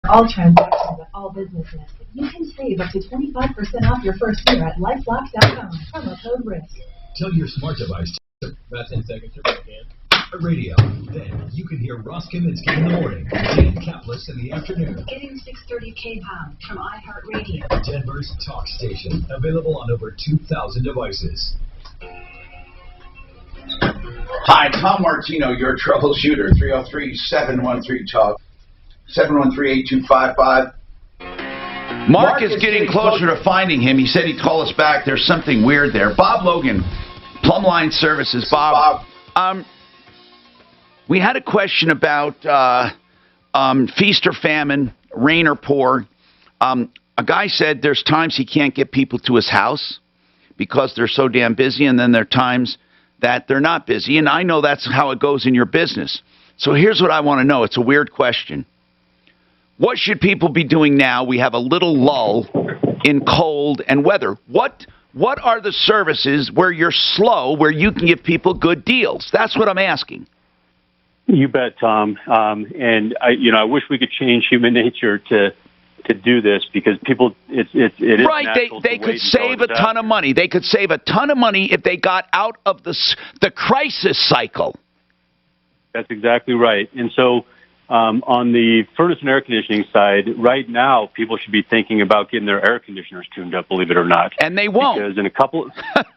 All transactions at all businesses. You can save up to 25% off your first year at lifelock.com. Promo code RISK. Tell your smart device to about 10 seconds to again. A radio. Then you can hear Ross Kaminsky in the morning, Dan Kaplis in the afternoon. Getting 630 K-Pound from iHeartRadio. Denver's talk station. Available on over 2,000 devices. Hi, Tom Martino, your troubleshooter. 303-713-TALK. 713-8255. Mark is getting closer to finding him. He said he'd call us back. There's something weird there. Bob Logan, Plumline Services. Bob, we had a question about feast or famine, rain or pour. A guy said there's times he can't get people to his house because they're so damn busy, and then there are times that they're not busy. And I know that's how it goes in your business. So here's what I want to know. It's a weird question. What should people be doing now? We have a little lull in cold and weather. What are the services where you're slow, where you can give people good deals? That's what I'm asking. You bet, Tom. And I wish we could change human nature to do this, because people, it is right. They could save a ton of money. They could save a ton of money if they got out of the crisis cycle. That's exactly right. And so, on the furnace and air conditioning side, right now, people should be thinking about getting their air conditioners tuned up, believe it or not. And they won't. Because in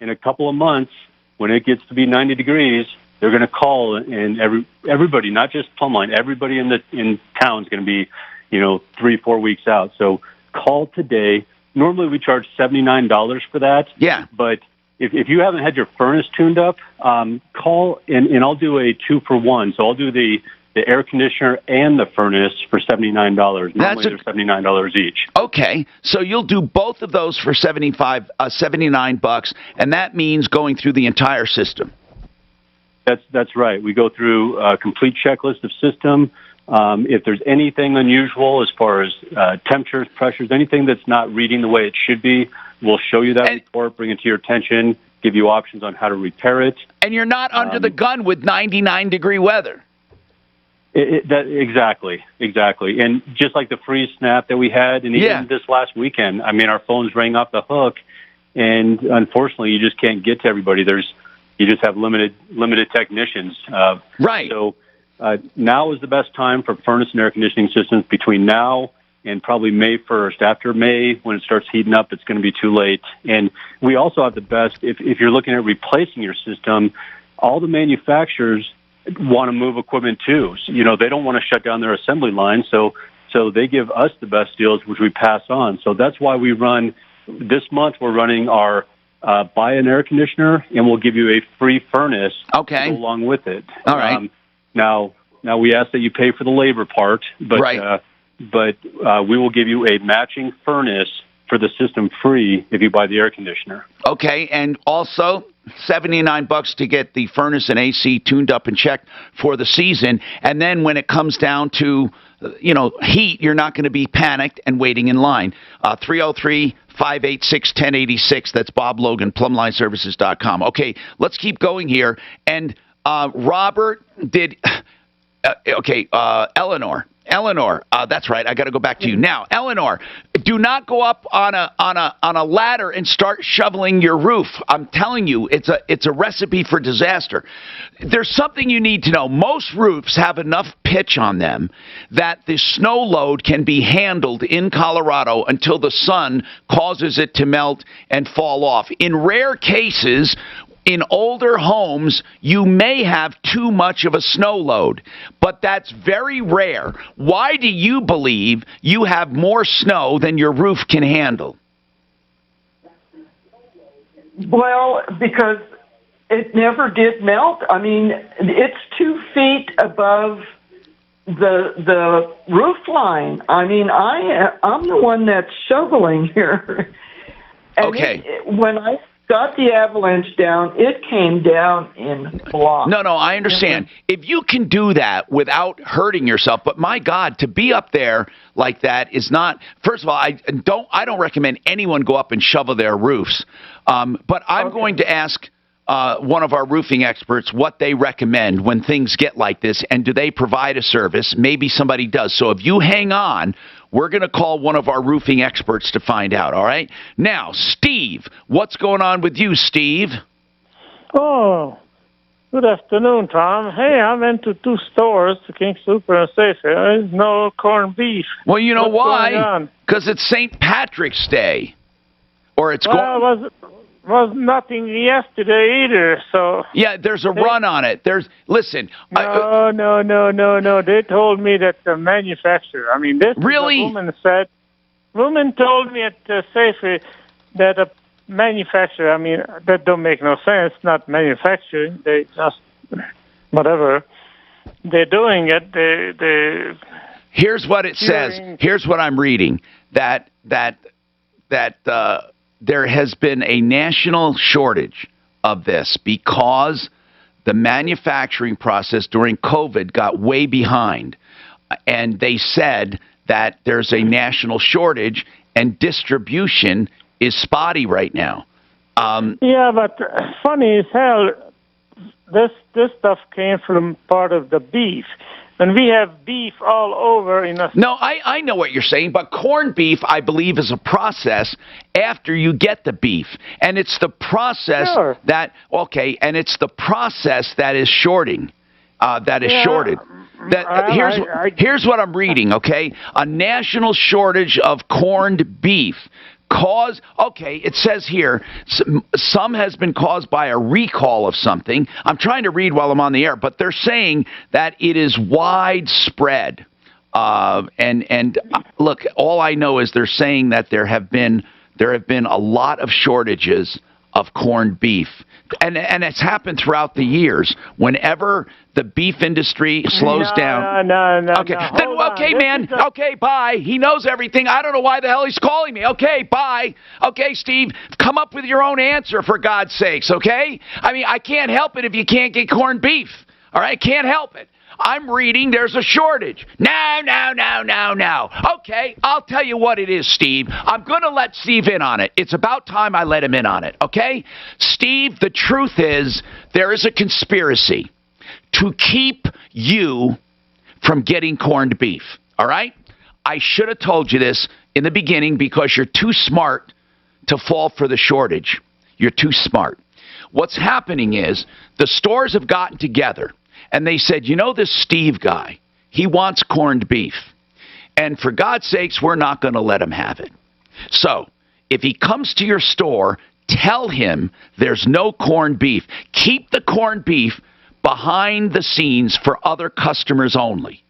a couple of months, when it gets to be 90 degrees, they're going to call, and everybody, not just Plumline, everybody in town is going to be, 3-4 weeks out. So call today. Normally we charge $79 for that. Yeah. But if you haven't had your furnace tuned up, call and I'll do a 2-for-1. So I'll do the air conditioner and the furnace for $79. Normally they're $79 each. Okay, so you'll do both of those for $79, and that means going through the entire system. That's right. We go through a complete checklist of system. If there's anything unusual as far as temperatures, pressures, anything that's not reading the way it should be, we'll show you that report, bring it to your attention, give you options on how to repair it. And you're not under the gun with 99-degree weather. Exactly. And just like the freeze snap that we had, and even this last weekend, I mean, our phones rang off the hook, and unfortunately, you just can't get to everybody. You just have limited technicians. Right. So now is the best time for furnace and air conditioning systems. Between now and probably May 1st. After May, when it starts heating up, it's going to be too late. And we also have the best, if you're looking at replacing your system, all the manufacturers want to move equipment too. So, they don't want to shut down their assembly line, so they give us the best deals, which we pass on. So that's why we run, this month we're running our buy an air conditioner, and we'll give you a free furnace to go along with it. All right. Now we ask that you pay for the labor part, but we will give you a matching furnace for the system free if you buy the air conditioner. Okay, and also $79 to get the furnace and AC tuned up and checked for the season. And then when it comes down to, heat, you're not going to be panicked and waiting in line. 303-586-1086. That's Bob Logan, PlumlineServices.com. Okay, let's keep going here. And Robert did... Eleanor, that's right. I got to go back to you now. Eleanor, do not go up on a ladder and start shoveling your roof. I'm telling you, it's a recipe for disaster. There's something you need to know. Most roofs have enough pitch on them that the snow load can be handled in Colorado until the sun causes it to melt and fall off. In rare cases, in older homes, you may have too much of a snow load, but that's very rare. Why do you believe you have more snow than your roof can handle? Well, because it never did melt. I mean, it's 2 feet above the roof line. I mean, I'm the one that's shoveling here. And okay. When I got the avalanche down, it came down in blocks. No, I understand. If you can do that without hurting yourself, but my God, to be up there like that is not. First of all, I don't recommend anyone go up and shovel their roofs. But I'm going to ask one of our roofing experts what they recommend when things get like this, and do they provide a service? Maybe somebody does. So if you hang on, we're going to call one of our roofing experts to find out, all right? Now, Steve, what's going on with you, Steve? Oh, good afternoon, Tom. Hey, I went to 2 stores, the King Super and Safeway. There's no corned beef. Well, you know What's why? Because it's St. Patrick's Day. Or it's was nothing yesterday either, so... Yeah, there's a run on it. Listen... No. They told me that the manufacturer... I mean, this really? Woman told me at Safeway that the manufacturer... I mean, that don't make no sense, not manufacturing. They just... Whatever. They're doing it. They Here's what it says. Here's what I'm reading. That there has been a national shortage of this because the manufacturing process during COVID got way behind. And they said that there's a national shortage and distribution is spotty right now. Yeah, but funny as hell, this stuff came from part of the beef. And we have beef all over in a... No, I know what you're saying, but corned beef, I believe, is a process after you get the beef. And it's the process and it's the process that is shorting, shorted. Here's what I'm reading, okay? A national shortage of corned beef. It says here, some has been caused by a recall of something. I'm trying to read while I'm on the air, but they're saying that it is widespread. And look, all I know is they're saying that there have been a lot of shortages of corned beef. And it's happened throughout the years. Whenever the beef industry slows down. No. Okay, man. Okay, bye. He knows everything. I don't know why the hell he's calling me. Okay, bye. Okay, Steve, come up with your own answer, for God's sakes, okay? I mean, I can't help it if you can't get corned beef. All right, can't help it. I'm reading there's a shortage. No. Okay, I'll tell you what it is, Steve. I'm going to let Steve in on it. It's about time I let him in on it, okay? Steve, the truth is there is a conspiracy to keep you from getting corned beef, all right? I should have told you this in the beginning because you're too smart to fall for the shortage. You're too smart. What's happening is the stores have gotten together and they said, you know this Steve guy, he wants corned beef. And for God's sakes, we're not going to let him have it. So if he comes to your store, tell him there's no corned beef. Keep the corned beef behind the scenes for other customers only.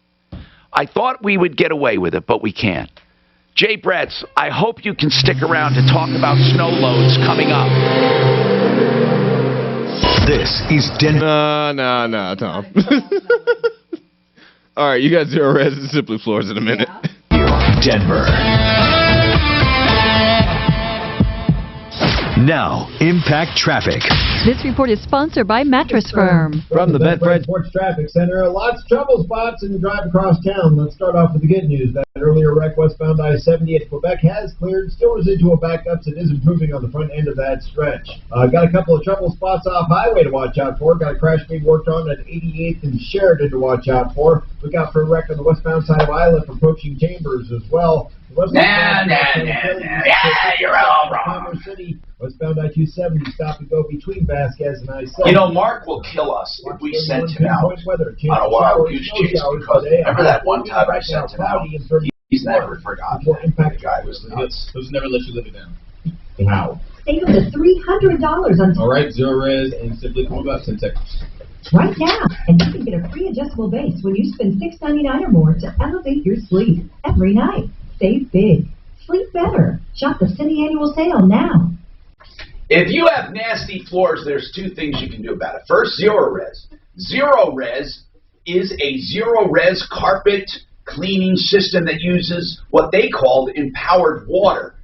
I thought we would get away with it, but we can't. Jay Bretz, I hope you can stick around to talk about snow loads coming up. This is Denver. No, Tom. All right, you got Zero Res and Simply Floors in a minute. Denver. Now, Impact Traffic. This report is sponsored by Mattress Firm. From the Bedford Sports Traffic Center, lots of trouble spots in the drive across town. Let's start off with the good news. That earlier wreck westbound I-70 at Quebec has cleared. Still residual backups. It is improving on the front end of that stretch. Got a couple of trouble spots off highway to watch out for. Got a crash being worked on at 88th and Sheridan to watch out for. Look out for a wreck on the westbound side of Isla approaching Chambers as well. Yeah, you're all wrong. City, westbound I-270, stop and go between Vasquez and I-70. You know, Mark will kill us if we sent him out on a huge chase because remember that one time I sent him out? He's never forgotten. The guy was nuts. Those never let you live it down. Wow. Save up to $300 on... All right, Zero Res and Simply Cool about 10 seconds. Right now, and you can get a free adjustable base when you spend $6.99 or more to elevate your sleep every night. Save big. Sleep better. Shop the City Annual Sale now. If you have nasty floors, there's two things you can do about it. First, Zero Res. Zero Res is a Zero Res carpet cleaning system that uses what they called empowered water.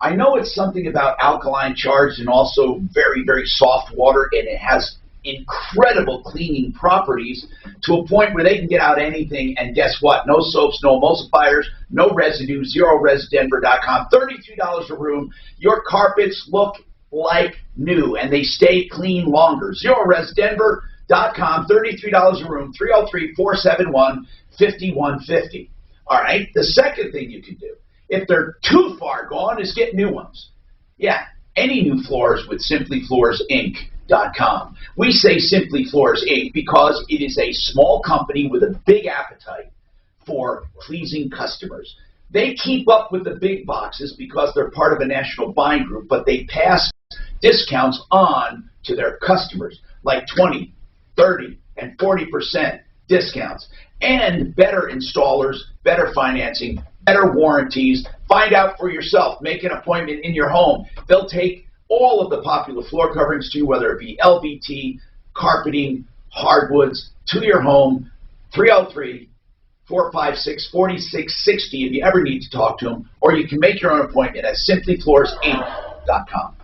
I know it's something about alkaline charge and also very, very soft water, and it has incredible cleaning properties to a point where they can get out anything, and guess what? No soaps, no emulsifiers, no residue, ZeroResDenver.com, $33 a room. Your carpets look like new, and they stay clean longer. ZeroResDenver.com, $33 a room, 303-471-5150. All right, the second thing you can do, if they're too far gone, is get new ones. Yeah, any new floors with SimplyFloorsInc.com. We say Simply Floors Inc. because it is a small company with a big appetite for pleasing customers. They keep up with the big boxes because they're part of a national buying group, but they pass discounts on to their customers, like 20, 30, and 40% discounts, and better installers, better financing, better warranties. Find out for yourself. Make an appointment in your home. They'll take all of the popular floor coverings to you, whether it be LVT, carpeting, hardwoods, to your home. 303-456-4660 if you ever need to talk to them, or you can make your own appointment at SimplyFloorsInc.com.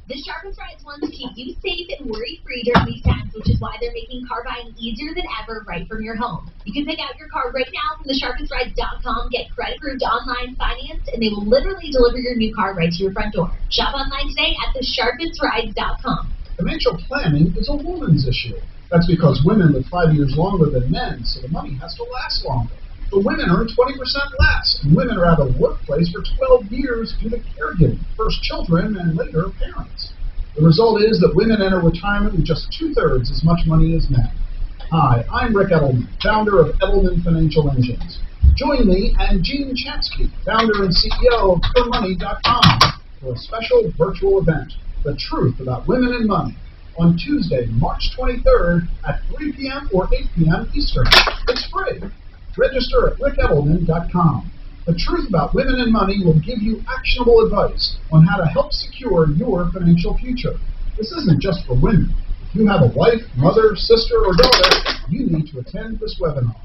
The sharpest rights ones keep you safe and worry-free during these times, which is why they're making car buying easier than ever right from your home. You can pick out your car right now from thesharpesrides.com, get credit-approved online finance, and they will literally deliver your new car right to your front door. Shop online today at thesharpesrides.com. Financial planning is a woman's issue. That's because women live 5 years longer than men, so the money has to last longer. But women earn 20% less, and women are out of the workplace for 12 years due to caregiving, first children and later parents. The result is that women enter retirement with just 2/3 as much money as men. Hi, I'm Rick Edelman, founder of Edelman Financial Engines. Join me and Gene Chatsky, founder and CEO of PerMoney.com, for a special virtual event, The Truth About Women and Money, on Tuesday, March 23rd at 3 p.m. or 8 p.m. Eastern. It's free. Register at rickedelman.com. The Truth About Women and Money will give you actionable advice on how to help secure your financial future. This isn't just for women. If you have a wife, mother, sister, or daughter, you need to attend this webinar.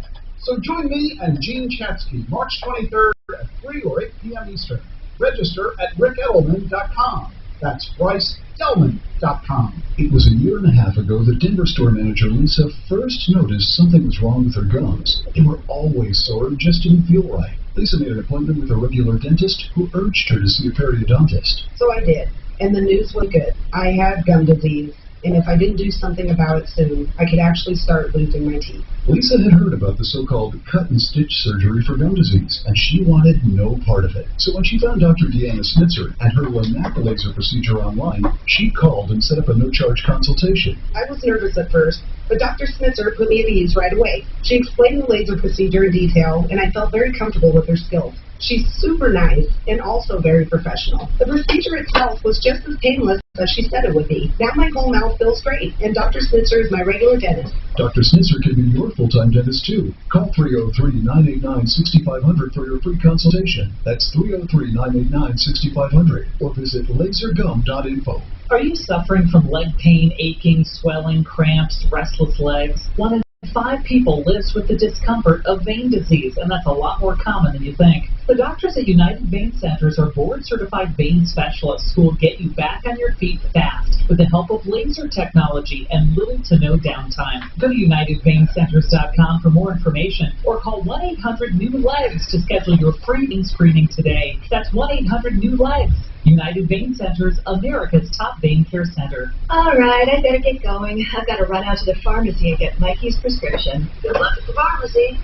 So join me and Gene Chatsky, March 23rd at 3 or 8 p.m. Eastern. Register at rickedelman.com. That's BryceDelman.com. It was a year and a half ago that Denver store manager Lisa first noticed something was wrong with her gums. They were always sore and just didn't feel right. Lisa made an appointment with a regular dentist who urged her to see a periodontist. So I did, and the news was good. I had gum disease, and if I didn't do something about it soon, I could actually start losing my teeth. Lisa had heard about the so-called cut-and-stitch surgery for gum disease, and she wanted no part of it. So when she found Dr. Deanna Snitzer and her Lanac laser procedure online, she called and set up a no-charge consultation. I was nervous at first, but Dr. Snitzer put me at ease right away. She explained the laser procedure in detail, and I felt very comfortable with her skills. She's super nice and also very professional. The procedure itself was just as painless as she said it would be. Now my whole mouth feels great, and Dr. Snitzer is my regular dentist. Dr. Snitzer can be your full-time dentist, too. Call 303-989-6500 for your free consultation. That's 303-989-6500. Or visit lasergum.info. Are you suffering from leg pain, aching, swelling, cramps, restless legs? 1 in 5 people lives with the discomfort of vein disease, and that's a lot more common than you think. The doctors at United Vein Centers are board-certified vein specialists who will get you back on your feet fast with the help of laser technology and little to no downtime. Go to UnitedVeinCenters.com for more information or call 1-800-NEW-LEGS to schedule your free vein screening today. That's 1-800-NEW-LEGS. United Vein Centers, America's top vein care center. All right, I better get going. I've got to run out to the pharmacy and get Mikey's prescription. Good luck at the pharmacy.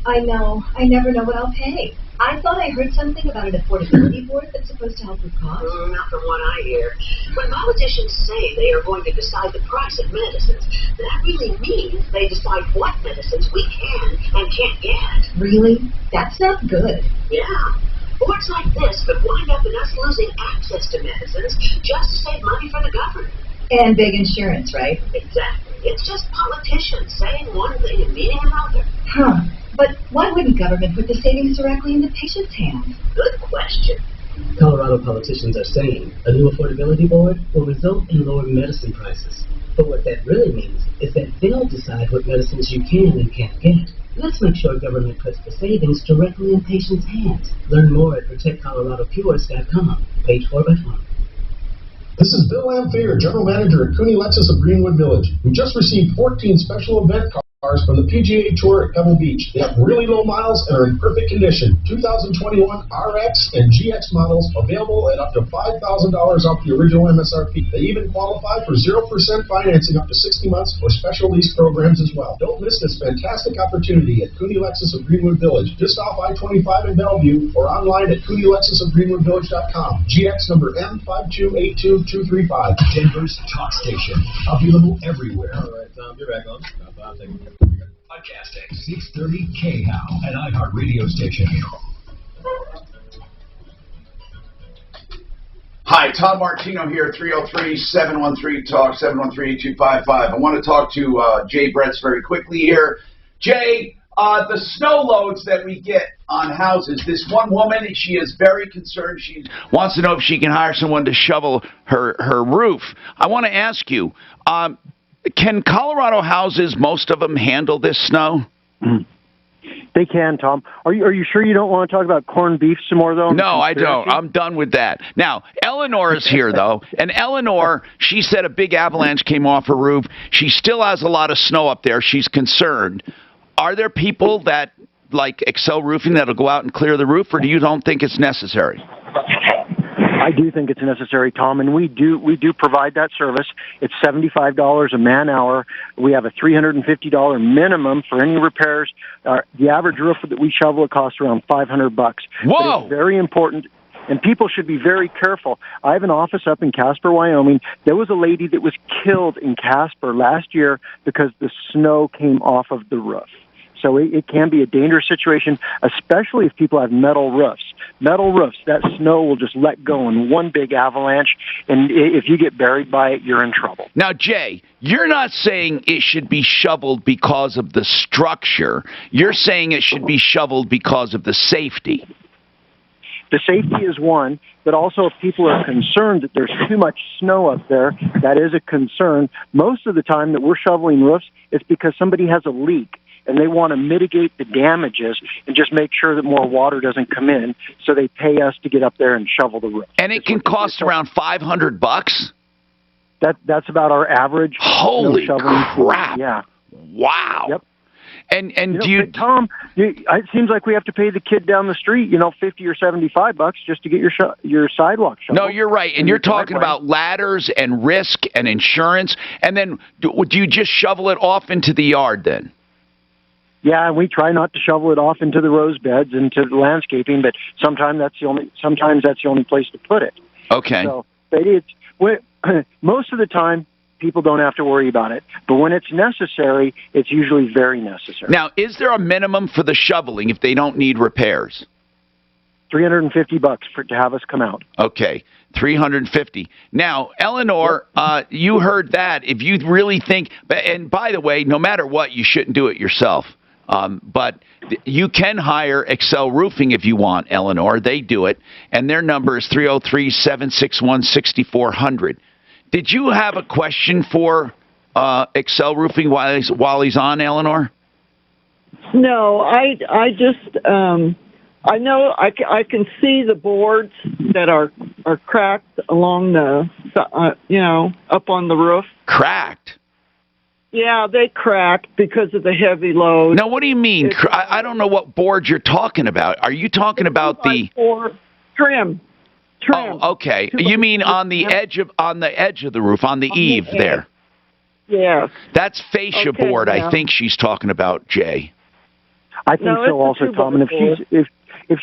I know. I never know what I'll pay. I thought I heard something about an affordability board that's supposed to help with costs. Not from what I hear. When politicians say they are going to decide the price of medicines, that really means they decide what medicines we can and can't get. Really? That sounds good. Yeah. Boards like this could wind up in us losing access to medicines just to save money for the government. And big insurance, right? Exactly. It's just politicians saying one thing and meaning another. Huh. But why wouldn't government put the savings directly in the patient's hands? Good question. Colorado politicians are saying a new affordability board will result in lower medicine prices. But what that really means is that they'll decide what medicines you can and can't get. Let's make sure government puts the savings directly in patients' hands. Learn more at ProtectColoradoPures.com, page 4x1. This is Bill Lamphere, General Manager at Cooney Lexus of Greenwood Village. We just received 14 special event cars from the PGA Tour at Pebble Beach. They have really low miles and are in perfect condition. 2021 RX and GX models available at up to $5,000 off the original MSRP. They even qualify for 0% financing up to 60 months or special lease programs as well. Don't miss this fantastic opportunity at Cooney Lexus of Greenwood Village, just off I-25 in Bellevue, or online at CooneyLexusofGreenwoodVillage.com. GX number M5282235. Denver's talk station. Available everywhere. All right, Tom, you're back on. About 5 seconds. Podcasting 630 KHOW, an iHeart radio station. Hi, Tom Martino here, 303-713-TALK, 713-8255. I want to talk to Jay Bretz very quickly here. Jay, the snow loads that we get on houses, this one woman, she is very concerned. She wants to know if she can hire someone to shovel her roof. I want to ask you, can Colorado houses, most of them, handle this snow? They can, Tom. Are you sure you don't want to talk about corned beef some more, though? No, I don't. I'm done with that. Now, Eleanor is here, though, and Eleanor, she said a big avalanche came off her roof. She still has a lot of snow up there. She's concerned. Are there people that, like Excel Roofing, that'll go out and clear the roof, or do you don't think it's necessary? I do think it's necessary, Tom, and we do provide that service. It's $75 a man-hour. We have a $350 minimum for any repairs. The average roof that we shovel, it costs around $500. Whoa! But it's very important, and people should be very careful. I have an office up in Casper, Wyoming. There was a lady that was killed in Casper last year because the snow came off of the roof. So it can be a dangerous situation, especially if people have metal roofs. Metal roofs, that snow will just let go in one big avalanche, and if you get buried by it, you're in trouble. Now, Jay, you're not saying it should be shoveled because of the structure. You're saying it should be shoveled because of the safety. The safety is one, but also if people are concerned that there's too much snow up there, that is a concern. Most of the time that we're shoveling roofs, it's because somebody has a leak, and they want to mitigate the damages and just make sure that more water doesn't come in, so they pay us to get up there and shovel the roof. And it can cost around $500? That's about our average. Holy crap. Yeah. Wow. Yep. And but Tom, it seems like we have to pay the kid down the street, $50 or $75 just to get your sidewalk shoveled. No, you're right. And you're talking about ladders and risk and insurance. And then do you just shovel it off into the yard then? Yeah, and we try not to shovel it off into the rose beds and to the landscaping, but sometimes that's the only place to put it. Okay. So most of the time, people don't have to worry about it. But when it's necessary, it's usually very necessary. Now, is there a minimum for the shoveling if they don't need repairs? $350 to have us come out. Okay, $350. Now, Eleanor, you heard that. If you really think, and by the way, no matter what, you shouldn't do it yourself. But you can hire Excel Roofing if you want, Eleanor. They do it, and their number is 303-761-6400. Did you have a question for Excel Roofing while he's on, Eleanor? No, I just I know I can see the boards that are cracked along the up on the roof. Cracked. Yeah, they cracked because of the heavy load. Now, what do you mean? I don't know what board you're talking about. Are you talking about the trim? Oh, okay. You mean on the edge of the roof, on the eave there? Yeah. That's fascia board. I think she's talking about, Jay. I think so, also, Tom. And if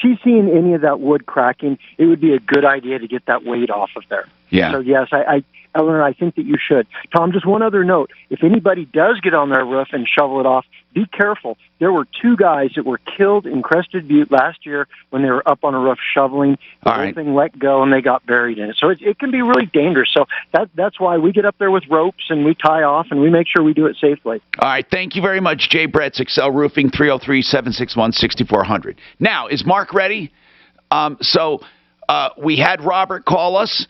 she's seeing any of that wood cracking, it would be a good idea to get that weight off of there. Yeah. So yes, I Eleanor, I think that you should. Tom, just one other note. If anybody does get on their roof and shovel it off, be careful. There were 2 guys that were killed in Crested Butte last year when they were up on a roof shoveling. The whole thing let go, and they got buried in it. So it can be really dangerous. So that's why we get up there with ropes, and we tie off, and we make sure we do it safely. All right. Thank you very much, Jay Bretz, Excel Roofing, 303-761-6400. Now, is Mark ready? We had Robert call us.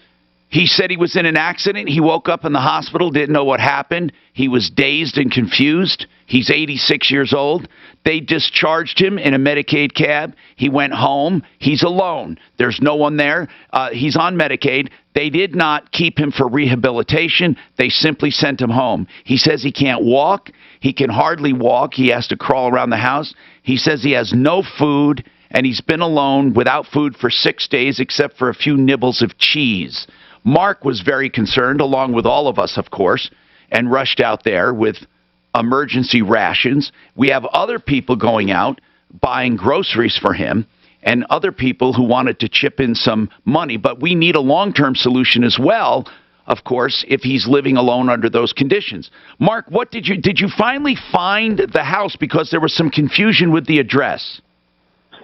He said he was in an accident. He woke up in the hospital, didn't know what happened. He was dazed and confused. He's 86 years old. They discharged him in a Medicaid cab. He went home. He's alone. There's no one there. He's on Medicaid. They did not keep him for rehabilitation. They simply sent him home. He says he can't walk. He can hardly walk. He has to crawl around the house. He says he has no food, and he's been alone without food for 6 days except for a few nibbles of cheese. Mark was very concerned, along with all of us, of course, and rushed out there with emergency rations. We have other people going out buying groceries for him and other people who wanted to chip in some money. But we need a long-term solution as well, of course, if he's living alone under those conditions. Mark, what did you finally find the house, because there was some confusion with the address?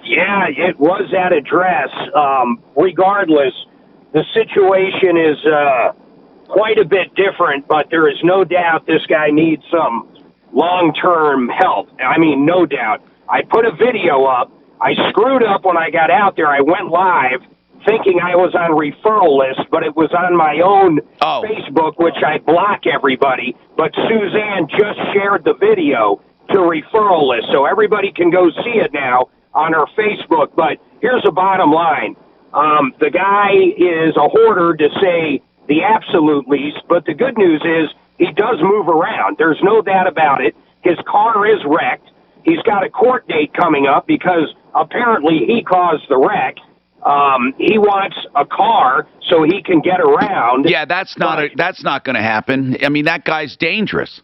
Yeah, it was that address. Regardless, the situation is quite a bit different, but there is no doubt this guy needs some long-term help. I mean, no doubt. I put a video up. I screwed up when I got out there. I went live thinking I was on referral list, but it was on my own Facebook, which I block everybody. But Suzanne just shared the video to referral list, so everybody can go see it now on her Facebook. But here's the bottom line. The guy is a hoarder, to say the absolute least, but the good news is he does move around. There's no doubt about it. His car is wrecked. He's got a court date coming up because apparently he caused the wreck. He wants a car so he can get around. Yeah, that's not going to happen. I mean, that guy's dangerous.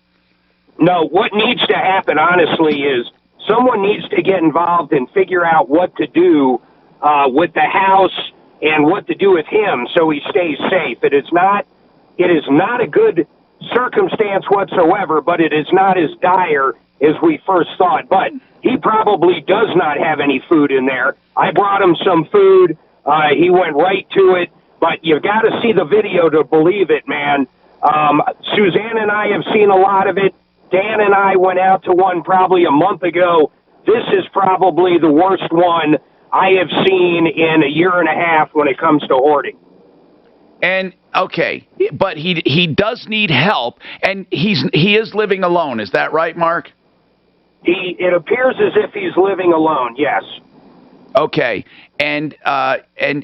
No, what needs to happen, honestly, is someone needs to get involved and figure out what to do with the house and what to do with him so he stays safe. It is not a good circumstance whatsoever, but it is not as dire as we first thought. But he probably does not have any food in there. I brought him some food. He went right to it. But you've got to see the video to believe it, man. Suzanne and I have seen a lot of it. Dan and I went out to one probably a month ago. This is probably the worst one I have seen in a year and a half when it comes to hoarding. And okay, but he does need help, and he is living alone. Is that right, Mark? It appears as if he's living alone. Yes. Okay, and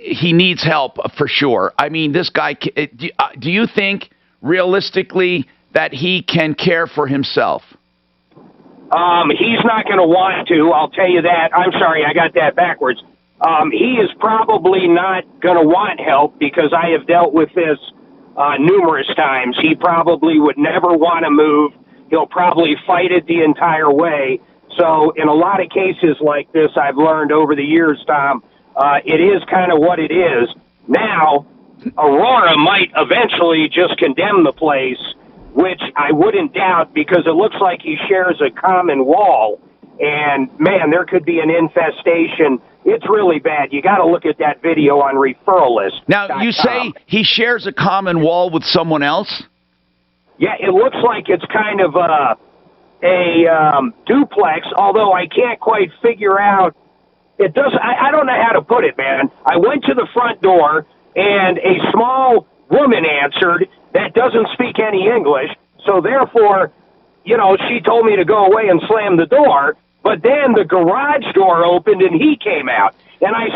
he needs help for sure. I mean, this guy. Do you think realistically that he can care for himself? He's not going to want to, I'll tell you that. I'm sorry, I got that backwards. He is probably not going to want help because I have dealt with this numerous times. He probably would never want to move. He'll probably fight it the entire way. So in a lot of cases like this, I've learned over the years, Tom, it is kind of what it is. Now, Aurora might eventually just condemn the place, which I wouldn't doubt because it looks like he shares a common wall. And, man, there could be an infestation. It's really bad. You got to look at that video on referral list. Now, you say he shares a common wall with someone else? Yeah, it looks like it's kind of a duplex, although I can't quite figure out. It does. I don't know how to put it, man. I went to the front door, and a small woman answered that doesn't speak any English, so therefore, you know, she told me to go away and slam the door, but then the garage door opened and he came out. And I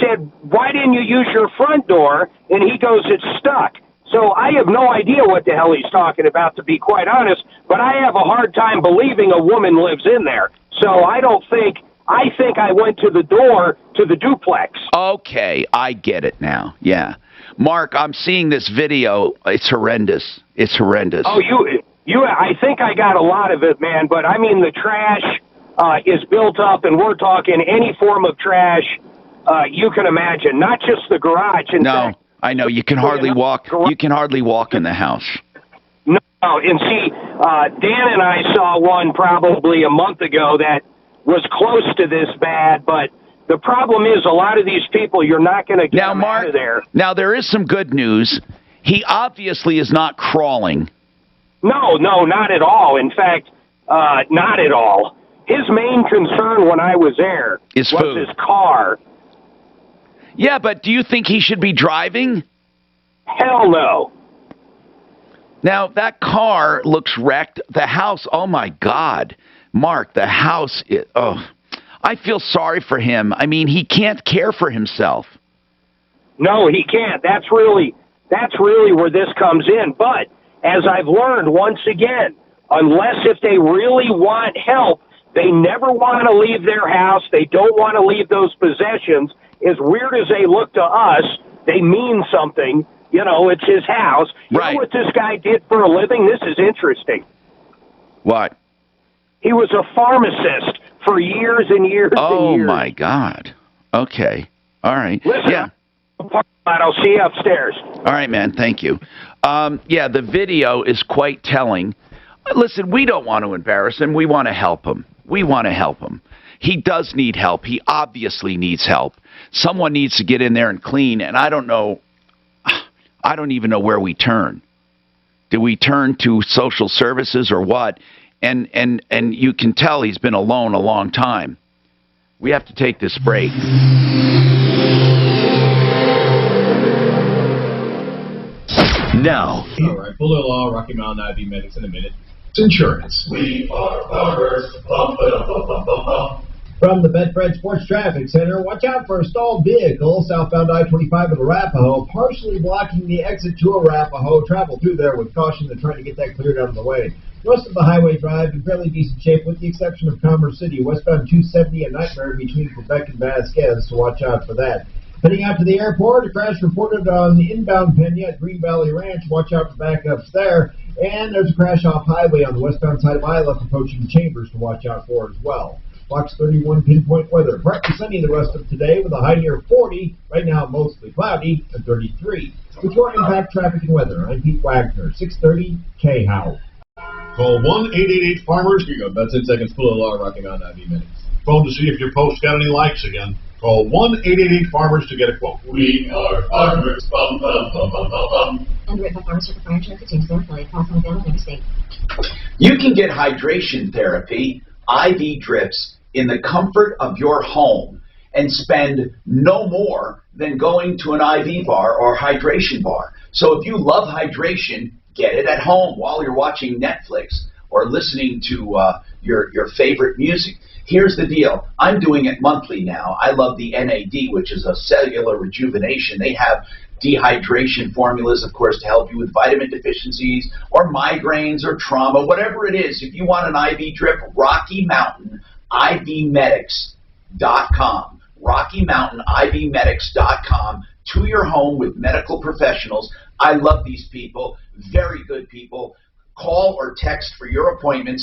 said, why didn't you use your front door? And he goes, it's stuck. So I have no idea what the hell he's talking about, to be quite honest, but I have a hard time believing a woman lives in there. So I think I went to the door to the duplex. Okay, I get it now. Yeah. Mark, I'm seeing this video. It's horrendous. It's horrendous. Oh, I think I got a lot of it, man, but I mean, the trash is built up, and we're talking any form of trash you can imagine, not just the garage. In fact, I know you can hardly walk. You can hardly walk in the house. No, and see, Dan and I saw one probably a month ago that was close to this bad, but the problem is a lot of these people, you're not going to get them out of there. Now, there is some good news. He obviously is not crawling. No, not at all. In fact, not at all. His main concern when I was there was his car. Yeah, but do you think he should be driving? Hell no. Now, that car looks wrecked. The house, oh, my God. Mark, the house, I feel sorry for him. I mean, he can't care for himself. No, he can't. That's really where this comes in. But as I've learned once again, unless if they really want help, they never want to leave their house. They don't want to leave those possessions. As weird as they look to us, they mean something. You know, it's his house. You know what this guy did for a living? This is interesting. What? He was a pharmacist for years and years and years. Oh, my God. Okay. All right. Listen, I'll see you upstairs. All right, man. Thank you. Yeah, the video is quite telling. Listen, we don't want to embarrass him. We want to help him. We want to help him. He does need help. He obviously needs help. Someone needs to get in there and clean, and I don't know. I don't even know where we turn. Do we turn to social services or what? And you can tell he's been alone a long time. We have to take this break. Now. All right, Fuller Law, Rocky Mountain IV Medics in a minute. Insurance. We are farmers. From the Bedford Sports Traffic Center, watch out for a stalled vehicle southbound I-25 at Arapahoe, partially blocking the exit to Arapahoe. Travel through there with caution and trying to get that cleared out of the way. Most of the highway drive in fairly decent shape with the exception of Commerce City. Westbound 270, a nightmare between Quebec and Vasquez, so watch out for that. Heading out to the airport, a crash reported on the inbound Pena at Green Valley Ranch. Watch out for backups there. And there's a crash off highway on the westbound side of Isla approaching Chambers to watch out for as well. Fox 31 pinpoint weather. Partly sunny the rest of today with a high near 40. Right now mostly cloudy at 33. With your impact traffic and weather, I'm Pete Wagner, 630 K-How. Call 1-888-FARMERS. Here you go. About 10 seconds. Fuller Law, Rocky Mountain IV Minutes. Phone to see if your post got any likes again. Call 1-888-FARMERS to get a quote. We are farmers. Bum, bum, bum, bum, bum, bum. Underwritten by Farmers for Fire Insurance, James Affiliate, Pass on available in every state. You can get hydration therapy, IV drips, in the comfort of your home and spend no more than going to an IV bar or hydration bar. So if you love hydration, get it at home while you're watching Netflix or listening to your favorite music. Here's the deal. I'm doing it monthly now. I love the NAD, which is a cellular rejuvenation. They have dehydration formulas, of course, to help you with vitamin deficiencies or migraines or trauma, whatever it is. If you want an IV drip, Rocky Mountain IVMedics.com. RockyMountainIVMedics.com to your home with medical professionals. I love these people, very good people. Call or text for your appointment,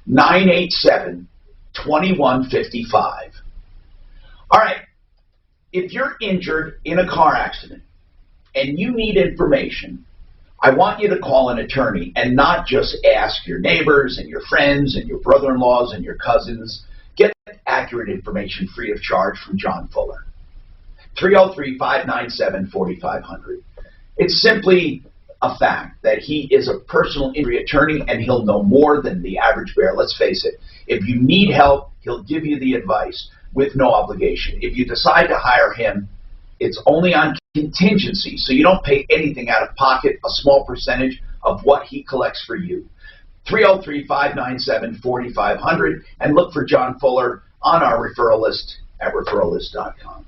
720-987-2155. All right, if you're injured in a car accident and you need information, I want you to call an attorney and not just ask your neighbors and your friends and your brother-in-laws and your cousins. Get accurate information free of charge from John Fuller. 303-597-4500. It's simply a fact that he is a personal injury attorney and he'll know more than the average bear. Let's face it. If you need help, he'll give you the advice with no obligation. If you decide to hire him, it's only on contingency, so you don't pay anything out of pocket, a small percentage of what he collects for you. 303-597-4500, and look for John Fuller on our referral list at referrallist.com.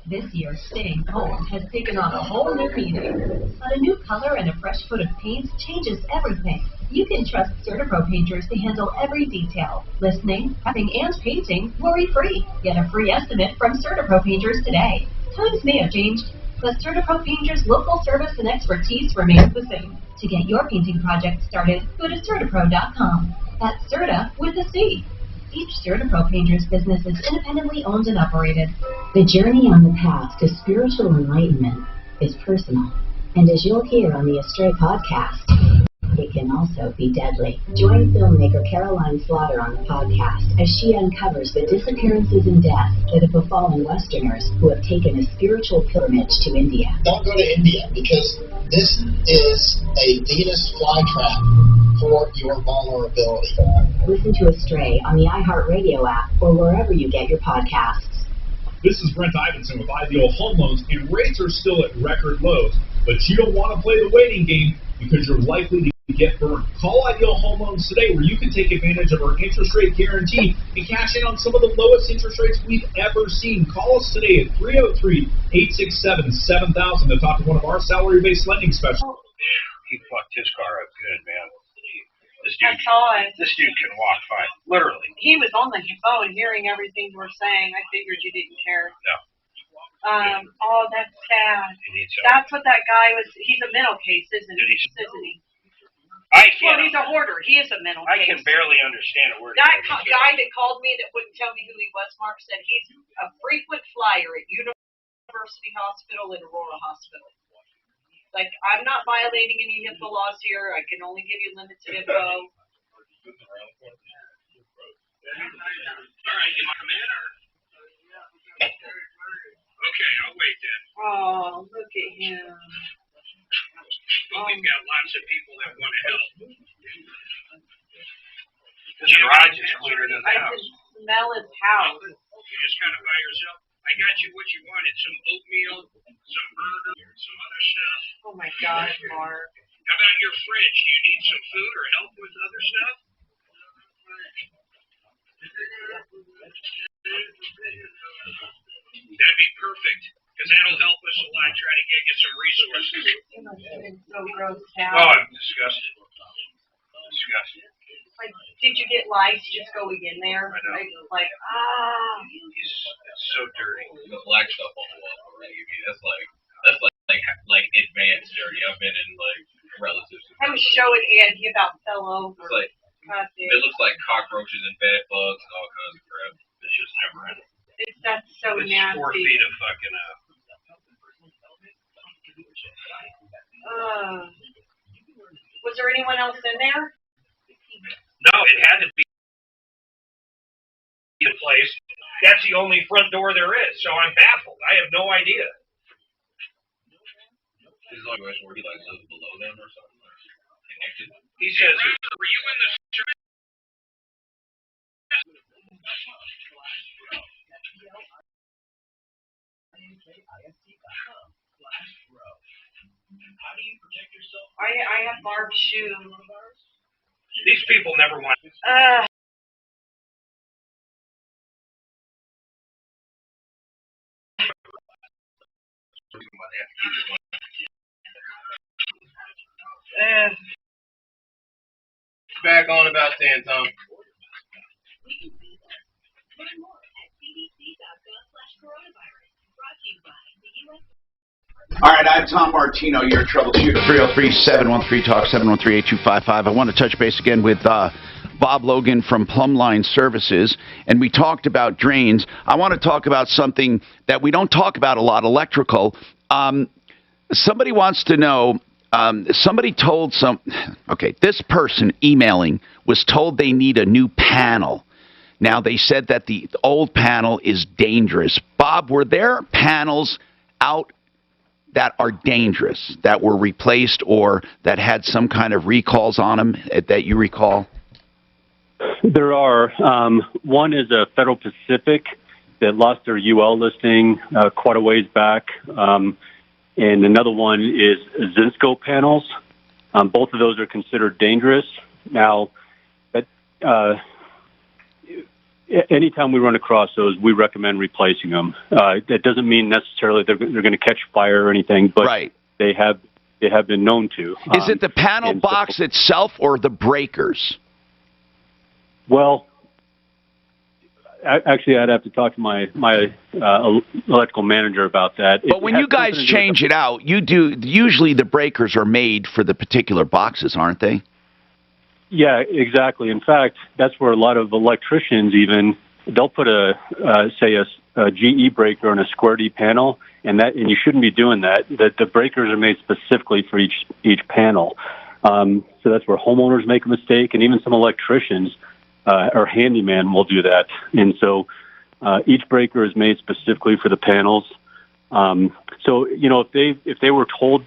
This year, staying home has taken on a whole new meaning. But a new color and a fresh coat of paint changes everything. You can trust CertaPro painters to handle every detail. Listening, prepping, and painting worry-free. Get a free estimate from CertaPro painters today. Times may have changed, but CertaPro painters' local service and expertise remains the same. To get your painting project started, go to CertaPro.com. That's Certa with a C. Each Spirit of Propaners business is independently owned and operated. The journey on the path to spiritual enlightenment is personal. And as you'll hear on the Astray podcast, it can also be deadly. Join filmmaker Caroline Slaughter on the podcast as she uncovers the disappearances and deaths that have befallen Westerners who have taken a spiritual pilgrimage to India. Don't go to India because this is a Venus flytrap for your vulnerability. Listen to Astray on the iHeartRadio app or wherever you get your podcasts. This is Brent Ivinson with Ideal Home Loans, and rates are still at record lows, but you don't want to play the waiting game because you're likely to get burned. Call Ideal Home Loans today where you can take advantage of our interest rate guarantee and cash in on some of the lowest interest rates we've ever seen. Call us today at 303-867-7000 to talk to one of our salary-based lending specialists. He fucked his car up good, man. I saw it. This dude can walk fine, literally. He was on the phone hearing everything you were saying. I figured you didn't care. No. Oh, that's sad. That's what that guy was. He's a mental case, isn't he? I can't. Well, he's a hoarder. He is a mental case. I can barely understand a word. That guy that called me that wouldn't tell me who he was, Mark, said he's a frequent flyer at University Hospital and Aurora Hospital. Like, I'm not violating any HIPAA laws here. I can only give you limited info. All right, you want to come in or? Okay, I'll wait then. Oh, look at him. Well, we've got lots of people that want to help. This garage is cleaner than the house. I can smell his house. You just kind of by yourself. I got you what you wanted. Some oatmeal, some burger, some other stuff. Oh my God, Mark. How about your fridge? Do you need some food or help with other stuff? That'd be perfect, because that'll help us a lot. Try to get you some resources. You must have been so grossed out. Oh, I'm disgusted. Disgusted. Like, did you get lice just going in there? I know. Like, It's so dirty. The black stuff on the wall already. I mean, that's like advanced dirty. I've been in like relatives. I was showing Andy about fell over. It's like it looks like cockroaches and bed bugs and all kinds of crap. It's just never ending. That's so it's nasty. 4 feet of fucking up. Was there anyone else in there? No, it had to be in place. That's the only front door there is, so I'm baffled. I have no idea. Is it like where he like lives below them or something? Connected? He says, "Were you in the service?" I have barbed shoes. These people never want. Back on about Dan, Tom. All right, I'm Tom Martino, your troubleshooter. 303-713-TALK, 713-8255. I want to touch base again with Bob Logan from Plumline Services, and we talked about drains. I want to talk about something that we don't talk about a lot, electrical. Somebody wants to know, this person emailing was told they need a new panel. Now, they said that the old panel is dangerous. Bob, were there panels out that are dangerous, that were replaced or that had some kind of recalls on them that you recall? There are. One is a Federal Pacific that lost their UL listing quite a ways back. And another one is Zinsco panels. Both of those are considered dangerous. Now, anytime we run across those, we recommend replacing them. That doesn't mean necessarily they're going to catch fire or anything, but they have been known to. Is it the panel box itself or the breakers? Well, actually, I'd have to talk to my electrical manager about that. But when you guys change it out, you do. Usually, the breakers are made for the particular boxes, aren't they? Yeah, exactly. In fact, that's where a lot of electricians they'll put a GE breaker on a square D panel, and you shouldn't be doing that. That the breakers are made specifically for each panel. So that's where homeowners make a mistake, and even some electricians or handyman will do that. And so each breaker is made specifically for the panels. So if they were told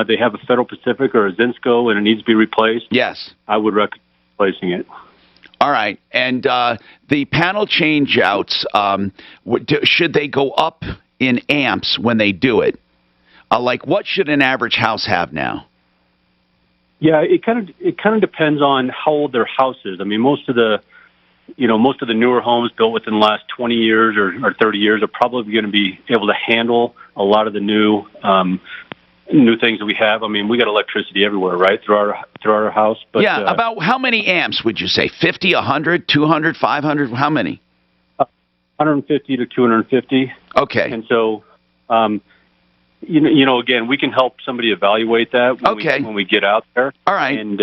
they have a Federal Pacific or a Zinsco and it needs to be replaced, yes, I would recommend replacing it. All right. And the panel change-outs, should they go up in amps when they do it? Like, what should an average house have now? Yeah, it kind of depends on how old their house is. I mean, most of the newer homes built within the last 20 years or 30 years are probably going to be able to handle a lot of the new things that we have. I mean, we got electricity everywhere, right, through our house. But, yeah, about how many amps would you say? 50, 100, 200, 500? How many? 150 to 250. Okay. And so, again, we can help somebody evaluate that when we get out there. All right. And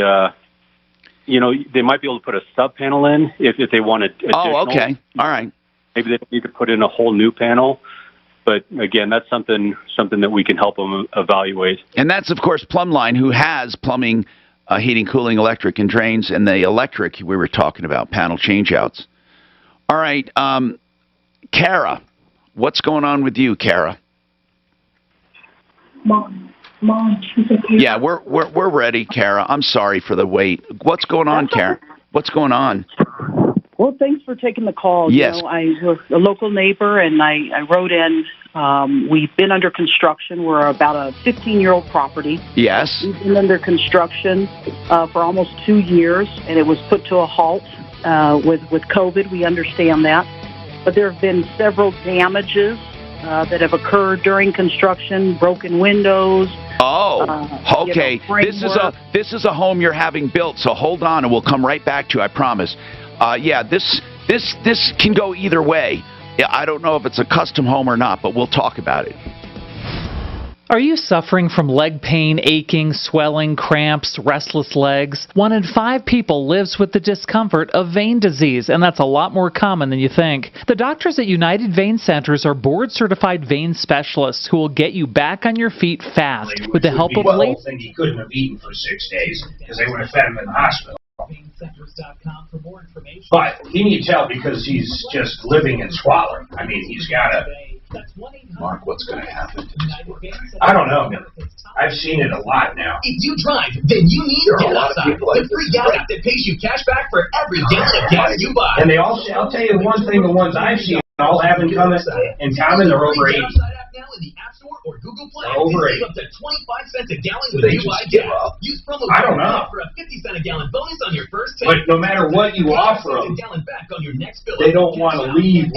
they might be able to put a sub panel in if they want additional. Oh, okay. All right. Maybe they don't need to put in a whole new panel. But again, that's something that we can help them evaluate. And that's, of course, Plumbline, who has plumbing, heating, cooling, electric, and drains, and the electric we were talking about, panel changeouts. All right, Kara, what's going on with you, Kara? Mom. Yeah, we're ready, Kara. I'm sorry for the wait. What's going on, Kara? What's going on? Well, thanks for taking the call. Yes. I was a local neighbor, and I wrote in. We've been under construction. We're about a 15-year-old property. Yes. We've been under construction for almost 2 years, and it was put to a halt with COVID. We understand that. But there have been several damages that have occurred during construction, broken windows. Oh, okay. This is a home you're having built, so hold on, and we'll come right back to you, I promise. This can go either way. I don't know if it's a custom home or not, but we'll talk about it. Are you suffering from leg pain, aching, swelling, cramps, restless legs? 1 in 5 people lives with the discomfort of vein disease, and that's a lot more common than you think. The doctors at United Vein Centers are board-certified vein specialists who will get you back on your feet fast with the help of thing he couldn't have eaten for 6 days because they would have fed him in the hospital. VeinCenters.com for more information. But he needs help because he's just living and swallowing. I mean, he's got to... Mark, what's going to happen to this poor guy? I don't know, man. I've seen it a lot now. If you drive, then you need to get outside. The free gas app that pays you cash back for every gallon of gas you buy. And they all, I'll tell you one thing, the ones I've seen all have in common, they're over 80. Now in the App Store or Google Play, over save up to 25 cents a gallon when you buy gas. Use promo I don't know. for a 50-cent a gallon bonus on your first tank. But no matter what you offer them, back on your next bill. they don't want to leave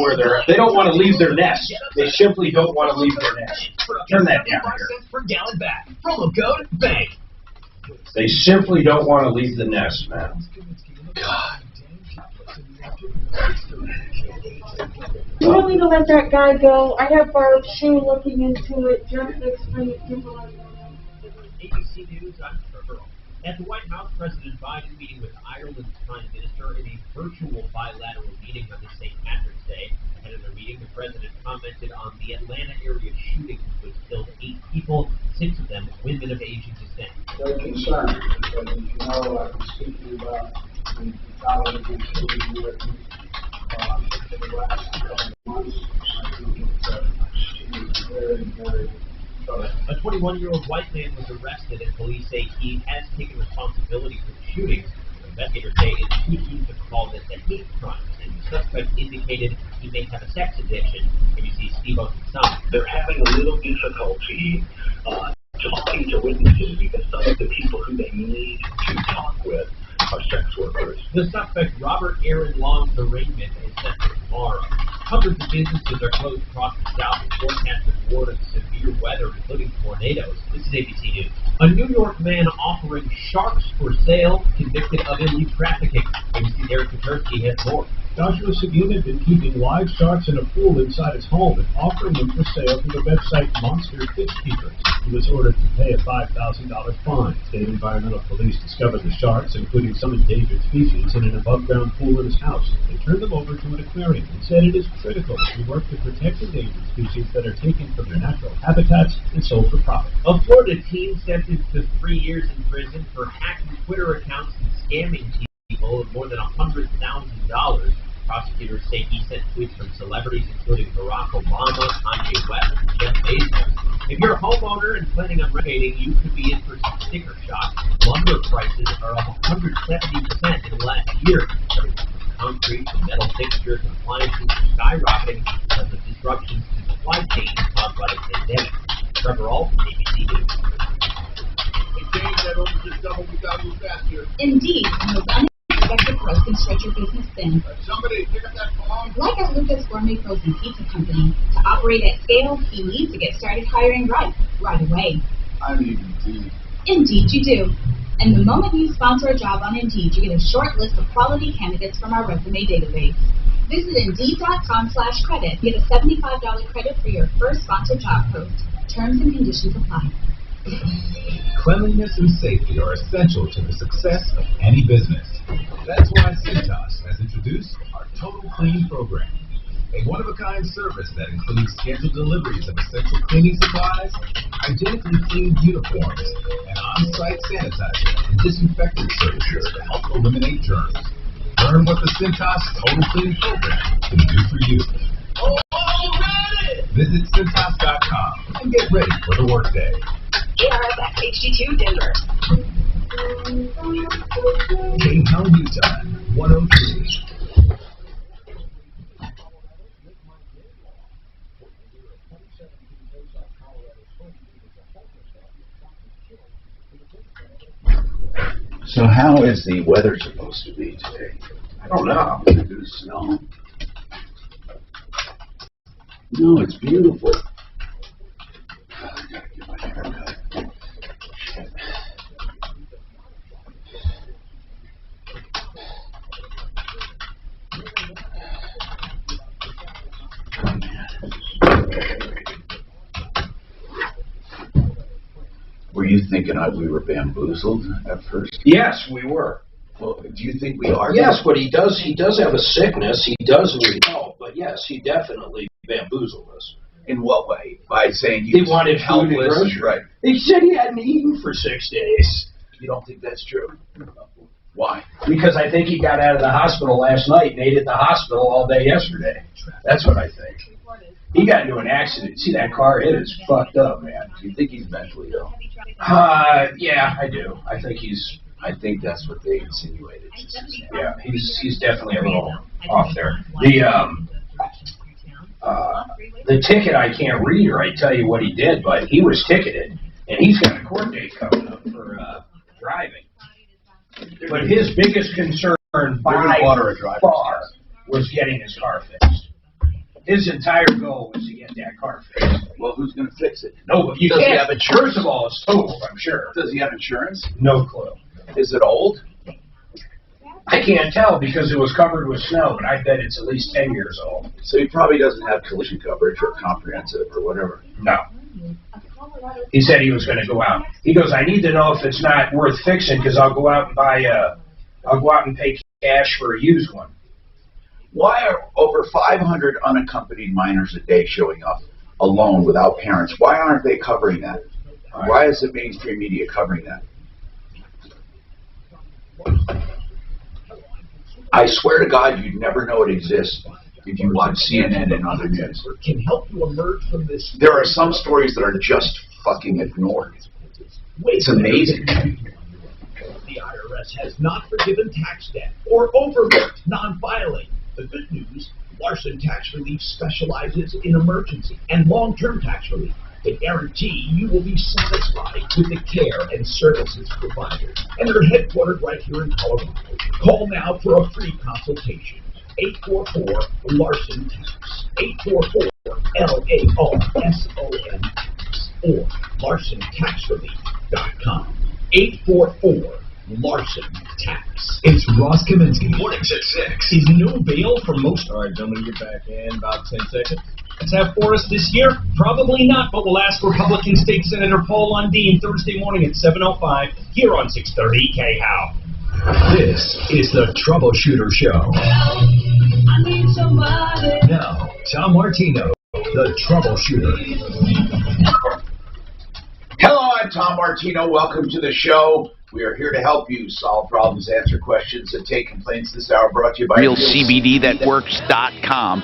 they don't want to leave their nest. They simply don't want to leave their nest. Turn that down here. Per gallon back. Promo code BANK. They simply don't want to leave the nest, man. God. You don't need to let that guy go. I have Barb Shue looking into it just to explain it to ABC News, I'm Trevor. At the White House, President Biden meeting with Ireland's Prime Minister in a virtual bilateral meeting on this St. Patrick's Day. Ahead of the meeting, the President commented on the Atlanta area shooting which killed 8 people, 6 of them women of Asian descent. Very concerned because, as you know, I've been speaking about the brutality of children Americans for the last couple of months. I think it's very, very troubling. A 21-year-old white man was arrested, and police say he has taken responsibility for the shooting. Investigators say it's too soon to call this a hate crime, and the suspect indicated he may have a sex addiction. ABC Steve Oakes. They're having a little difficulty talking to witnesses because some of the people who they need to talk with are sex workers. The suspect, Robert Aaron Long's arraignment, is set for tomorrow. Hundreds of businesses are closed across the South and forecast a ward of severe weather, including tornadoes. This is ABC News. A New York man offering sharks for sale, convicted of illegal trafficking. ABC Derek Petersky has more. Joshua Seguin had been keeping live sharks in a pool inside his home and offering them for sale through the website Monster Fish Keepers. He was ordered to pay a $5,000 fine. State Environmental Police discovered the sharks, including some endangered species, in an above-ground pool in his house. They turned them over to an aquarium and said it is critical to work to protect endangered species that are taken from their natural habitats and sold for profit. A Florida teen sentenced to 3 years in prison for hacking Twitter accounts and scamming people of more than $100,000. Prosecutors say he sent tweets from celebrities including Barack Obama, Kanye West, and Jeff Bezos. If you're a homeowner and planning on renovating, you could be in for some sticker shock. Lumber prices are up 170% in the last year. Everything from concrete to metal fixtures and appliances are skyrocketing because of disruptions to supply chains caused by the pandemic. Trevor Ault, ABC News. Indeed, the most unexpected growth can stretch your business thin. Somebody pick up that phone. Like at Lucas Gourmet Frozen Pizza Company, to operate at scale, you need to get started hiring right away. I need Indeed. Indeed you do. And the moment you sponsor a job on Indeed, you get a short list of quality candidates from our resume database. Visit Indeed.com/credit. Get a $75 credit for your first sponsored job post. Terms and conditions apply. Cleanliness and safety are essential to the success of any business. That's why Cintas has introduced our Total Clean program, a one-of-a-kind service that includes scheduled deliveries of essential cleaning supplies, hygienically cleaned uniforms, and on-site sanitizer and disinfectant services to help eliminate germs. Learn what the Cintas Total Clean program can do for you. Visit Cintas.com and get ready for the workday. KRFX HD2 Denver. K-Town, Utah, 103. So how is the weather supposed to be today? I don't know. Is it going to snow? No, it's beautiful. I gotta get my hair cut. Shit. Were you thinking we were bamboozled at first? Yes, we were. Well, do you think we are? Yes, but he does have a sickness. He does need help. But yes, he definitely bamboozled us. In what way? By saying he wanted food and groceries. Right. He said he hadn't eaten for 6 days. You don't think that's true? Why? Because I think he got out of the hospital last night and ate at the hospital all day yesterday. That's what I think. He got into an accident. See that car? It is fucked up, man. Do you think he's mentally ill? Yeah, I do. I think that's what they insinuated. Yeah, he's definitely a little off there. The ticket I can't read or I tell you what he did, but he was ticketed, and he's got a court date coming up for driving. But his biggest concern by far was getting his car fixed. His entire goal was to get that car fixed. Well, who's going to fix it? Nobody. Does he have insurance? First of all, it's totaled, I'm sure. Does he have insurance? No clue. Is it old? I can't tell because it was covered with snow, but I bet it's at least 10 years old. So he probably doesn't have collision coverage or comprehensive or whatever. No. He said he was going to go out. He goes, I need to know if it's not worth fixing because I'll go out and I'll go out and pay cash for a used one. Why are over 500 unaccompanied minors a day showing up alone without parents? Why aren't they covering that? Why is the mainstream media covering that? I swear to God, you'd never know it exists if you watch CNN and other news. Can help you emerge from this. There are some stories that are just fucking ignored. It's amazing. The IRS has not forgiven tax debt or overlooked non-filing. The good news, Larson Tax Relief specializes in emergency and long-term tax relief. They guarantee you will be satisfied with the care and services provided. And they're headquartered right here in Colorado. Call now for a free consultation. 844-LARSON TAX. 844-LARSON or LarsonTaxRelief.com. 844 larceny, tax. It's Ross Kaminsky. Mornings at 6. Is no bail for most... All right, gentlemen, you're back in about 10 seconds. Let's have for us this year? Probably not, but we'll ask Republican State Senator Paul Lundeen Thursday morning at 7:05 here on 630 K-How. This is the Troubleshooter Show. Now, Tom Martino, the Troubleshooter. Hello, I'm Tom Martino. Welcome to the show. We are here to help you solve problems, answer questions, and take complaints this hour. Brought to you by RealCBDThatWorks.com.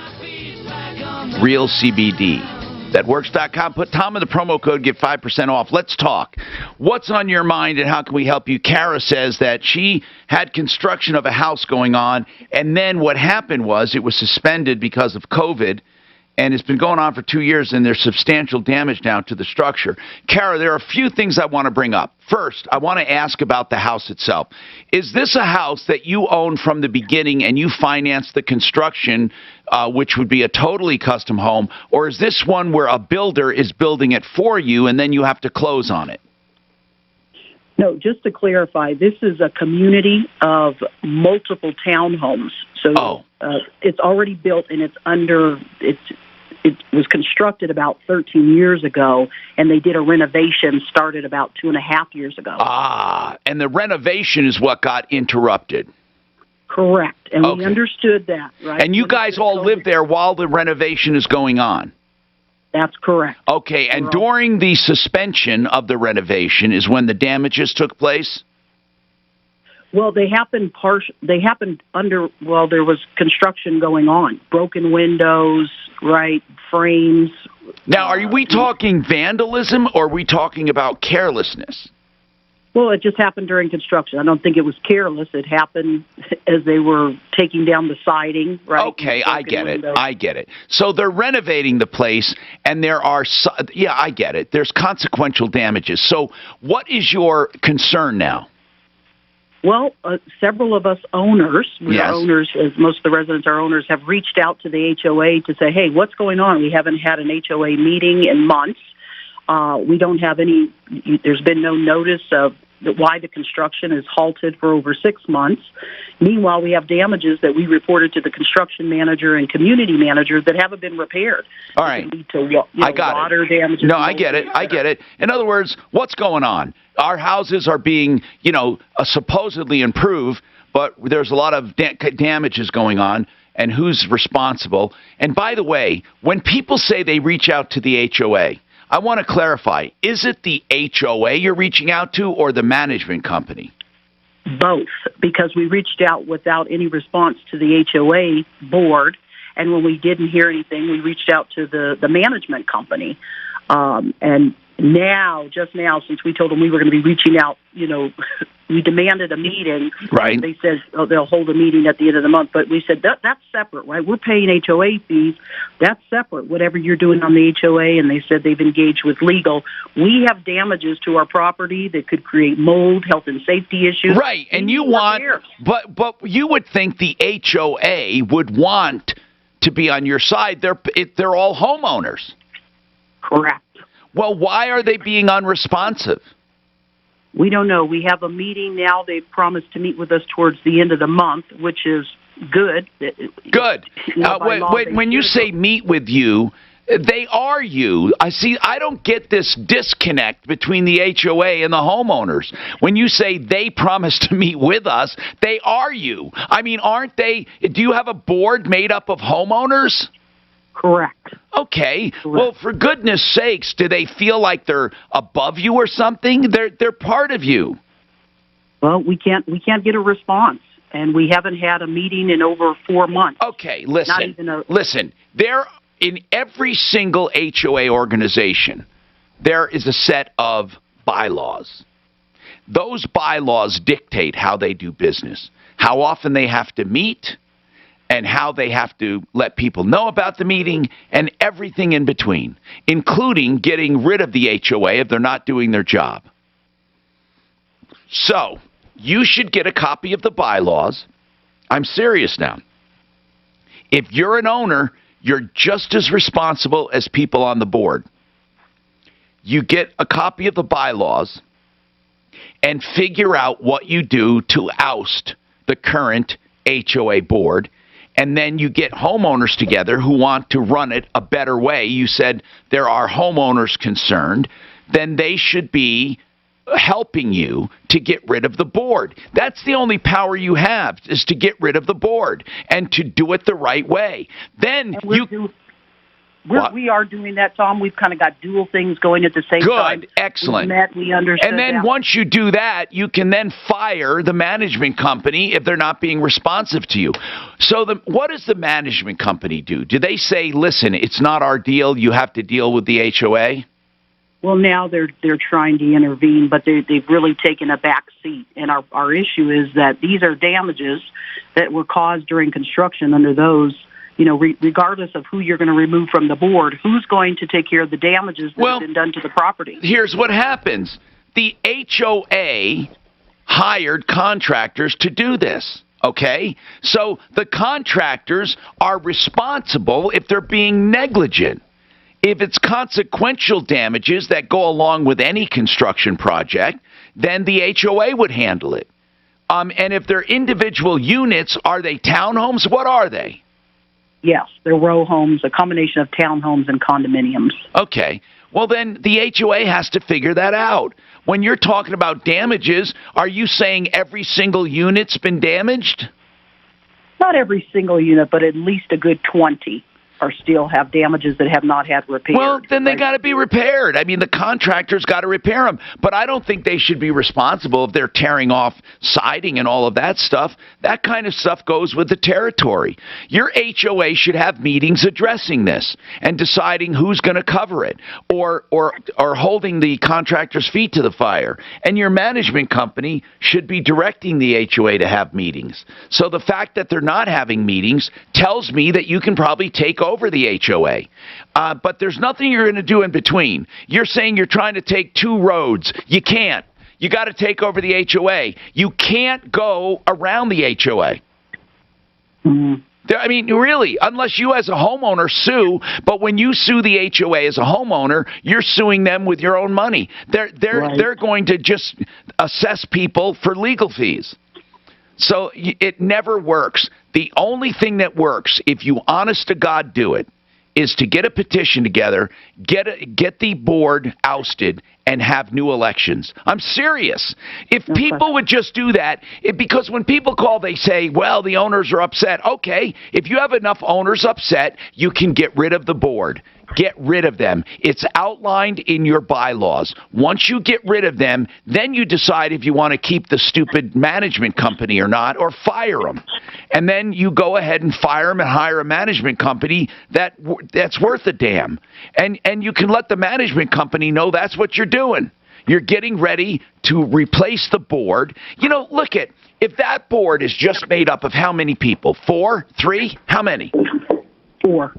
RealCBDThatWorks.com. Put Tom in the promo code, get 5% off. Let's talk. What's on your mind and how can we help you? Kara says that she had construction of a house going on, and then what happened was it was suspended because of COVID, and it's been going on for 2 years, and there's substantial damage now to the structure. Kara, there are a few things I want to bring up. First, I want to ask about the house itself. Is this a house that you own from the beginning and you finance the construction, which would be a totally custom home, or is this one where a builder is building it for you and then you have to close on it? No, just to clarify, this is a community of multiple townhomes. So it's already built and it was constructed about 13 years ago, and they did a renovation started about 2.5 years ago. And the renovation is what got interrupted. Correct. And we understood that, right? And you guys all live there while the renovation is going on? That's correct. Okay, and during the suspension of the renovation is when the damages took place? Well, they happened while there was construction going on. Broken windows, right, frames. Now, are we talking vandalism or are we talking about carelessness? Well, it just happened during construction. I don't think it was careless. It happened as they were taking down the siding, right? Okay, I get it. I get it. So they're renovating the place, and there are, I get it. There's consequential damages. So what is your concern now? Well, several of us owners, we are owners, as most of the residents are owners, have reached out to the HOA to say, hey, what's going on? We haven't had an HOA meeting in months. We don't have any, there's been no notice of why the construction is halted for over 6 months. Meanwhile, we have damages that we reported to the construction manager and community manager that haven't been repaired. All right. I got water damages. No, I get it. I get it. In other words, what's going on? Our houses are being, supposedly improved, but there's a lot of damages going on, and who's responsible? And by the way, when people say they reach out to the HOA, I want to clarify, is it the HOA you're reaching out to or the management company? Both, because we reached out without any response to the HOA board, and when we didn't hear anything, we reached out to the management company. And just now, since we told them we were going to be reaching out, we demanded a meeting. Right. They said they'll hold a meeting at the end of the month, but we said that's separate, right? We're paying HOA fees. That's separate, whatever you're doing on the HOA, and they said they've engaged with legal. We have damages to our property that could create mold, health and safety issues. Right, and you want, but you would think the HOA would want to be on your side. They're all homeowners. Correct. Well, why are they being unresponsive? We don't know. We have a meeting now. They've promised to meet with us towards the end of the month, which is good. Good. When you say meet with you, they are you. I don't get this disconnect between the HOA and the homeowners. When you say they promised to meet with us, they are you. I mean, aren't they? Do you have a board made up of homeowners? Correct. Okay. Correct. Well, for goodness sakes, do they feel like they're above you or something? They're part of you. Well, we can't get a response, and we haven't had a meeting in over 4 months. Okay, listen. There, in every single HOA organization, there is a set of bylaws. Those bylaws dictate how they do business, how often they have to meet, and how they have to let people know about the meeting, and everything in between, including getting rid of the HOA if they're not doing their job. So, you should get a copy of the bylaws. I'm serious now. If you're an owner, you're just as responsible as people on the board. You get a copy of the bylaws, and figure out what you do to oust the current HOA board. And then you get homeowners together who want to run it a better way. You said there are homeowners concerned. Then they should be helping you to get rid of the board. That's the only power you have, is to get rid of the board and to do it the right way. Then we are doing that, Tom. We've kind of got dual things going at the same time. Good, excellent. We understood and then once you do that, you can then fire the management company if they're not being responsive to you. So what does the management company do? Do they say, listen, it's not our deal, you have to deal with the HOA? Well, now they're trying to intervene, but they've really taken a back seat. And our issue is that these are damages that were caused during construction. Under those, regardless of who you're going to remove from the board, who's going to take care of the damages that have been done to the property? Here's what happens. The HOA hired contractors to do this. Okay? So the contractors are responsible if they're being negligent. If it's consequential damages that go along with any construction project, then the HOA would handle it. And if they're individual units, are they townhomes? What are they? Yes, they're row homes, a combination of townhomes and condominiums. Okay. Well, then the HOA has to figure that out. When you're talking about damages, are you saying every single unit's been damaged? Not every single unit, but at least a good 20. Or still have damages that have not had repaired. Well, then they got to be repaired. I mean, the contractor's got to repair them. But I don't think they should be responsible if they're tearing off siding and all of that stuff. That kind of stuff goes with the territory. Your HOA should have meetings addressing this and deciding who's going to cover it, or holding the contractor's feet to the fire. And your management company should be directing the HOA to have meetings. So the fact that they're not having meetings tells me that you can probably take over the HOA. But there's nothing you're going to do in between. You're saying you're trying to take two roads. You can't. You got to take over the HOA. You can't go around the HOA. Mm-hmm. I mean, really, unless you as a homeowner sue, but when you sue the HOA as a homeowner, you're suing them with your own money. They're going to just assess people for legal fees. So it never works. The only thing that works, if you honest to God do it, is to get a petition together, get the board ousted, and have new elections. I'm serious. If people would just do that, because when people call, they say, well, the owners are upset. Okay, if you have enough owners upset, you can get rid of the board. Get rid of them. It's outlined in your bylaws. Once you get rid of them, then you decide if you want to keep the stupid management company or not, or fire them. And then you go ahead and fire them and hire a management company that's worth a damn. And you can let the management company know that's what you're doing. You're getting ready to replace the board. Look if that board is just made up of how many people? 4? 3? How many? 4.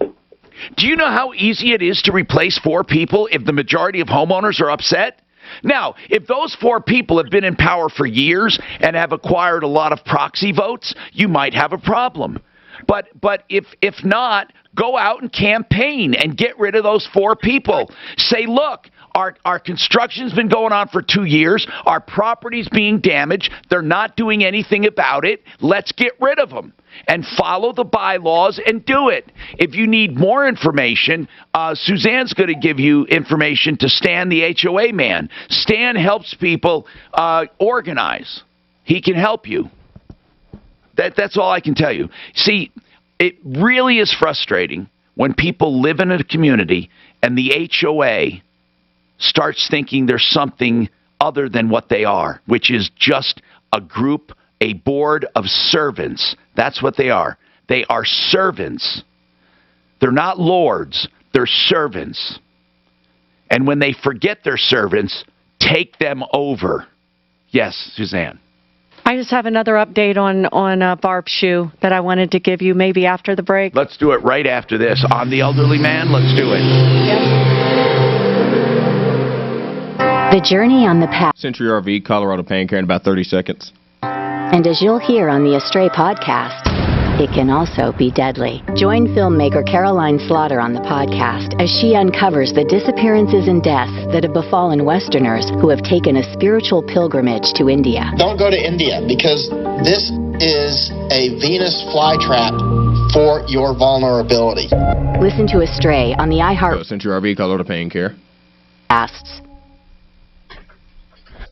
Do you know how easy it is to replace 4 people if the majority of homeowners are upset? Now, if those 4 people have been in power for years and have acquired a lot of proxy votes, you might have a problem. But if not, go out and campaign and get rid of those 4 people. Say, look, our construction's been going on for 2 years. Our property's being damaged. They're not doing anything about it. Let's get rid of them. And follow the bylaws and do it. If you need more information, Suzanne's going to give you information to Stan, the HOA man. Stan helps people organize. He can help you. That's all I can tell you. See, it really is frustrating when people live in a community and the HOA starts thinking there's something other than what they are, which is just a group, a board of servants. That's what they are. They are servants. They're not lords. They're servants. And when they forget they're servants, take them over. Yes, Suzanne. I just have another update on Barb's shoe that I wanted to give you maybe after the break. Let's do it right after this. On the elderly man, let's do it. Yep. The journey on the path. Century RV, Colorado Pain Care in about 30 seconds. And as you'll hear on the Astray podcast, it can also be deadly. Join filmmaker Caroline Slaughter on the podcast as she uncovers the disappearances and deaths that have befallen Westerners who have taken a spiritual pilgrimage to India. Don't go to India, because this is a Venus flytrap for your vulnerability. Listen to Astray on the iHeart. Sent your RV color to Pain Care.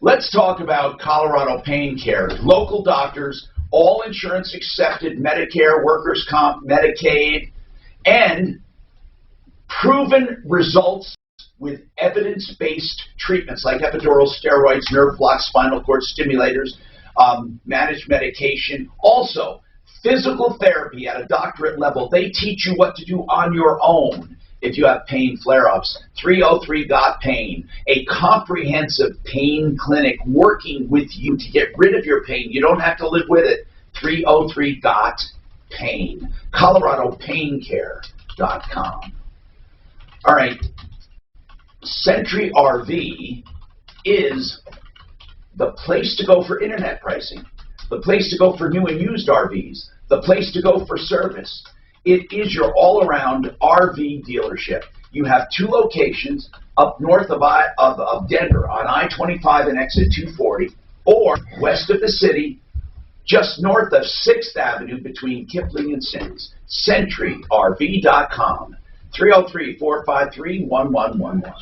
Let's talk about Colorado Pain Care. Local doctors, all insurance accepted, Medicare, workers' comp, Medicaid, and proven results with evidence-based treatments like epidural steroids, nerve blocks, spinal cord stimulators, managed medication. Also, physical therapy at a doctorate level. They teach you what to do on your own if you have pain flare-ups. 303-GOT-PAIN, a comprehensive pain clinic working with you to get rid of your pain. You don't have to live with it. 303-GOT-PAIN. ColoradoPainCare.com. All right. Century RV is the place to go for internet pricing, the place to go for new and used RVs, the place to go for service. It is your all-around RV dealership. You have 2 locations up north of Denver on I-25 and exit 240, or west of the city, just north of 6th Avenue between Kipling and Sims. CentryRV.com. 303-453-1111.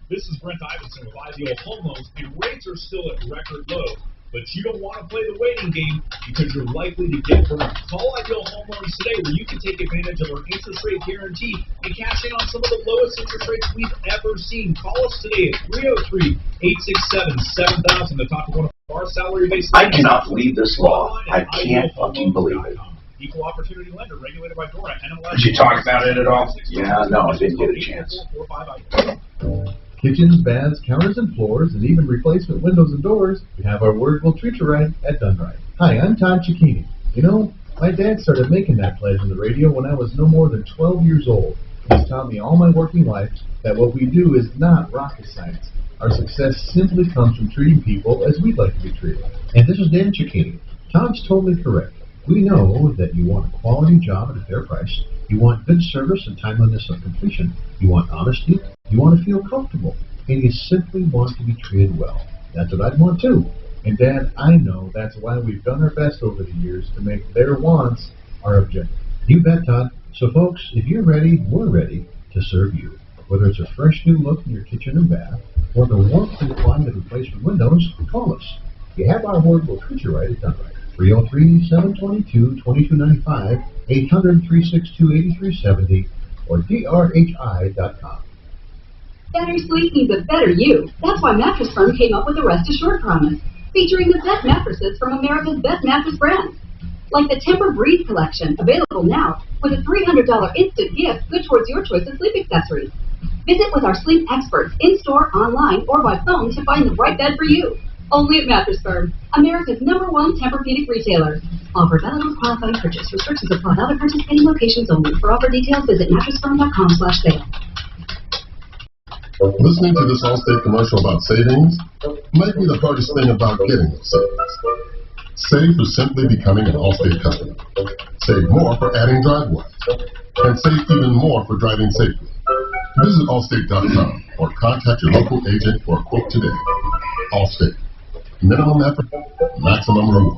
This is Brent Iverson with Ideal Home Loans, and rates are still at record low. But you don't want to play the waiting game because you're likely to get burned. Call Ideal Home Loans today where you can take advantage of our interest rate guarantee and cash in on some of the lowest interest rates we've ever seen. Call us today at 303-867-7000 to talk to one of our salary-based. I cannot believe this law. I can't fucking believe it. Equal opportunity lender regulated by DORA. Did you talk about it at all? Yeah, no, I didn't get a chance. Kitchens, baths, counters and floors, and even replacement windows and doors, you have our word will treat you right at Dunright. Hi, I'm Todd Cicchini. You know, my dad started making that pledge on the radio when I was no more than 12 years old. He's taught me all my working life that what we do is not rocket science. Our success simply comes from treating people as we'd like to be treated. And this is Dan Cicchini. Todd's totally correct. We know that you want a quality job at a fair price. You want good service and timeliness of completion. You want honesty. You want to feel comfortable. And you simply want to be treated well. That's what I'd want too. And Dad, I know that's why we've done our best over the years to make their wants our objective. You bet, Todd. So folks, if you're ready, we're ready to serve you. Whether it's a fresh new look in your kitchen and bath, or the warmth and climate of replacement windows, call us. You have our word, we'll treat you right at Dunright. 303-722-2295, 800-362-8370, or drhi.com. Better sleep means a better you. That's why Mattress Firm came up with the Rest Assured Promise, featuring the best mattresses from America's best mattress brands. Like the Tempur Breeze collection, available now, with a $300 instant gift good towards your choice of sleep accessories. Visit with our sleep experts in-store, online, or by phone to find the right bed for you. Only at Mattress Firm, America's #1 Tempur-Pedic retailer. Offer valid with qualifying purchase. Restrictions apply. Other participating locations only. For offer details, visit mattressfirm.com/sale. Listening to this Allstate commercial about savings might be the hardest thing about getting those savings. Save for simply becoming an Allstate customer. Save more for adding driveway. And save even more for driving safely. Visit Allstate.com or contact your local agent for a quote today. Allstate. Minimum effort, maximum reward.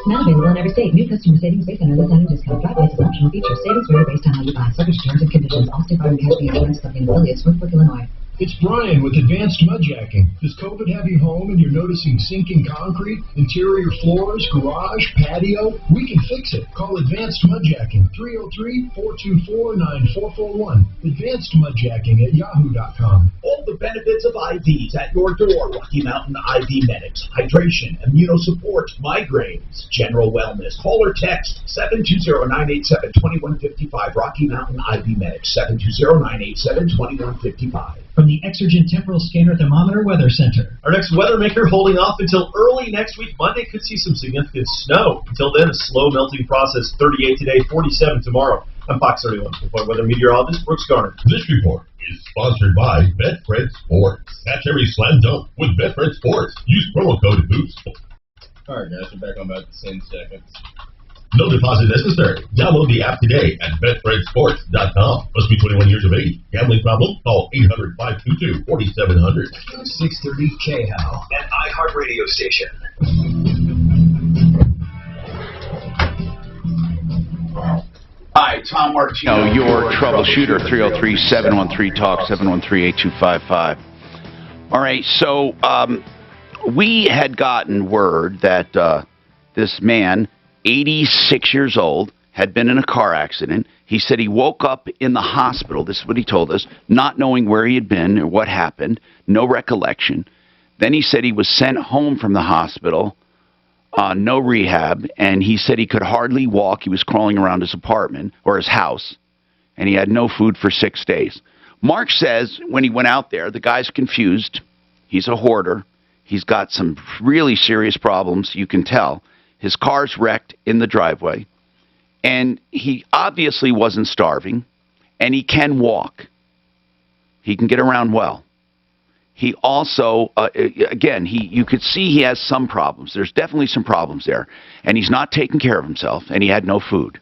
Not available in every state. New customer savings based on early signing discount. Driveways is optional feature. Savings vary based on how you buy. Subject to terms and conditions. Allstate Fire and Casualty Insurance Company affiliates, Northbrook, Illinois. It's Brian with Advanced Mud Jacking. Does COVID have you home and you're noticing sinking concrete, interior floors, garage, patio? We can fix it. Call Advanced Mud Jacking, 303-424-9441. Advanced Mud Jacking at yahoo.com. All the benefits of IVs at your door. Rocky Mountain IV Medics. Hydration, immunosupport, migraines, general wellness. Call or text 720-987-2155. Rocky Mountain IV Medics, 720-987-2155. From the Exergent Temporal Scanner Thermometer Weather Center. Our next weather maker holding off until early next week. Monday could see some significant snow. Until then, a slow melting process. 38 today, 47 tomorrow. I'm Fox 31 weather meteorologist Brooks Garner. This report is sponsored by Betfred Sports. Catch every slam dunk with Betfred Sports. Use promo code BOOST. Alright guys, we're back on about the 10 seconds. No deposit necessary. Download the app today at betfredsports.com. Must be 21 years of age. Gambling problem? Call 800-522-4700. 630 KHAL, An iHeartRadio station. Hi, Tom Martino. Your troubleshooter, 303-713-TALK, 713-8255. All right, so we had gotten word that this man, 86 years old, had been in a car accident. He said he woke up in the hospital, this is what he told us, not knowing where he had been or what happened, no recollection. Then he said he was sent home from the hospital, no rehab, and he said he could hardly walk. He was crawling around his apartment or his house, and he had no food for 6 days. Mark says when he went out there, the guy's confused. He's a hoarder. He's got some really serious problems, you can tell. His car's wrecked in the driveway, and he obviously wasn't starving, and he can walk. He can get around well. He also, again, you could see he has some problems. There's definitely some problems there, and he's not taking care of himself, and he had no food.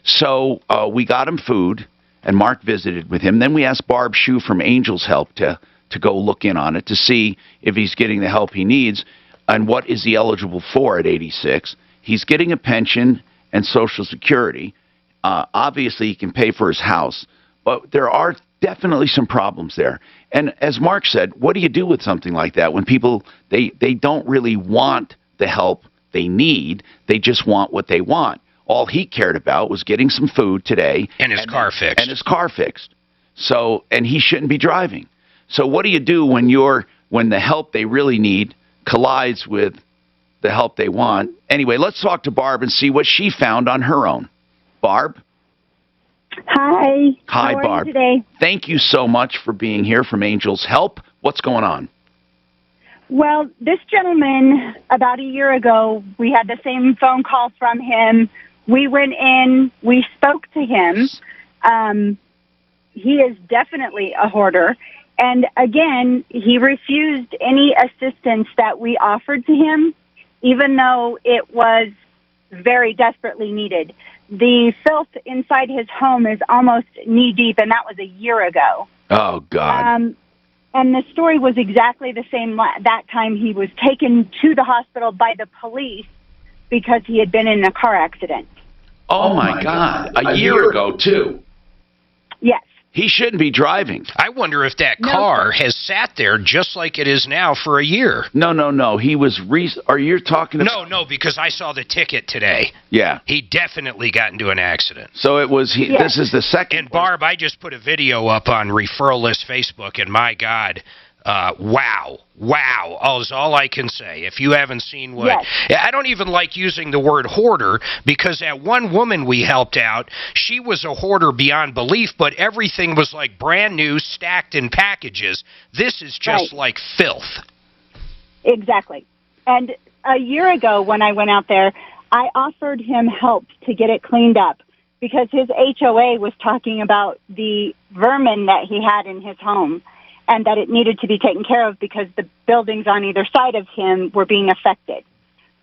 So we got him food, and Mark visited with him. Then we asked Barb Shue from Angels Help to go look in on it to see if he's getting the help he needs. And what is he eligible for at 86? He's getting a pension and Social Security. Obviously, he can pay for his house, but there are definitely some problems there. And as Mark said, what do you do with something like that when people, they don't really want the help they need, they just want what they want? All he cared about was getting some food today. And his car fixed. And his car fixed. So, and he shouldn't be driving. So what do you do when the help they really need collides with the help they want? Anyway, let's talk to Barb and see what she found on her own. Barb? Hi. Hi, How are Barb. you today? Thank you so much for being here from Angels Help. What's going on? Well, this gentleman, about a year ago, we had the same phone call from him. We went in, we spoke to him. He is definitely a hoarder. And again, he refused any assistance that we offered to him, even though it was very desperately needed. The filth inside his home is almost knee-deep, and that was a year ago. Oh, God. And the story was exactly the same. That time he was taken to the hospital by the police because he had been in a car accident. Oh, my God. A year ago, too. Yes. He shouldn't be driving. I wonder if that car has sat there just like it is now for a year. No. He was... Are you talking about... No, because I saw the ticket today. Yeah. He definitely got into an accident. So it was... Yes. This is the second... And Barb, I just put a video up on Referral List Facebook, and my God... wow is all I can say. If you haven't seen what... Yes. I don't even like using the word hoarder, because that one woman we helped out, she was a hoarder beyond belief, but everything was like brand new, stacked in packages. This is just like filth. Exactly. And a year ago when I went out there, I offered him help to get it cleaned up, because his HOA was talking about the vermin that he had in his home, and that it needed to be taken care of because the buildings on either side of him were being affected.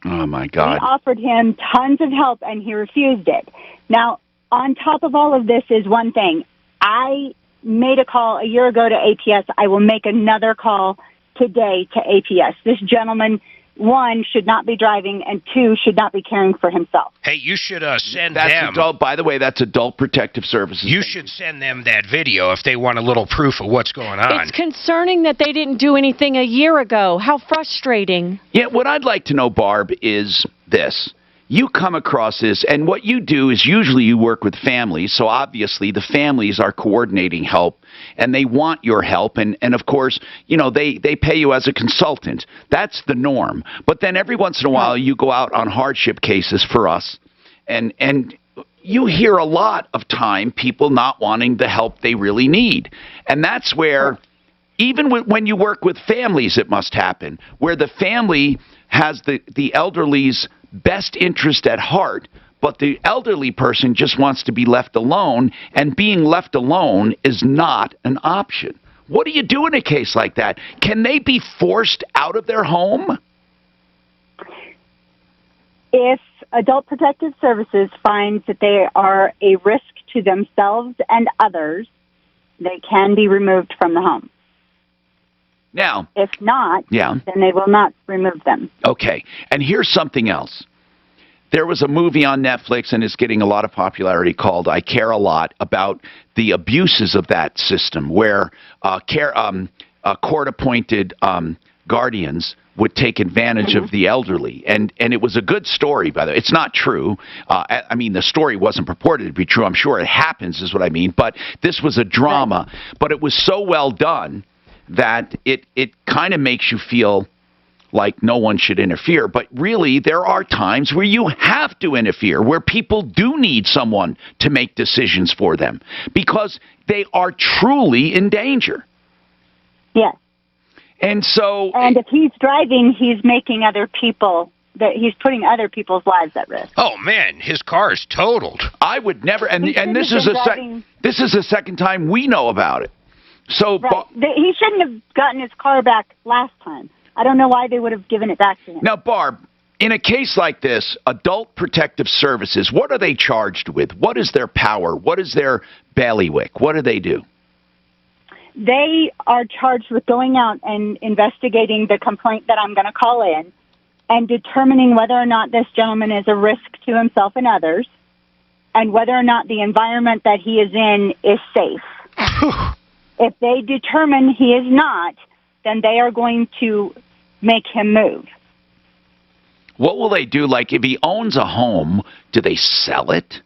Oh, my God. We offered him tons of help, and he refused it. Now, on top of all of this is one thing. I made a call a year ago to APS. I will make another call today to APS. This gentleman, one, should not be driving, and two, should not be caring for himself. Hey, you should send that's them... Adult, by the way, that's Adult Protective Services. You should send them that video if they want a little proof of what's going on. It's concerning that they didn't do anything a year ago. How frustrating. Yeah, what I'd like to know, Barb, is this. You come across this, and what you do is usually you work with families, so obviously the families are coordinating help, and they want your help, and of course, you know, they pay you as a consultant. That's the norm. But then every once in a while, you go out on hardship cases for us, and you hear a lot of time people not wanting the help they really need. And that's where, even when you work with families, it must happen, where the family has the elderly's best interest at heart, but the elderly person just wants to be left alone, and being left alone is not an option. What do you do in a case like that? Can they be forced out of their home? If Adult Protective Services finds that they are a risk to themselves and others, they can be removed from the home. Now, if not, yeah, then they will not remove them. Okay. And here's something else. There was a movie on Netflix, and it's getting a lot of popularity, called I Care a Lot, about the abuses of that system, where court-appointed guardians would take advantage of the elderly. And it was a good story, by the way. It's not true. I mean, the story wasn't purported to be true. I'm sure it happens, is what I mean. But this was a drama. Right. But it was so well done that it kind of makes you feel like no one should interfere. But really, there are times where you have to interfere, where people do need someone to make decisions for them because they are truly in danger. Yes. And so... And if he's driving, he's making other people... that he's putting other people's lives at risk. Oh man, his car is totaled. I would never... And this is the second time we know about it. So right. He shouldn't have gotten his car back last time. I don't know why they would have given it back to him. Now, Barb, in a case like this, Adult Protective Services, what are they charged with? What is their power? What is their bailiwick? What do they do? They are charged with going out and investigating the complaint that I'm going to call in and determining whether or not this gentleman is a risk to himself and others and whether or not the environment that he is in is safe. If they determine he is not, then they are going to make him move. What will they do? Like, if he owns a home, do they sell it?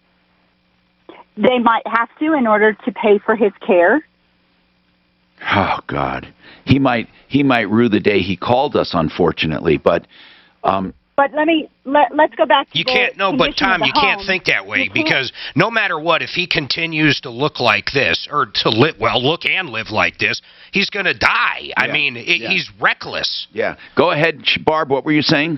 They might have to in order to pay for his care. Oh, God. He might rue the day he called us, unfortunately, but... But let's go back to you can't, no, but Tom, you can't think that way because no matter what, if he continues to look like this or to look and live like this, he's going to die. Yeah. I mean, he's reckless. Yeah. Go ahead, Barb. What were you saying?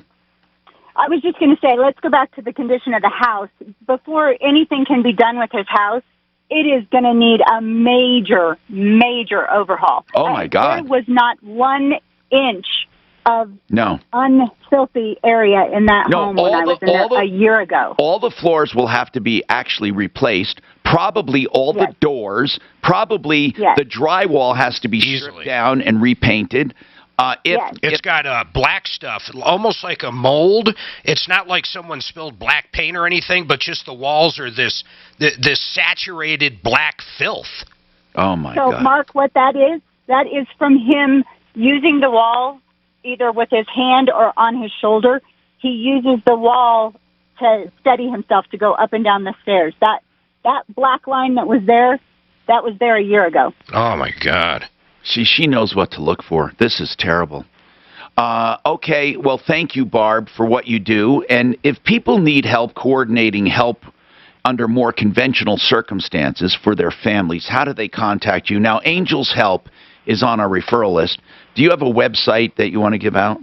I was just going to say, let's go back to the condition of the house. Before anything can be done with his house, it is going to need a major, major overhaul. Oh, my God. There was not 1 inch of unfilthy area in that home when I was in there a year ago. All the floors will have to be actually replaced. Probably all the doors. Probably the drywall has to be stripped down and repainted. It's got black stuff, almost like a mold. It's not like someone spilled black paint or anything, but just the walls are this saturated black filth. Oh, my God. So, Mark, what that is from him using the wall either with his hand or on his shoulder. He uses the wall to steady himself to go up and down the stairs. That black line that was there a year ago. Oh, my God. She knows what to look for. This is terrible. Okay, well, thank you, Barb, for what you do. And if people need help coordinating help under more conventional circumstances for their families, how do they contact you? Now, Angels Help is on our referral list. Do you have a website that you want to give out?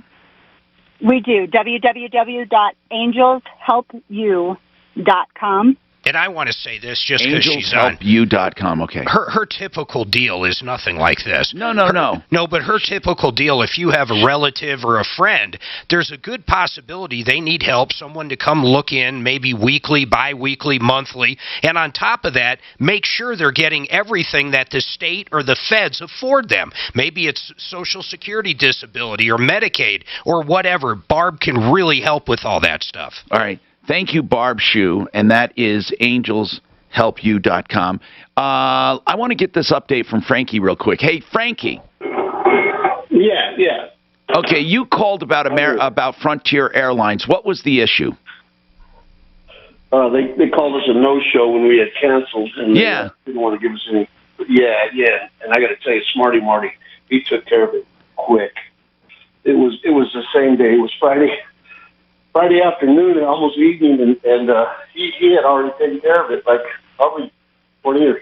We do, www.angelshelpyou.com. And I want to say this just because she's on. AngelsHelpYou.com, okay. Her typical deal is nothing like this. No. No, but her typical deal, if you have a relative or a friend, there's a good possibility they need help, someone to come look in, maybe weekly, bi-weekly, monthly. And on top of that, make sure they're getting everything that the state or the feds afford them. Maybe it's Social Security disability or Medicaid or whatever. Barb can really help with all that stuff. All right. Thank you, Barb Shue, and that is angelshelpyou.com. I want to get this update from Frankie real quick. Hey, Frankie. Yeah. Okay, you called about Frontier Airlines. What was the issue? They called us a no-show when we had canceled, and they didn't want to give us any. Yeah. And I got to tell you, Smarty Marty, he took care of it quick. It was the same day. It was Friday afternoon and almost evening, and he had already taken care of it. Like probably 40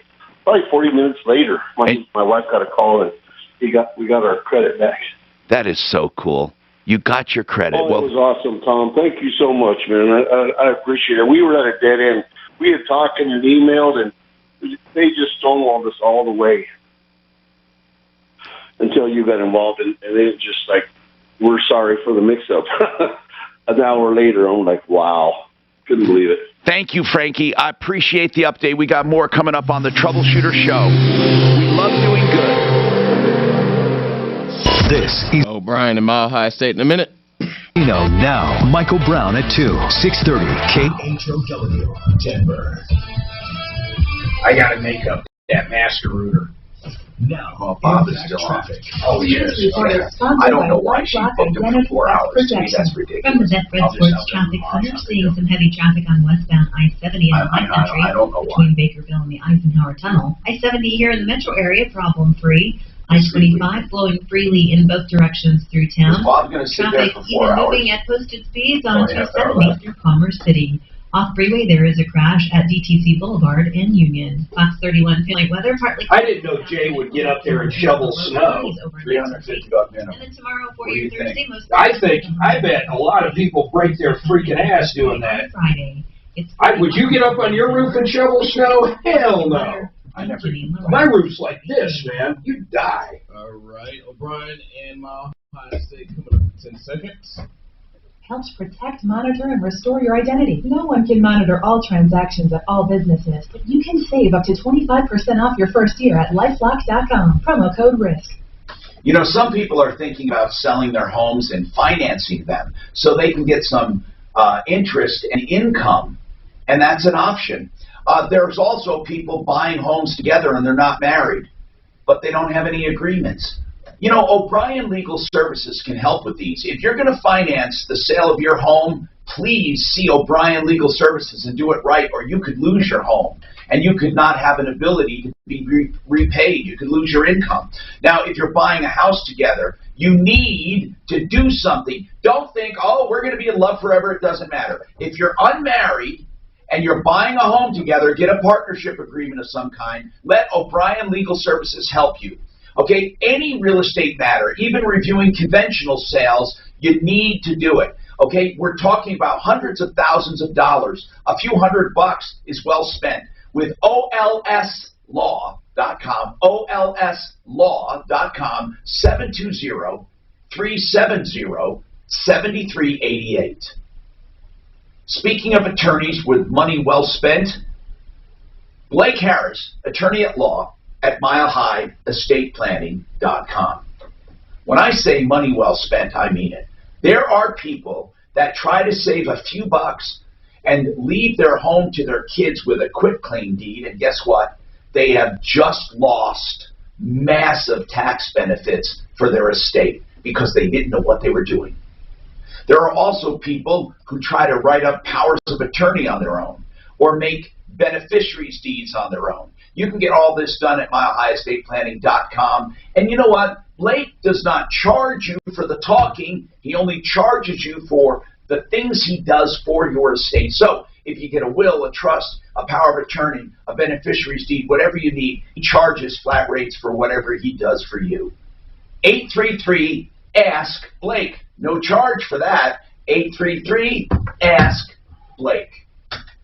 minutes later, my wife got a call and we got our credit back. That is so cool. You got your credit. Oh, it was awesome, Tom. Thank you so much, man. I appreciate it. We were at a dead end. We had talked and emailed, and they just stonewalled us all the way until you got involved, and it just like, we're sorry for the mix-up. An hour later, I'm like, wow. Couldn't believe it. Thank you, Frankie. I appreciate the update. We got more coming up on the Troubleshooter Show. We love doing good. This is O'Brien and Mile High State in a minute. You know now, Michael Brown at 2, 630 KHOW, Denver. I got to make up that master router. Now, Bob is still on. Oh, yes. I don't know why she booked him for 4 hours. To me, that's ridiculous. From the Vet Sports Traffic Center, seeing some heavy traffic on westbound I-70 in the High Country between Bakerville and the Eisenhower Tunnel. I-70 here in the metro area, problem-free. I-25 flowing freely in both directions through town. Traffic even moving at posted speeds on 270 through Commerce City. Off freeway, there is a crash at DTC Boulevard and Union. Fox 31 feeling weather partly. I didn't know Jay would get up there and shovel snow. 350 bucks minimum. And then tomorrow for your Thursday, most. I bet a lot of people break their freaking ass doing that. Friday. Would you get up on your roof and shovel snow? Hell no. I never. My roof's like this, man. You'd die. All right, O'Brien and Mile High State coming up in 10 seconds. Helps protect, monitor, and restore your identity. No one can monitor all transactions at all businesses, but you can save up to 25% off your first year at LifeLock.com. Promo code RISK. You know, some people are thinking about selling their homes and financing them so they can get some interest and income, and that's an option. There's also people buying homes together and they're not married, but they don't have any agreements. You know, O'Brien Legal Services can help with these. If you're going to finance the sale of your home, please see O'Brien Legal Services and do it right, or you could lose your home, and you could not have an ability to be repaid. You could lose your income. Now, if you're buying a house together, you need to do something. Don't think, oh, we're going to be in love forever. It doesn't matter. If you're unmarried and you're buying a home together, get a partnership agreement of some kind. Let O'Brien Legal Services help you. Okay, any real estate matter, even reviewing conventional sales, you need to do it. Okay, we're talking about hundreds of thousands of dollars. A few $100 is well spent with OLSlaw.com, OLSlaw.com, 720-370-7388. Speaking of attorneys with money well spent, Blake Harris, attorney at law, at MileHighEstatePlanning.com. When I say money well spent, I mean it. There are people that try to save a few bucks and leave their home to their kids with a quitclaim deed, and guess what? They have just lost massive tax benefits for their estate because they didn't know what they were doing. There are also people who try to write up powers of attorney on their own or make beneficiaries deeds on their own. You can get all this done at MileHighEstatePlanning.com. And you know what? Blake does not charge you for the talking. He only charges you for the things he does for your estate. So if you get a will, a trust, a power of attorney, a beneficiary's deed, whatever you need, he charges flat rates for whatever he does for you. 833-ASK-BLAKE. No charge for that. 833-ASK-BLAKE.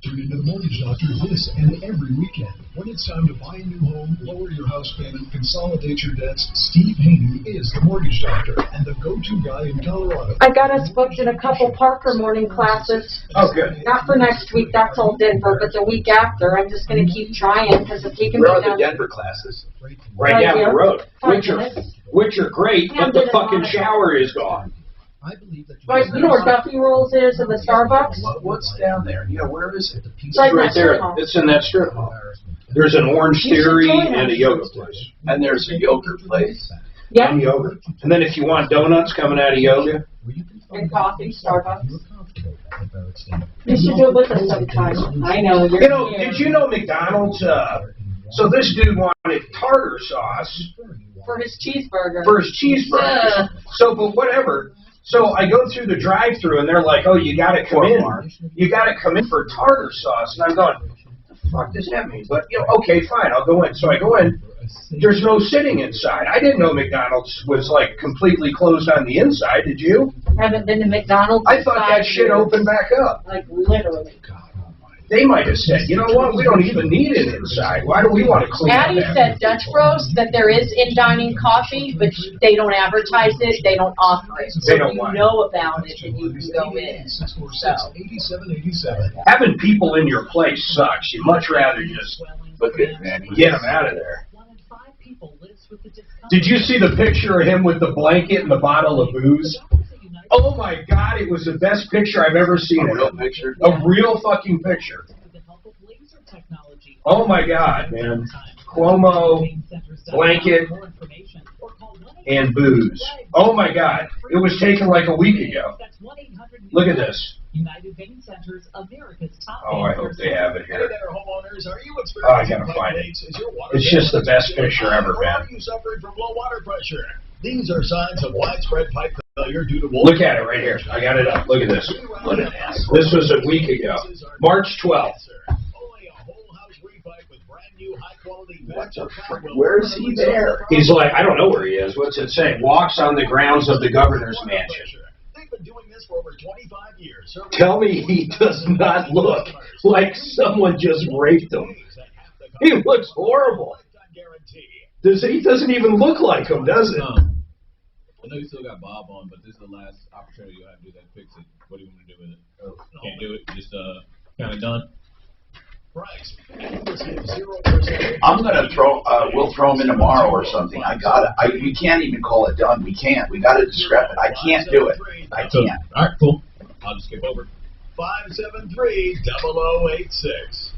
Tune into the Mortgage Doctor this and every weekend. When it's time to buy a new home, lower your house payment, consolidate your debts, Steve Haney is the Mortgage Doctor and the go-to guy in Colorado. I got us booked in a couple Parker morning classes. Oh, good. Not for next week, that's all Denver, but the week after, I'm just going to keep trying because if he can Where are be the done. Denver classes? Right down the road. 5 Which are great, but the fucking shower is gone. Right, you know where Duffy Rolls is in the Starbucks? What's down there? Yeah, where is it? It's right right there. there. It's in that strip mall. There's an Orange Theory and a yoga place. And there's a yogurt place. Yeah. And yoga. And then if you want donuts coming out of yoga. And coffee, Starbucks. You should do it with us sometime. I know. You're You know, did you know McDonald's, so this dude wanted tartar sauce for his cheeseburger. for his cheeseburger. So, but whatever. So I go through the drive-thru and they're like, "Oh, you got to come in. You got to come in for tartar sauce." And I'm going, "What the fuck does that mean?" But you know, okay, fine, I'll go in. So I go in. There's no sitting inside. I didn't know McDonald's was like completely closed on the inside. Did you? Haven't been to McDonald's. I thought that shit opened back up. Like literally. they might have said, you know what, we don't even need it inside. Why do we want to clean Addie up said Dutch Bros that there is in-dining coffee, but they don't advertise it, they don't offer it. So if you know about it, then you can go in. So. Having people in your place sucks. You'd much rather just get them out of there. Did you see the picture of him with the blanket and the bottle of booze? Oh my God, it was the best picture I've ever seen. A real picture? A real fucking picture. Oh my God, man. Cuomo, blanket, and booze. Oh my God. It was taken like a week ago. Look at this. Oh, I hope they have it here. Oh, I gotta find it. It's just the best picture ever, man. These are signs of widespread pipe failure due to Look at it right here. I got it up. Look at this. This was a week ago. March 12th. What the frick? Where is he there? He's like, I don't know where he is. What's it say? Walks on the grounds of the governor's mansion. Tell me he does not look like someone just raped him. He looks horrible. He doesn't even look like him, does it? I know you still got Bob on, but this is the last opportunity you'll have to do that. Fix it. What do you want to do with it? Can't do it. Just kind of done. I'm gonna we'll throw him in tomorrow or something. We can't even call it done. We can't. We gotta discrep it. I can't do it. I can't. All right, cool. I'll just skip over. 573-0086.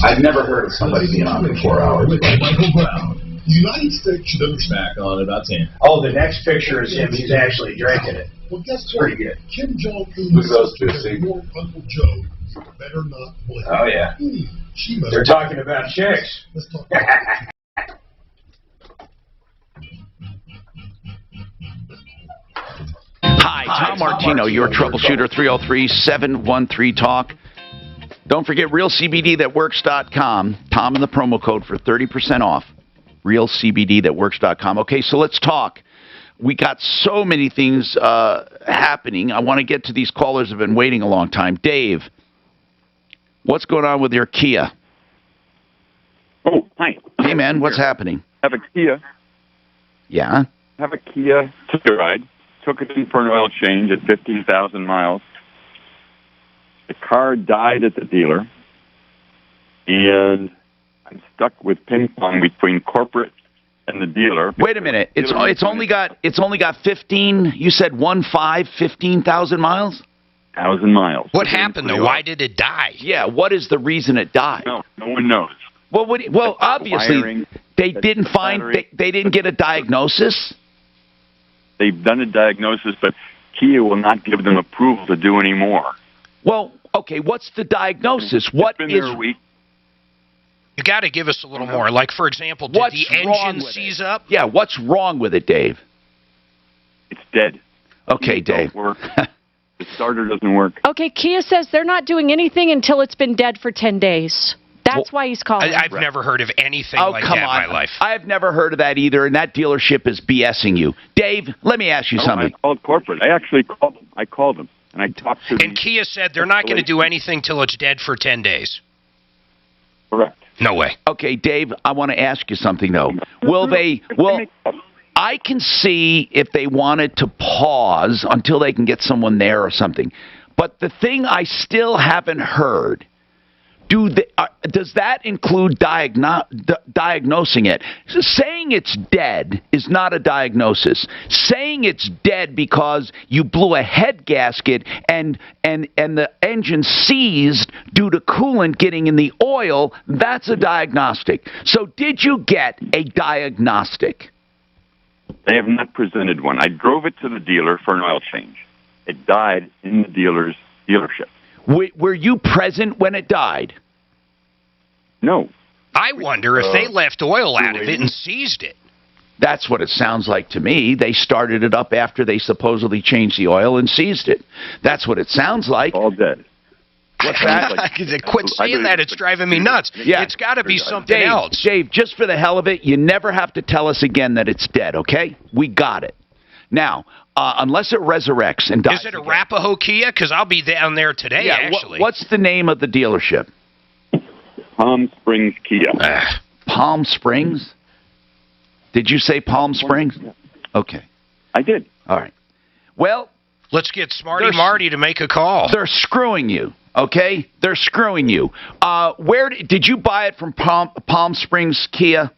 I've never heard of somebody being on for 4 hours. Michael Brown. The United States should have back on about 10. Oh, the next picture is him. He's actually drinking it. Well, guess it's pretty good. Kim Jong-un Look at those two, see? Your Uncle Joe better not blink. Oh, yeah. They're talking about chicks. Let's talk Hi, Tom Martino, your troubleshooter, 303-713-TALK. Don't forget realcbdthatworks.com. Tom and the promo code for 30% off. realcbdthatworks.com. Okay, so let's talk. We got so many things happening. I want to get to these callers who have been waiting a long time. Dave, what's going on with your Kia? Oh, hi. Hey, man, what's happening? Have a Kia. Yeah? Have a Kia Telluride. Took it in for an oil change at 15,000 miles. The car died at the dealer, and I'm stuck with ping pong between corporate and the dealer. Wait a minute. It's only got 15. You said 15,000 miles. 1,000 miles. What happened though? Why did it die? Yeah. What is the reason it died? No one knows. Well, obviously they didn't find. They didn't get a diagnosis. They've done a diagnosis, but Kia will not give them approval to do any more. Well, okay, what's the diagnosis? What is... There a week. You got to give us a little more. Like, for example, did the engine seize up? Yeah, what's wrong with it, Dave? It's dead. Okay, Dave. The starter doesn't work. Okay, Kia says they're not doing anything until it's been dead for 10 days. That's why he's calling. I've never heard of anything like that in my life. I've never heard of that either, and that dealership is BSing you. Dave, let me ask you something. I called corporate. I actually called them. I called them, and I talked to them. And Kia said they're not going to do anything till it's dead for 10 days. Correct. No way. Okay, Dave, I want to ask you something, though. I can see if they wanted to pause until they can get someone there or something. But the thing I still haven't heard, does that include diagnosing it? Saying it's dead is not a diagnosis. Saying it's dead because you blew a head gasket and the engine seized due to coolant getting in the oil, that's a diagnostic. So did you get a diagnostic? They have not presented one. I drove it to the dealer for an oil change. It died in the dealer's dealership. Were you present when it died? No. I wonder if they left oil out of it and seized it. That's what it sounds like to me. They started it up after they supposedly changed the oil and seized it. That's what it sounds like. All dead. What's that? Quit saying that. It's driving me nuts. Yeah. It's got to be something else. Dave, just for the hell of it, you never have to tell us again that it's dead, okay? We got it. Now, unless it resurrects and dies. Is it Arapahoe Kia? Because I'll be down there today, actually. What's the name of the dealership? Palm Springs Kia. Palm Springs? Did you say Palm Springs? Okay. I did. All right. Well, let's get Smarty Marty to make a call. They're screwing you, okay? They're screwing you. Where did you buy it from Palm Springs Kia?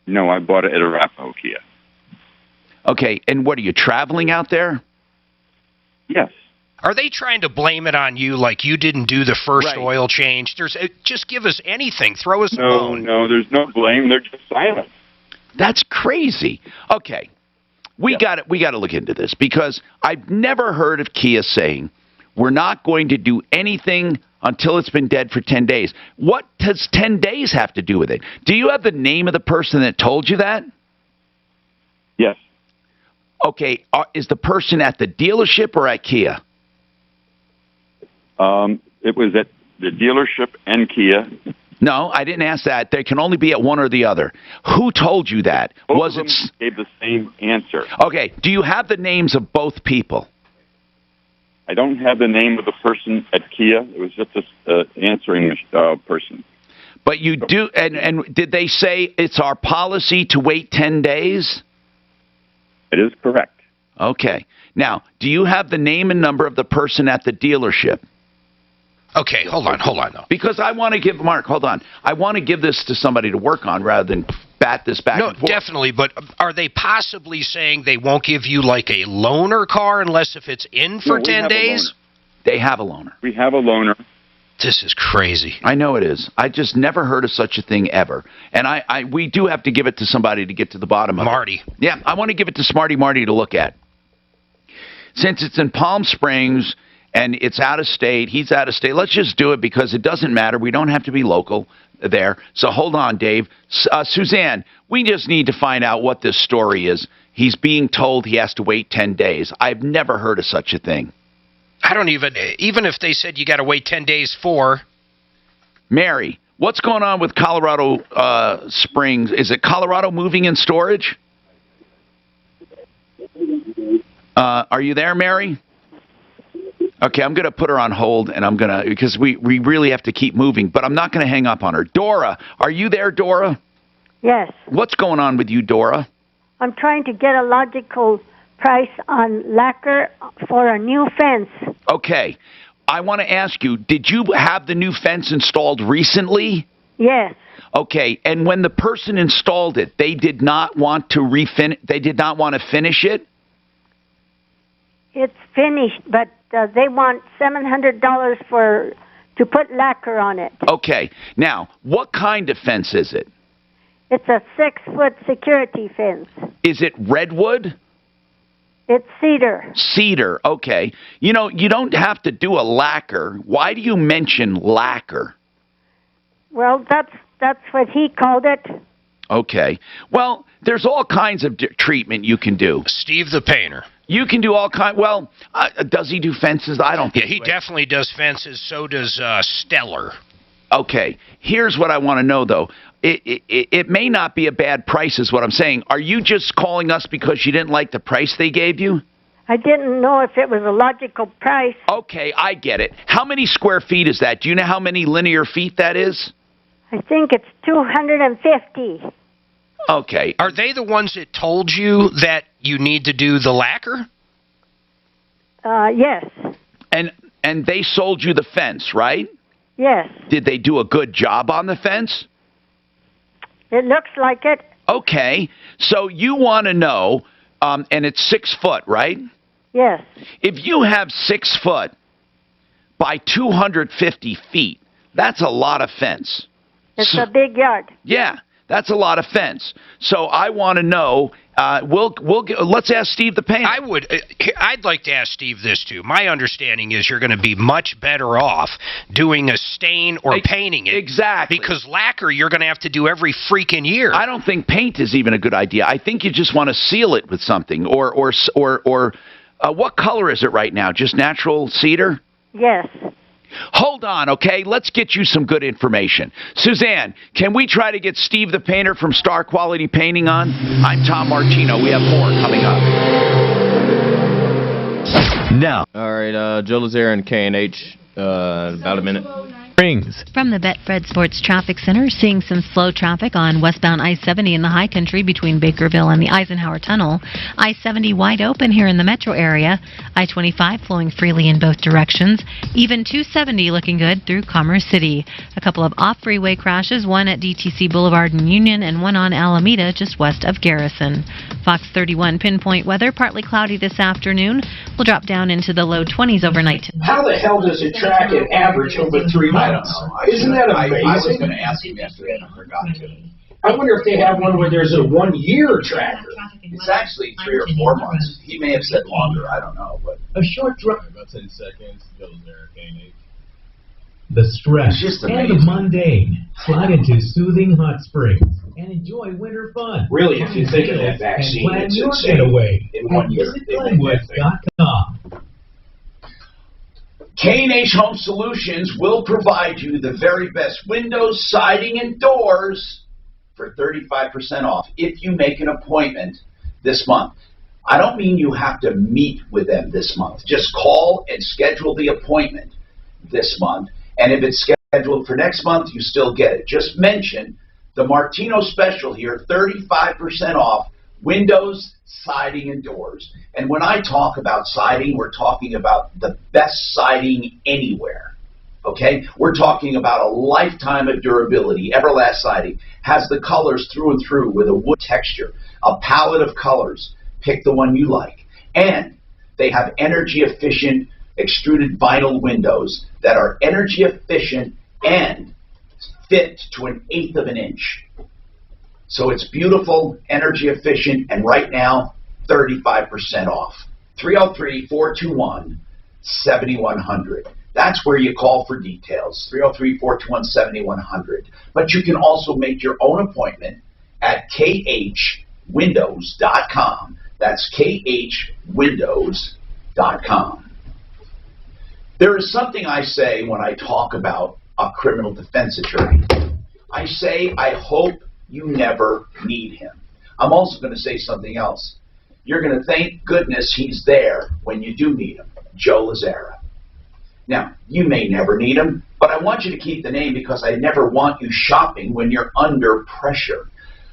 No, I bought it at Arapahoe Kia. Okay, and what, are you traveling out there? Yes. Are they trying to blame it on you like you didn't do the first oil change? Just give us anything. Throw us a bone. No, there's no blame. They're just silent. That's crazy. Okay. We got to look into this because I've never heard of Kia saying we're not going to do anything until it's been dead for 10 days. What does 10 days have to do with it? Do you have the name of the person that told you that? Yes. Okay. Is the person at the dealership or at Kia? It was at the dealership and Kia. No, I didn't ask that. They can only be at one or the other. Who told you that? Both of them gave the same answer. Okay. Do you have the names of both people? I don't have the name of the person at Kia. It was just an answering person. But you do, and did they say it's our policy to wait 10 days? It is correct. Okay. Now, do you have the name and number of the person at the dealership? Okay, hold on, though. Because I want to give, Mark, hold on. I want to give this to somebody to work on rather than bat this back and forth. No, definitely, but are they possibly saying they won't give you like a loaner car unless if it's in for 10 days? They have a loaner. We have a loaner. This is crazy. I know it is. I just never heard of such a thing ever. And we do have to give it to somebody to get to the bottom of it. Marty. Yeah, I want to give it to Smarty Marty to look at. Since it's in Palm Springs and it's out of state, he's out of state, let's just do it because it doesn't matter. We don't have to be local there. So hold on, Dave. Suzanne, we just need to find out what this story is. He's being told he has to wait 10 days. I've never heard of such a thing. I don't even if they said you got to wait 10 days for. Mary, what's going on with Colorado Springs? Is it Colorado Moving and Storage? Are you there, Mary? Okay, I'm going to put her on hold, and because we really have to keep moving, but I'm not going to hang up on her. Dora, are you there, Dora? Yes. What's going on with you, Dora? I'm trying to get a logical price on lacquer for a new fence. Okay. I want to ask you, did you have the new fence installed recently? Yes. Okay, and when the person installed it, they did not want to finish it? It's finished, but they want $700 to put lacquer on it. Okay. Now, what kind of fence is it? It's a 6-foot security fence. Is it redwood? It's cedar. Cedar, okay. You know, you don't have to do a lacquer. Why do you mention lacquer? Well, that's what he called it. Okay. Well, there's all kinds of treatment you can do. Steve the painter. You can do all kinds. Well, does he do fences? I don't think he definitely does fences. So does Stellar. Okay. Here's what I want to know, though. It may not be a bad price is what I'm saying. Are you just calling us because you didn't like the price they gave you? I didn't know if it was a logical price. Okay, I get it. How many square feet is that? Do you know how many linear feet that is? I think it's 250. Okay. Are they the ones that told you that you need to do the lacquer? Yes. And they sold you the fence, right? Yes. Did they do a good job on the fence? It looks like it. Okay. So you want to know, and it's 6 foot, right? Yes. If you have 6 foot by 250 feet, that's a lot of fence. It's a big yard. Yeah, that's a lot of fence. So I want to know. Let's ask Steve the painter. I'd like to ask Steve this too. My understanding is you're going to be much better off doing a stain or painting it. Exactly. Because lacquer you're going to have to do every freaking year. I don't think paint is even a good idea. I think you just want to seal it with something. Or what color is it right now? Just natural cedar? Yes. Hold on, okay? Let's get you some good information. Suzanne, can we try to get Steve the Painter from Star Quality Painting on? I'm Tom Martino. We have more coming up. Now. All right, Joe Lazare and K&H, about a minute. From the Betfred Sports Traffic Center, seeing some slow traffic on westbound I-70 in the High Country between Bakerville and the Eisenhower Tunnel. I-70 wide open here in the metro area. I-25 flowing freely in both directions. Even 270 looking good through Commerce City. A couple of off-freeway crashes, one at DTC Boulevard in Union and one on Alameda just west of Garrison. Fox 31 pinpoint weather, partly cloudy this afternoon. Will drop down into the low 20s overnight tonight. How the hell does it track an average over 3 months? I don't know. Isn't that amazing? I was going to ask him yesterday and I forgot to. I wonder if they have one where there's a 1-year tracker. It's actually 3 or 4 months. He may have said longer. I don't know. But a short drive. About 10 seconds. Joe Lazare, K&H. The stress and the mundane. Slide into soothing hot springs and enjoy winter fun. Really, if you think of that vaccine, and plan it's your insane. getaway. In 1 year, Visit they make that thing. Glenwood.com. K&H Home Solutions will provide you the very best windows, siding, and doors for 35% off if you make an appointment this month. I don't mean you have to meet with them this month. Just call and schedule the appointment this month. And if it's scheduled for next month, you still get it. Just mention the Martino special here, 35% off windows, siding, and doors. And when I talk about siding, we're talking about the best siding anywhere. Okay? We're talking about a lifetime of durability. Everlast Siding has the colors through and through with a wood texture, a palette of colors. Pick the one you like. And they have energy efficient extruded vinyl windows that are energy efficient and fit to 1/8 of an inch. So it's beautiful, energy efficient, and right now, 35% off. 303-421-7100. That's where you call for details, 303-421-7100. But you can also make your own appointment at khwindows.com. That's khwindows.com. There is something I say when I talk about a criminal defense attorney. I say, I hope you never need him. I'm also going to say something else. You're going to thank goodness he's there when you do need him, Joe Lazare. Now, you may never need him, but I want you to keep the name because I never want you shopping when you're under pressure.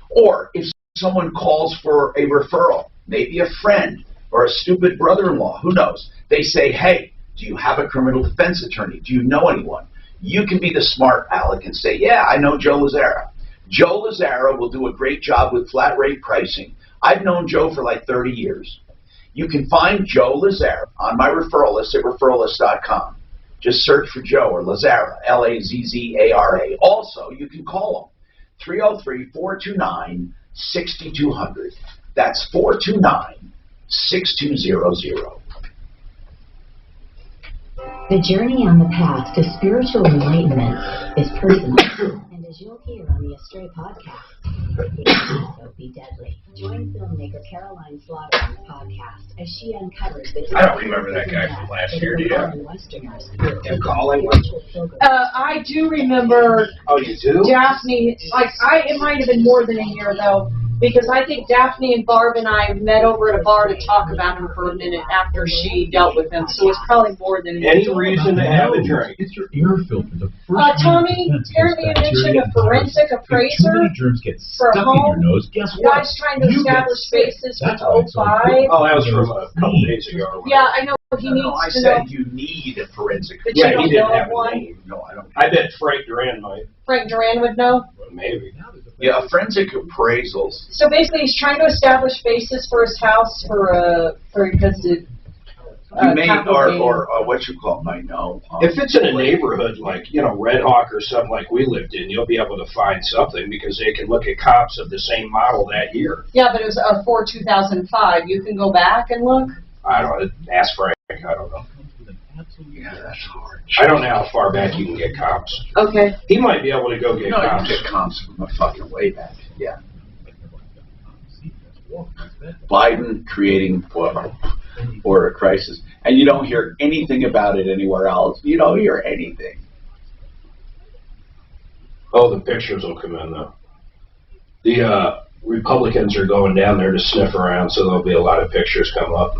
Or if someone calls for a referral, maybe a friend or a stupid brother-in-law, who knows? They say, hey, do you have a criminal defense attorney? Do you know anyone? You can be the smart aleck and say, yeah, I know Joe Lazare. Joe Lazare will do a great job with flat rate pricing. I've known Joe for like 30 years. You can find Joe Lazare on my referral list at referralist.com. Just search for Joe or Lazare, L-A-Z-Z-A-R-A. Also, you can call him, 303-429-6200. That's 429-6200. The journey on the path to spiritual enlightenment is personal. And as you'll hear on the Astray podcast, it can also be deadly. Join filmmaker Caroline Slaughter on the podcast as she uncovers the I don't remember that guy from last year, do you? Him calling? I do remember. Oh, you do? Daphne, it might have been more than a year though, because I think Daphne and Barb and I met over at a bar to talk about him for a minute after she dealt with him, so it's probably more than a year. Any reason to have a drink? It's your air filter. The first Tommy, apparently you mentioned a forensic appraiser germs get for stuck home. in your nose. Guess You what? guys trying to establish basis for That's why it's so 05. important. Oh, that was from a couple days ago. Yeah, I know. He needs I to said know. you need a forensic. But Yeah, you he don't didn't know have a one? name. No, I don't. I bet Frank Duran might. Frank Duran would know. Maybe. Yeah, forensic appraisals. So basically, he's trying to establish basis for his house because it. You may, or what you call might know. If it's in a neighborhood like, Red Hawk or something like we lived in, you'll be able to find something because they can look at comps of the same model that year. Yeah, but it was for 2005. You can go back and look. I don't know. Ask Frank. I don't know. Yeah, that's hard. I don't know how far back you can get comps. Okay. He might be able to go get No, you comps. can get comps from a fucking way back. Yeah. Biden creating or a crisis. And you don't hear anything about it anywhere else. You don't hear anything. Oh, the pictures will come in, though. The Republicans are going down there to sniff around, so there'll be a lot of pictures come up.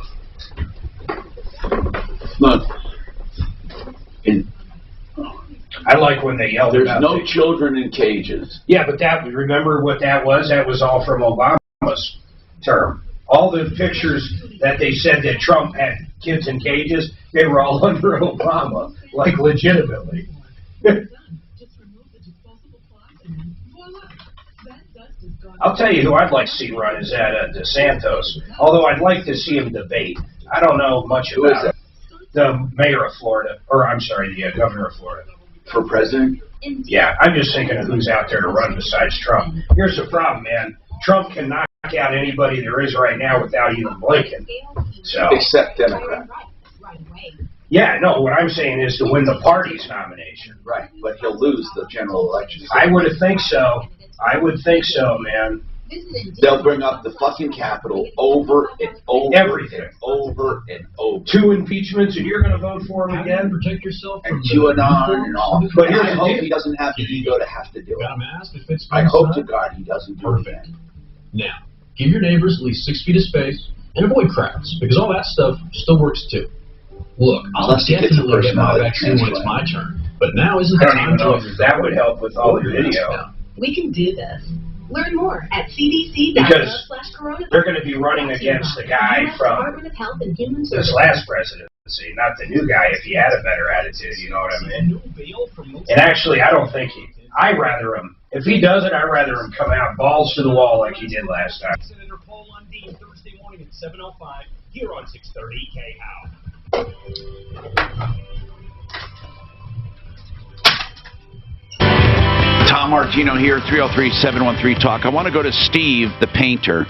Look. I like when they yell. There's no children in cages. Yeah, but remember what that was? That was all from Obama's term. All the pictures that they said that Trump had kids in cages, they were all under Obama, like legitimately. I'll tell you who I'd like to see run is that DeSantis. Although I'd like to see him debate. I don't know much about it. The mayor of Florida, or I'm sorry, the governor of Florida. For president? Yeah, I'm just thinking of who's out there to run besides Trump. Here's the problem, man. Trump can knock out anybody there is right now without even blinking. So, except Democrat. Yeah, no, what I'm saying is to win the party's nomination. Right, but he'll lose the general election. I would think so. I would think so, man. They'll bring up the fucking Capitol over and over. Everything. And over and over. 2 impeachments, and you're going to vote for him again? Protect yourself and QAnon and all. But I hope he doesn't have the ego to have to do it. I hope to God he doesn't do it again. Now, give your neighbors at least 6 feet of space and avoid crowds, because all that stuff still works too. Look, I'll definitely get my vaccine when it's my turn, but now isn't the time to... That would help with all your video. We can do this. Learn more at cdc.gov/coronavirus. They're going to be running against the guy from this last presidency, not the new guy if he had a better attitude, you know what I mean? And actually, I don't think I'd rather him, if he does it, I'd rather him come out balls to the wall like he did last time. Senator Paul Lundeen, Thursday morning at 7:05, here on 630 KHOW. Tom Martino here, 303-713-TALK. I want to go to Steve, the painter,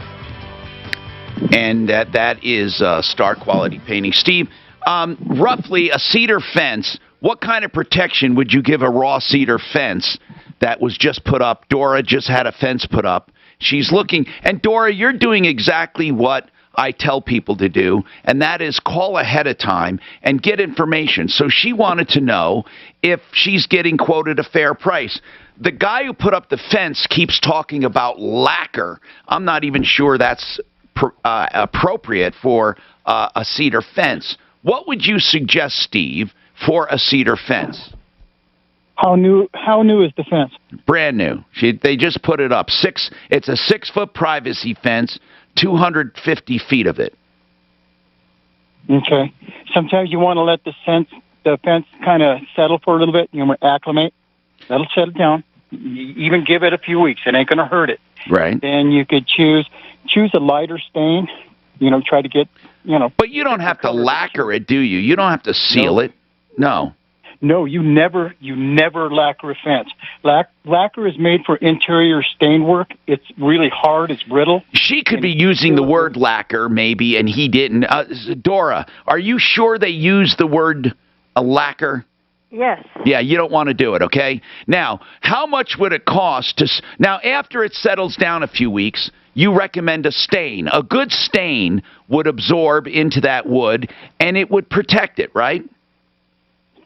and that is Star Quality Painting. Steve, roughly a cedar fence, what kind of protection would you give a raw cedar fence that was just put up? Dora just had a fence put up. She's looking, and Dora, you're doing exactly what I tell people to do, and that is call ahead of time and get information. So she wanted to know if she's getting quoted a fair price. The guy who put up the fence keeps talking about lacquer. I'm not even sure that's appropriate for a cedar fence. What would you suggest, Steve, for a cedar fence? How new is the fence? Brand new. They just put it up. It's a 6-foot privacy fence, 250 feet of it. Okay. Sometimes you want to let the fence kind of settle for a little bit. You want to acclimate. That'll settle down. You even give it a few weeks. It ain't going to hurt it. Right. Then you could choose a lighter stain. Try to get, But you don't have to lacquer it, do you? You don't have to seal it. No. No, you never lacquer a fence. Lacquer is made for interior stain work. It's really hard. It's brittle. She could be using the word lacquer, maybe, and he didn't. Dora, are you sure they used the word lacquer? Yes. Yeah, you don't want to do it, okay? Now, how much would it cost to... Now, after it settles down a few weeks, you recommend a stain. A good stain would absorb into that wood, and it would protect it, right?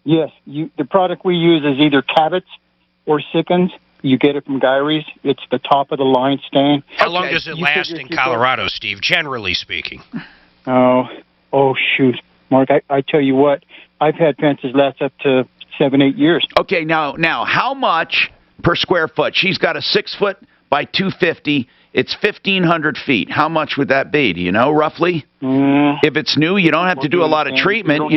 Yes. The product we use is either Cabot's or Sikkens. You get it from Gyrie's. It's the top of the line stain. How long does it last in Colorado, Steve, generally speaking? Oh, shoot. Mark, I tell you what, I've had fences last up to 7-8 years. Okay, now, how much per square foot? She's got a 6-foot by 250. It's 1,500 feet. How much would that be? Do you know, roughly? If it's new, you don't have to do a lot of treatment.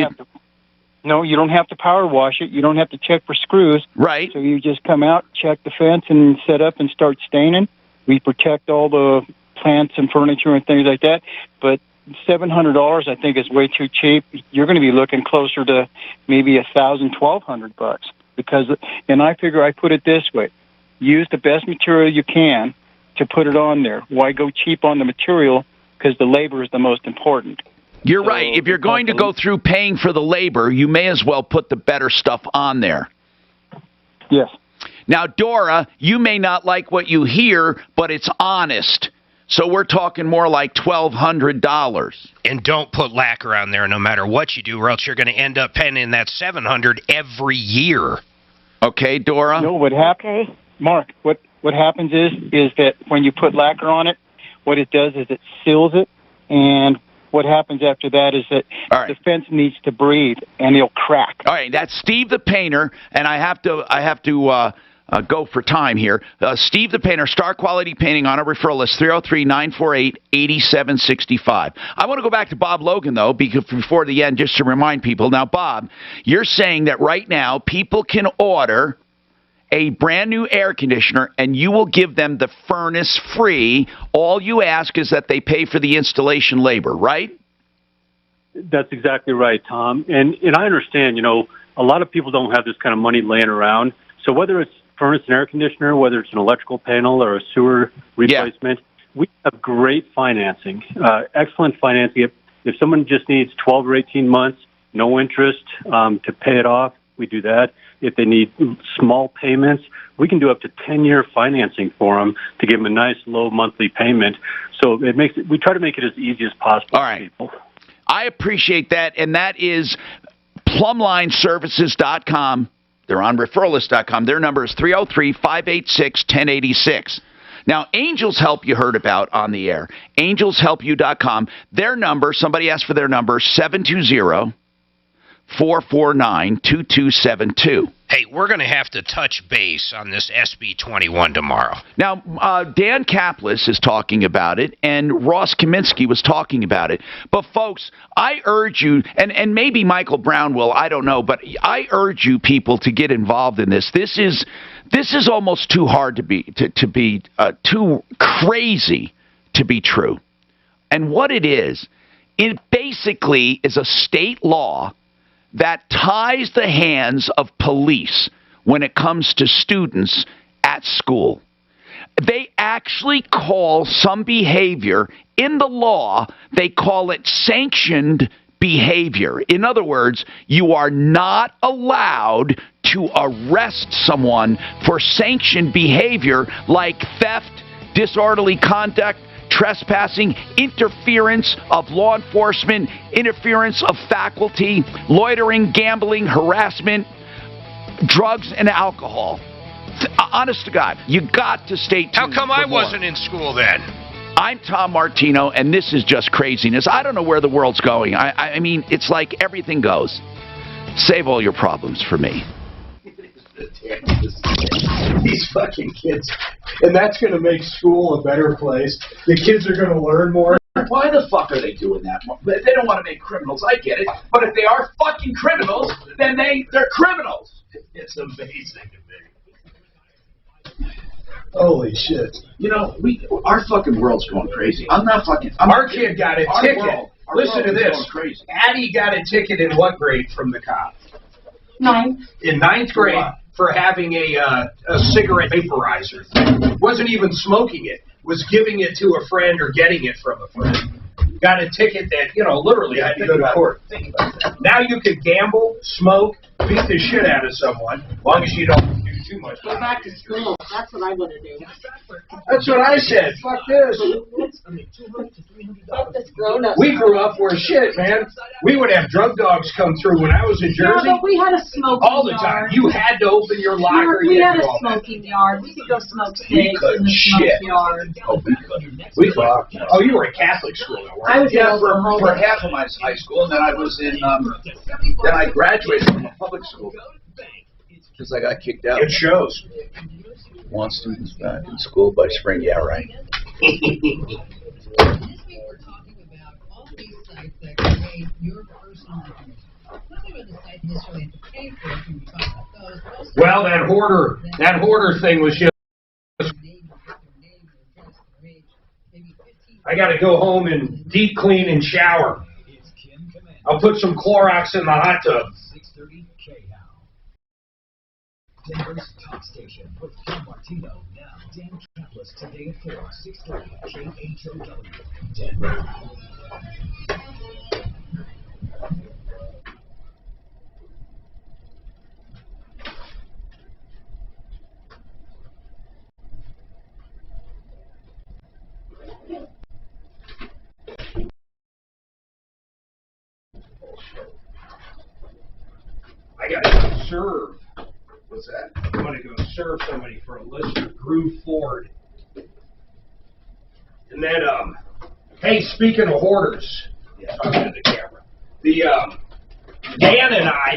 No, you don't have to power wash it. You don't have to check for screws. Right. So you just come out, check the fence, and set up and start staining. We protect all the plants and furniture and things like that. But $700, I think, is way too cheap. You're going to be looking closer to maybe $1,000, $1,200 because. And I figure I put it this way: use the best material you can to put it on there. Why go cheap on the material? Because the labor is the most important. You're right. If you're going to go through paying for the labor, you may as well put the better stuff on there. Yes. Now, Dora, you may not like what you hear, but it's honest. So we're talking more like $1,200. And don't put lacquer on there no matter what you do, or else you're going to end up paying that $700 every year. Okay, Dora? No, what happens, Mark, what happens is that when you put lacquer on it, what it does is it seals it, and what happens after that is that the fence needs to breathe, and it'll crack. All right, that's Steve the Painter, and I have to go for time here. Steve the Painter, Star Quality Painting on a referral list, 303-948-8765. I want to go back to Bob Logan, though, because before the end, just to remind people. Now, Bob, you're saying that right now people can order a brand new air conditioner and you will give them the furnace free. All you ask is that they pay for the installation labor, right? That's exactly right, Tom. And I understand, a lot of people don't have this kind of money laying around. So whether it's furnace and air conditioner, whether it's an electrical panel or a sewer replacement, we have great financing, excellent financing. If someone just needs 12 or 18 months, no interest to pay it off, we do that. If they need small payments, we can do up to 10-year financing for them to give them a nice low monthly payment. So we try to make it as easy as possible for people. I appreciate that, and that is plumlineservices.com. They're on referralist.com. Their number is 303-586-1086. Now, Angels Help you heard about on the air. AngelsHelpYou.com. Their number, somebody asked for their number, 720-449-2272. Hey, we're going to have to touch base on this SB 21 tomorrow. Now, Dan Kaplis is talking about it, and Ross Kaminsky was talking about it. But, folks, I urge you, and maybe Michael Brown will, I don't know, but I urge you people to get involved in this. This is almost too hard to be too crazy to be true. And what it basically is a state law that ties the hands of police when it comes to students at school. They actually call some behavior in the law, they call it sanctioned behavior. In other words, you are not allowed to arrest someone for sanctioned behavior like theft, disorderly conduct, trespassing, interference of law enforcement, interference of faculty, loitering, gambling, harassment, drugs, and alcohol. Honest to God, you got to stay tuned. How come I wasn't in school then? I'm Tom Martino, and this is just craziness. I don't know where the world's going. I mean, it's like everything goes. Save all your problems for me. These fucking kids. And that's going to make school a better place. The kids are going to learn more. Why the fuck are they doing that? They don't want to make criminals. I get it. But if they are fucking criminals, then they're criminals. It's amazing to me. Holy shit. Our fucking world's going crazy. Our kid got a ticket. Listen to this. Addie got a ticket in what grade from the cop? Ninth. In ninth grade for having a cigarette vaporizer. Wasn't even smoking it. Was giving it to a friend or getting it from a friend. Got a ticket that, literally had to go to court. Now you could gamble, smoke, beat the shit out of someone, as long as you don't do too much. Go back to school. That's what I'm going to do. That's what I said. Fuck this. Fuck this grown-up. We grew up where shit, man. We would have drug dogs come through when I was in Jersey. Yeah, but we had a smoking all the time. yard. You had to open your locker. We had a smoking yard. We could go smoke cigs in the smoke yard. We could. Oh, you were at Catholic school. I was for half of my high school, and then I was in. Then I graduated from a public school because I got kicked out. It shows. Want students back in school by spring? Yeah, right. Well, that hoarder thing was just. I got to go home and deep clean and shower. I'll put some Clorox in the hot tub. Denver's top station with Tom Martino now. Dan Kaplis today at 4, 630 KHOW. Denver. serve. What's that? I want to go serve somebody for a Lister Groove Ford. And then, hey, speaking of hoarders, talking to the camera,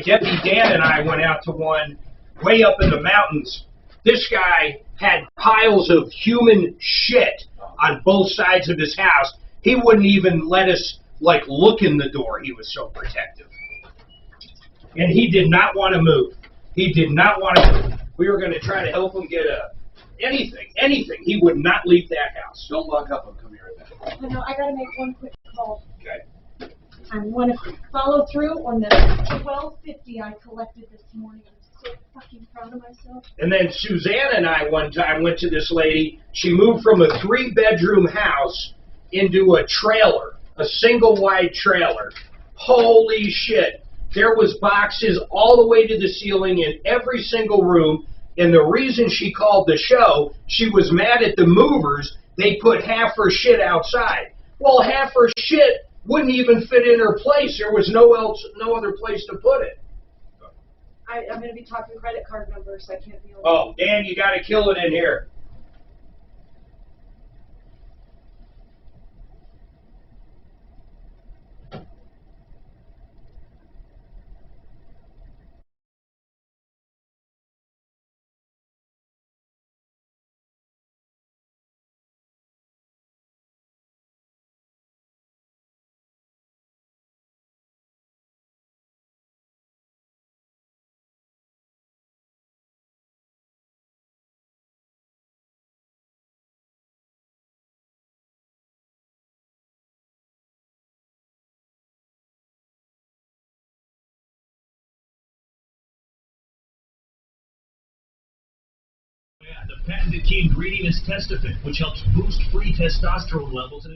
Deputy Dan and I went out to one way up in the mountains. This guy had piles of human shit on both sides of his house. He wouldn't even let us, look in the door. He was so protective. And he did not want to move. He did not want to move. We were going to try to help him get anything. He would not leave that house. Don't lock up and come here at that. I know, I gotta make one quick call. Okay. I want to follow through on the $12.50 I collected this morning. I'm so fucking proud of myself. And then Suzanne and I one time went to this lady. She moved from a 3-bedroom house into a trailer, a single wide trailer. Holy shit. There was boxes all the way to the ceiling in every single room. And the reason she called the show, she was mad at the movers. They put half her shit outside. Well, half her shit wouldn't even fit in her place. There was no other place to put it. I'm going to be talking credit card numbers, so I can't be. Oh, Dan, you got to kill it in here. The patented key ingredient is Testofen, which helps boost free testosterone levels and